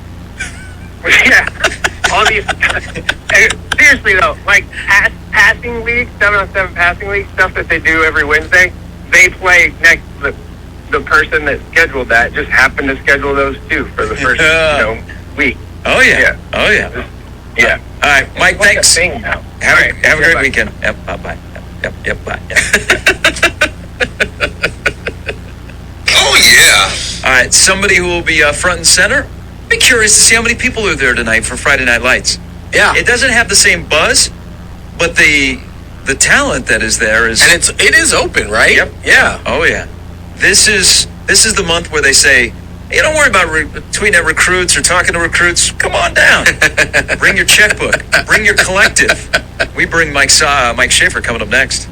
Yeah. All these... seriously, though, like passing league, 7-on-7 passing league, stuff that they do every Wednesday, they play next to the person that scheduled that, just happened to schedule those two for the first week. Oh, yeah. Oh, yeah. Yeah. All right, Mike, it's like thanks. A thing now. Have a great weekend. Yep, bye-bye. Yep, bye. Oh, yeah. All right, somebody who will be front and center. Be curious to see how many people are there tonight for Friday Night Lights. Yeah. It doesn't have the same buzz, but the talent that is there is, and it is open, right? Yep. Yeah. Oh yeah. This is the month where they say, hey, don't worry about tweeting at recruits or talking to recruits. Come on down. Bring your checkbook. Bring your collective. We bring Mike Schaefer coming up next.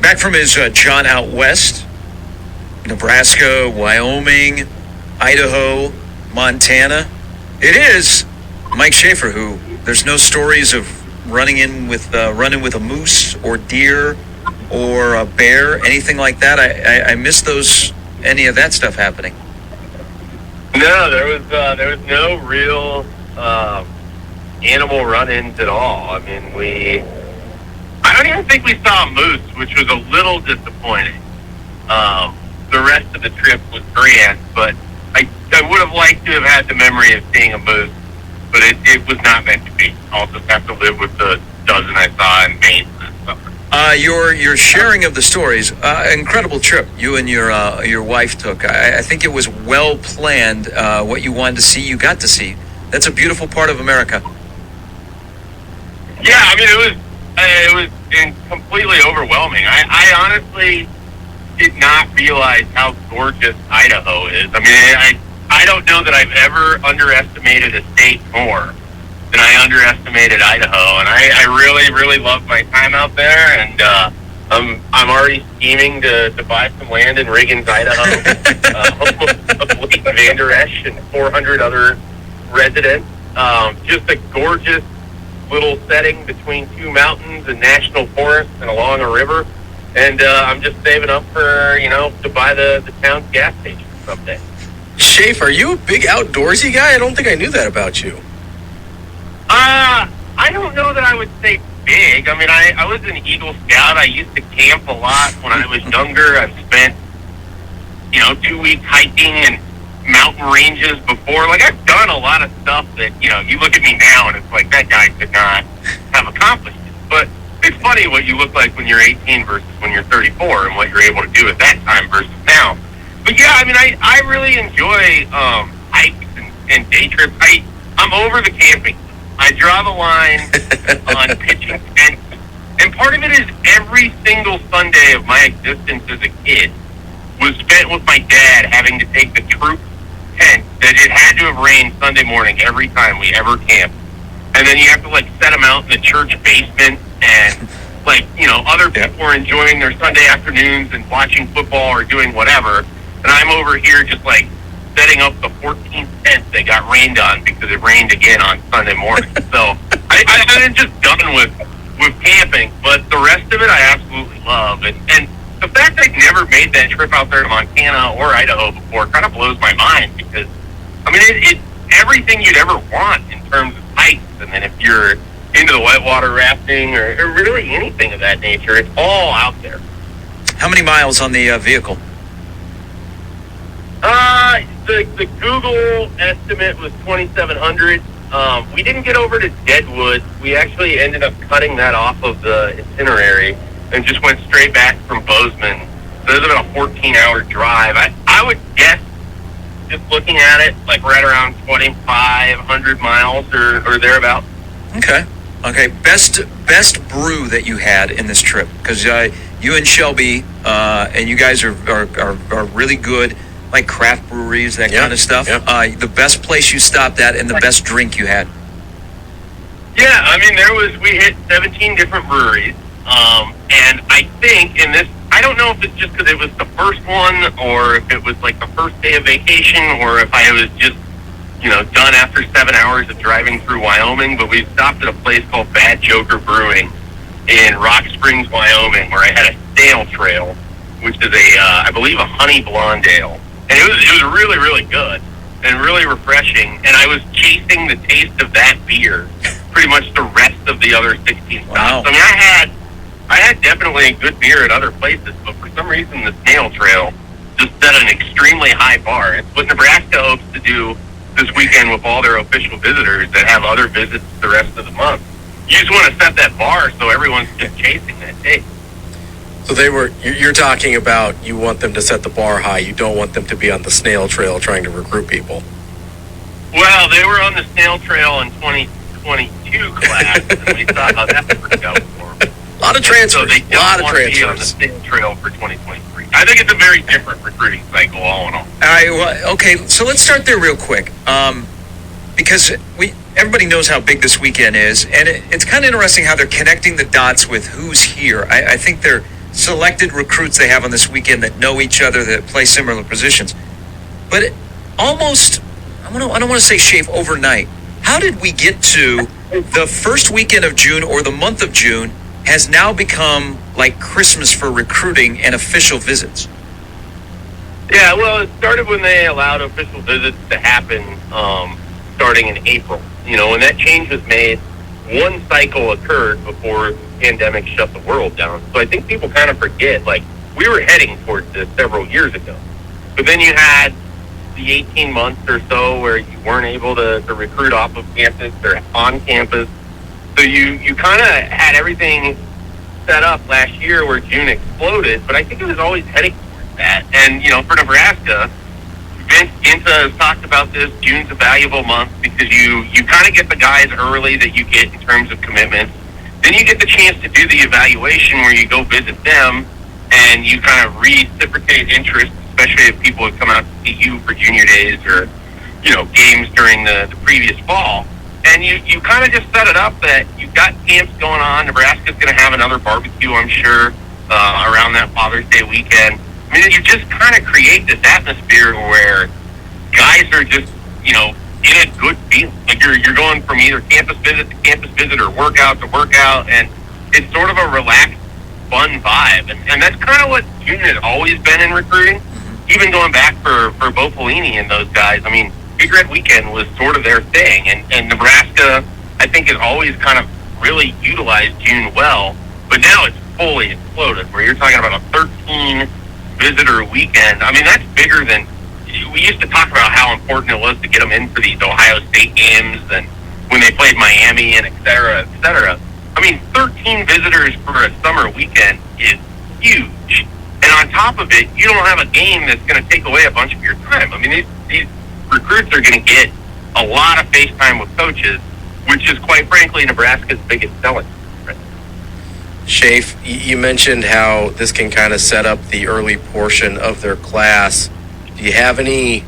Back from his John out west, Nebraska, Wyoming, Idaho, Montana. It is Mike Schaefer who there's no stories of running with a moose or deer or a bear, anything like that. I miss any of that stuff happening. No, there was no real animal run-ins at all. I mean, I don't even think we saw a moose, which was a little disappointing. The rest of the trip was grand, but I would have liked to have had the memory of seeing a moose, but it was not meant to be. I'll just have to live with the dozen I saw in Payne and stuff. Your sharing of the stories, incredible trip you and your wife took. I think it was well planned. What you wanted to see, you got to see. That's a beautiful part of America. Yeah, I mean, it was completely overwhelming. I honestly did not realize how gorgeous Idaho is. I mean, I don't know that I've ever underestimated a state more than I underestimated Idaho, and I really, really loved my time out there, and I'm already scheming to buy some land in Riggins, Idaho, home of Vander Esch and 400 other residents. Just a gorgeous little setting between two mountains and national forests and along a river, and I'm just saving up for to buy the town's gas station someday. Schaefer, are you a big outdoorsy guy? I don't think I knew that about you. I don't know that I would say big. I mean, I was an Eagle Scout. I used to camp a lot when I was younger. I've spent 2 weeks hiking and mountain ranges before. Like, I've done a lot of stuff that, you look at me now and it's like, that guy could not have accomplished it. But it's funny what you look like when you're 18 versus when you're 34 and what you're able to do at that time versus now. But yeah, I mean, I really enjoy hikes and day trips. I'm over the camping. I draw the line on pitching tents. And part of it is every single Sunday of my existence as a kid was spent with my dad having to take the troop tent that it had to have rained Sunday morning every time we ever camped. And then you have to set them out in the church basement, and other people are enjoying their Sunday afternoons and watching football or doing whatever. And I'm over here just setting up the 14th tent that got rained on because it rained again on Sunday morning. So I'm just done with camping, but the rest of it I absolutely love. And the fact I'd never made that trip out there to Montana or Idaho before kind of blows my mind, because I mean it's everything you'd ever want in terms of hikes, and then if you're into the whitewater rafting or really anything of that nature, it's all out there. How many miles on the vehicle? The Google estimate was 2,700. We didn't get over to Deadwood. We actually ended up cutting that off of the itinerary and just went straight back from Bozeman. So it was about a 14-hour drive. I would guess, just looking at it, right around 2,500 miles or thereabouts. Okay. Best brew that you had in this trip, because you and Shelby and you guys are really good, like craft breweries, that kind of stuff. The best place you stopped at and the best drink you had. Yeah, I mean, we hit 17 different breweries, and I think in this, I don't know if it's just because it was the first one, or if it was the first day of vacation, or if I was just done after 7 hours of driving through Wyoming, but we stopped at a place called Bad Joker Brewing in Rock Springs, Wyoming, where I had a stale trail, which is I believe a honey blonde ale. And it was really, really good and really refreshing, and I was chasing the taste of that beer pretty much the rest of the other 16 stops. Wow. I mean, I had definitely a good beer at other places, but for some reason the snail trail just set an extremely high bar. It's what Nebraska hopes to do this weekend with all their official visitors that have other visits the rest of the month. You just want to set that bar so everyone's just chasing that day. So you're talking about you want them to set the bar high. You don't want them to be on the snail trail trying to recruit people. Well, they were on the snail trail in 2022 class, and we saw how that worked out for them. A lot of transfers. So they a lot of want to be on the transfers. snail trail for 2023. I think it's a very different recruiting cycle, all in all. Okay, so let's start there real quick, because everybody knows how big this weekend is, and it's kind of interesting how they're connecting the dots with who's here. I think they're selected recruits they have on this weekend that know each other, that play similar positions. But almost, I don't want to say shave overnight. How did we get to the first weekend of June or the month of June has now become like Christmas for recruiting and official visits? Yeah, well, it started when they allowed official visits to happen starting in April. When that change was made, one cycle occurred before the pandemic shut the world down. So I think people kind of forget, we were heading towards this several years ago. But then you had the 18 months or so where you weren't able to recruit off of campus or on campus. So you kind of had everything set up last year where June exploded, but I think it was always heading towards that. And, for Nebraska, Vince Ginta has talked about this. June's a valuable month because you kind of get the guys early that you get in terms of commitments. Then you get the chance to do the evaluation where you go visit them and you kind of reciprocate interest, especially if people have come out to see you for junior days or, games during the previous fall. And you kind of just set it up that you've got camps going on. Nebraska's going to have another barbecue, I'm sure, around that Father's Day weekend. I mean, you just kind of create this atmosphere where guys are just, in a good feeling. Like you're going from either campus visit to campus visit or workout to workout, and it's sort of a relaxed, fun vibe. And that's kind of what June has always been in recruiting, even going back for Bo Pelini and those guys. I mean, Big Red Weekend was sort of their thing, and Nebraska, I think, has always kind of really utilized June well, but now it's fully exploded, where you're talking about a 13 visitor weekend. I mean, that's bigger than we used to talk about how important it was to get them in for these Ohio State games and when they played Miami and et cetera, et cetera. I mean, 13 visitors for a summer weekend is huge. And on top of it, you don't have a game that's going to take away a bunch of your time. I mean, these recruits are going to get a lot of face time with coaches, which is, quite frankly, Nebraska's biggest selling. Shafe, you mentioned how this can kind of set up the early portion of their class. Do you have any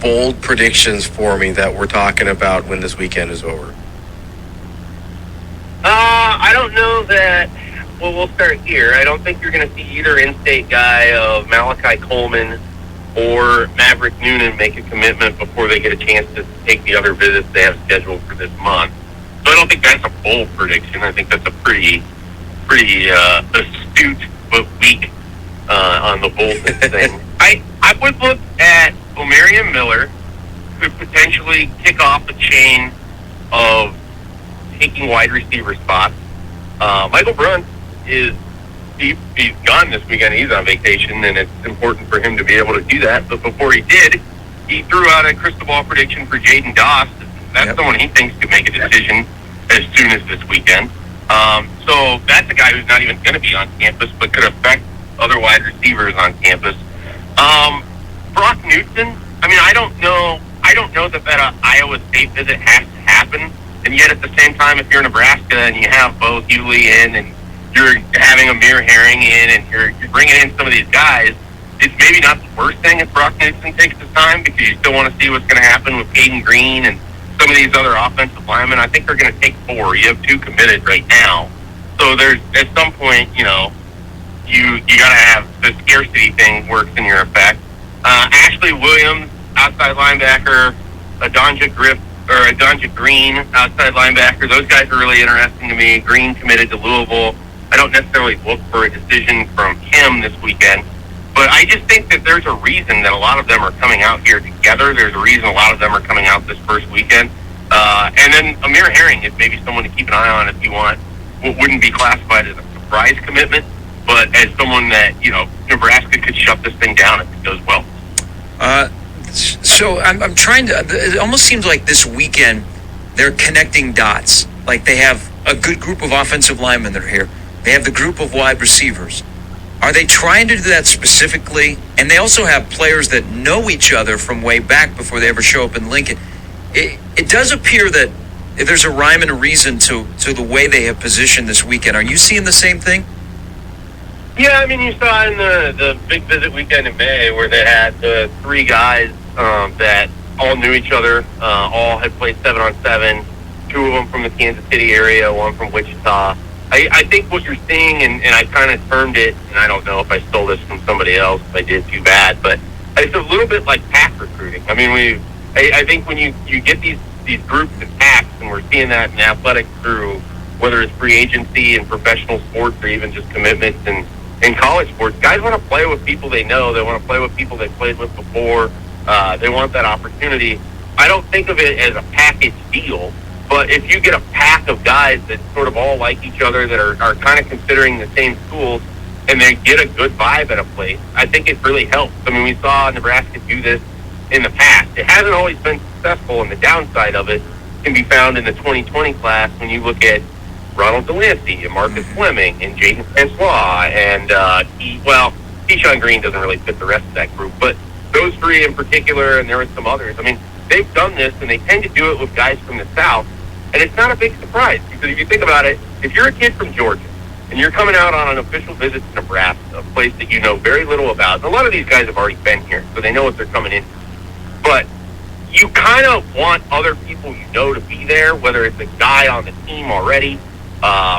bold predictions for me that we're talking about when this weekend is over? I don't know that. Well, we'll start here. I don't think you're going to see either in-state guy of Malachi Coleman or Maverick Noonan make a commitment before they get a chance to take the other visits they have scheduled for this month. So I don't think that's a bold prediction. I think that's a pretty astute but weak on the boldness thing. I would look at Omarion Miller, could potentially kick off a chain of taking wide receiver spots. Michael Brunt he's gone this weekend. He's on vacation, and it's important for him to be able to do that. But before he did, he threw out a crystal ball prediction for Jaden Doss. That's someone he thinks could make a decision as soon as this weekend. So that's a guy who's not even going to be on campus, but could affect other wide receivers on campus. Brock Newton, I mean, I don't know that Iowa State visit has to happen. And yet at the same time, if you're Nebraska and you have Bo Hewley in and you're having Amir Herring in and you're bringing in some of these guys, it's maybe not the worst thing if Brock Newton takes his time because you still want to see what's going to happen with Payne Green and some of these other offensive linemen. I think they're going to take 4. You have 2 committed right now. So there's, at some point, you got to have the scarcity thing works in your effect. Ashley Williams, outside linebacker, Adonja Green, outside linebacker. Those guys are really interesting to me. Green committed to Louisville. I don't necessarily look for a decision from him this weekend, but I just think that there's a reason that a lot of them are coming out here together. There's a reason a lot of them are coming out this first weekend. And then Amir Herring is maybe someone to keep an eye on if you want. What wouldn't be classified as a surprise commitment, but as someone that, Nebraska could shut this thing down if it goes well. So I'm trying to. It almost seems like this weekend they're connecting dots. Like they have a good group of offensive linemen that are here. They have the group of wide receivers. Are they trying to do that specifically? And they also have players that know each other from way back before they ever show up in Lincoln. It does appear that there's a rhyme and a reason to the way they have positioned this weekend. Are you seeing the same thing? Yeah, I mean, you saw in the big visit weekend in May where they had the three guys that all knew each other, all had played 7-on-7, two of them from the Kansas City area, one from Wichita. I think what you're seeing, and I kind of termed it, and I don't know if I stole this from somebody else, if I did too bad, but it's a little bit like pack recruiting. I mean, I think when you get these groups and packs, and we're seeing that in athletics through whether it's free agency and professional sports or even just commitments and in college sports, guys want to play with people they know. They want to play with people they played with before. They want that opportunity. I don't think of it as a package deal, but if you get a pack of guys that sort of all like each other, that are kind of considering the same schools, and they get a good vibe at a place, I think it really helps. I mean, we saw Nebraska do this in the past. It hasn't always been successful, and the downside of it can be found in the 2020 class when you look at Ronald Delancey and Marcus Fleming and Jaden Francois and, Keyshawn Green doesn't really fit the rest of that group, but those three in particular, and there were some others. I mean, they've done this, and they tend to do it with guys from the South, and it's not a big surprise, because if you think about it, if you're a kid from Georgia, and you're coming out on an official visit to Nebraska, a place that you know very little about, and a lot of these guys have already been here, so they know what they're coming into, but you kind of want other people you know to be there, whether it's a guy on the team already,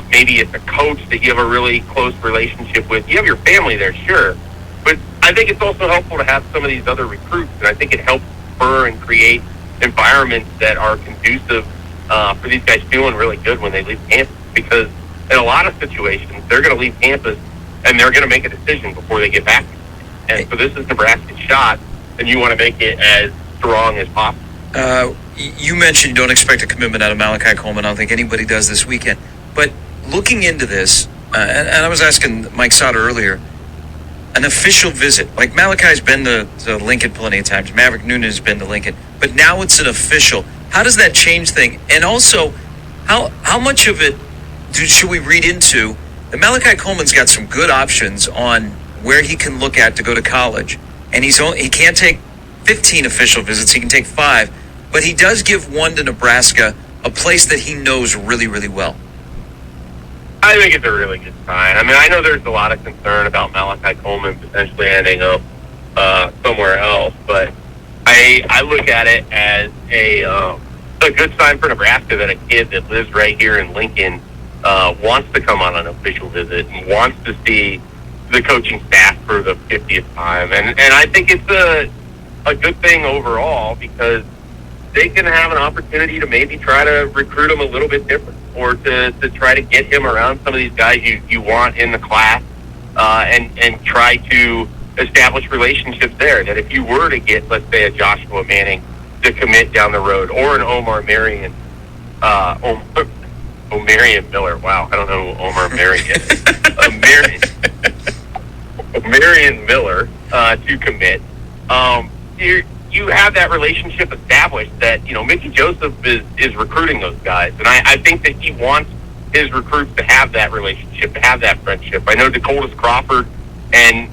maybe it's a coach that you have a really close relationship with. You have your family there, sure, but I think it's also helpful to have some of these other recruits, and I think it helps spur and create environments that are conducive for these guys feeling really good when they leave campus, because in a lot of situations, they're going to leave campus and they're going to make a decision before they get back. And so this is Nebraska's shot, and you want to make it as strong as possible. You mentioned you don't expect a commitment out of Malachi Coleman. I don't think anybody does this weekend. But looking into this, and I was asking Mike Sauter earlier, an official visit. Like Malachi's been to Lincoln plenty of times. Maverick Noonan has been to Lincoln. But now it's an official. How does that change things? And also, how much of it should we read into that Malachi Coleman's got some good options on where he can look at to go to college, and he can't take 15 official visits. He can take 5, but he does give one to Nebraska, a place that he knows really, really well. I think it's a really good sign. I mean, I know there's a lot of concern about Malachi Coleman potentially ending up somewhere else, but I look at it as a good sign for Nebraska that a kid that lives right here in Lincoln wants to come on an official visit and wants to see the coaching staff for the 50th time. And I think it's a good thing overall, because they can have an opportunity to maybe try to recruit him a little bit different, or to try to get him around some of these guys you want in the class, and try to establish relationships there. That if you were to get, let's say, a Joshua Manning to commit down the road, or an Omar Marion, Marion Miller. Wow, I don't know who Omar Marion is. Marion Miller to commit. You have that relationship established that, Mickey Joseph is recruiting those guys. And I think that he wants his recruits to have that relationship, to have that friendship. I know Dakotas Crawford and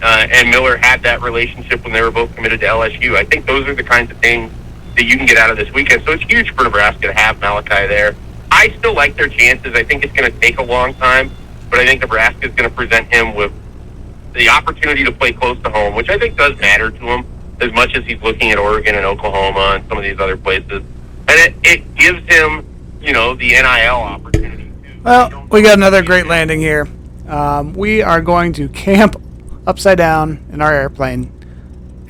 Miller had that relationship when they were both committed to LSU. I think those are the kinds of things that you can get out of this weekend. So it's huge for Nebraska to have Malachi there. I still like their chances. I think it's going to take a long time, but I think Nebraska is going to present him with the opportunity to play close to home, which I think does matter to him as much as he's looking at Oregon and Oklahoma and some of these other places. And it gives him, the NIL opportunity. Well, we got another great landing here. We are going to camp upside down in our airplane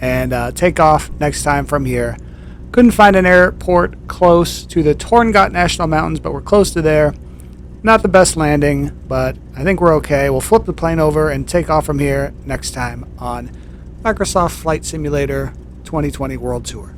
and take off next time from here. Couldn't find an airport close to the Torngat National Mountains, but we're close to there. Not the best landing, but I think we're okay. We'll flip the plane over and take off from here next time on Microsoft Flight Simulator 2020 World Tour.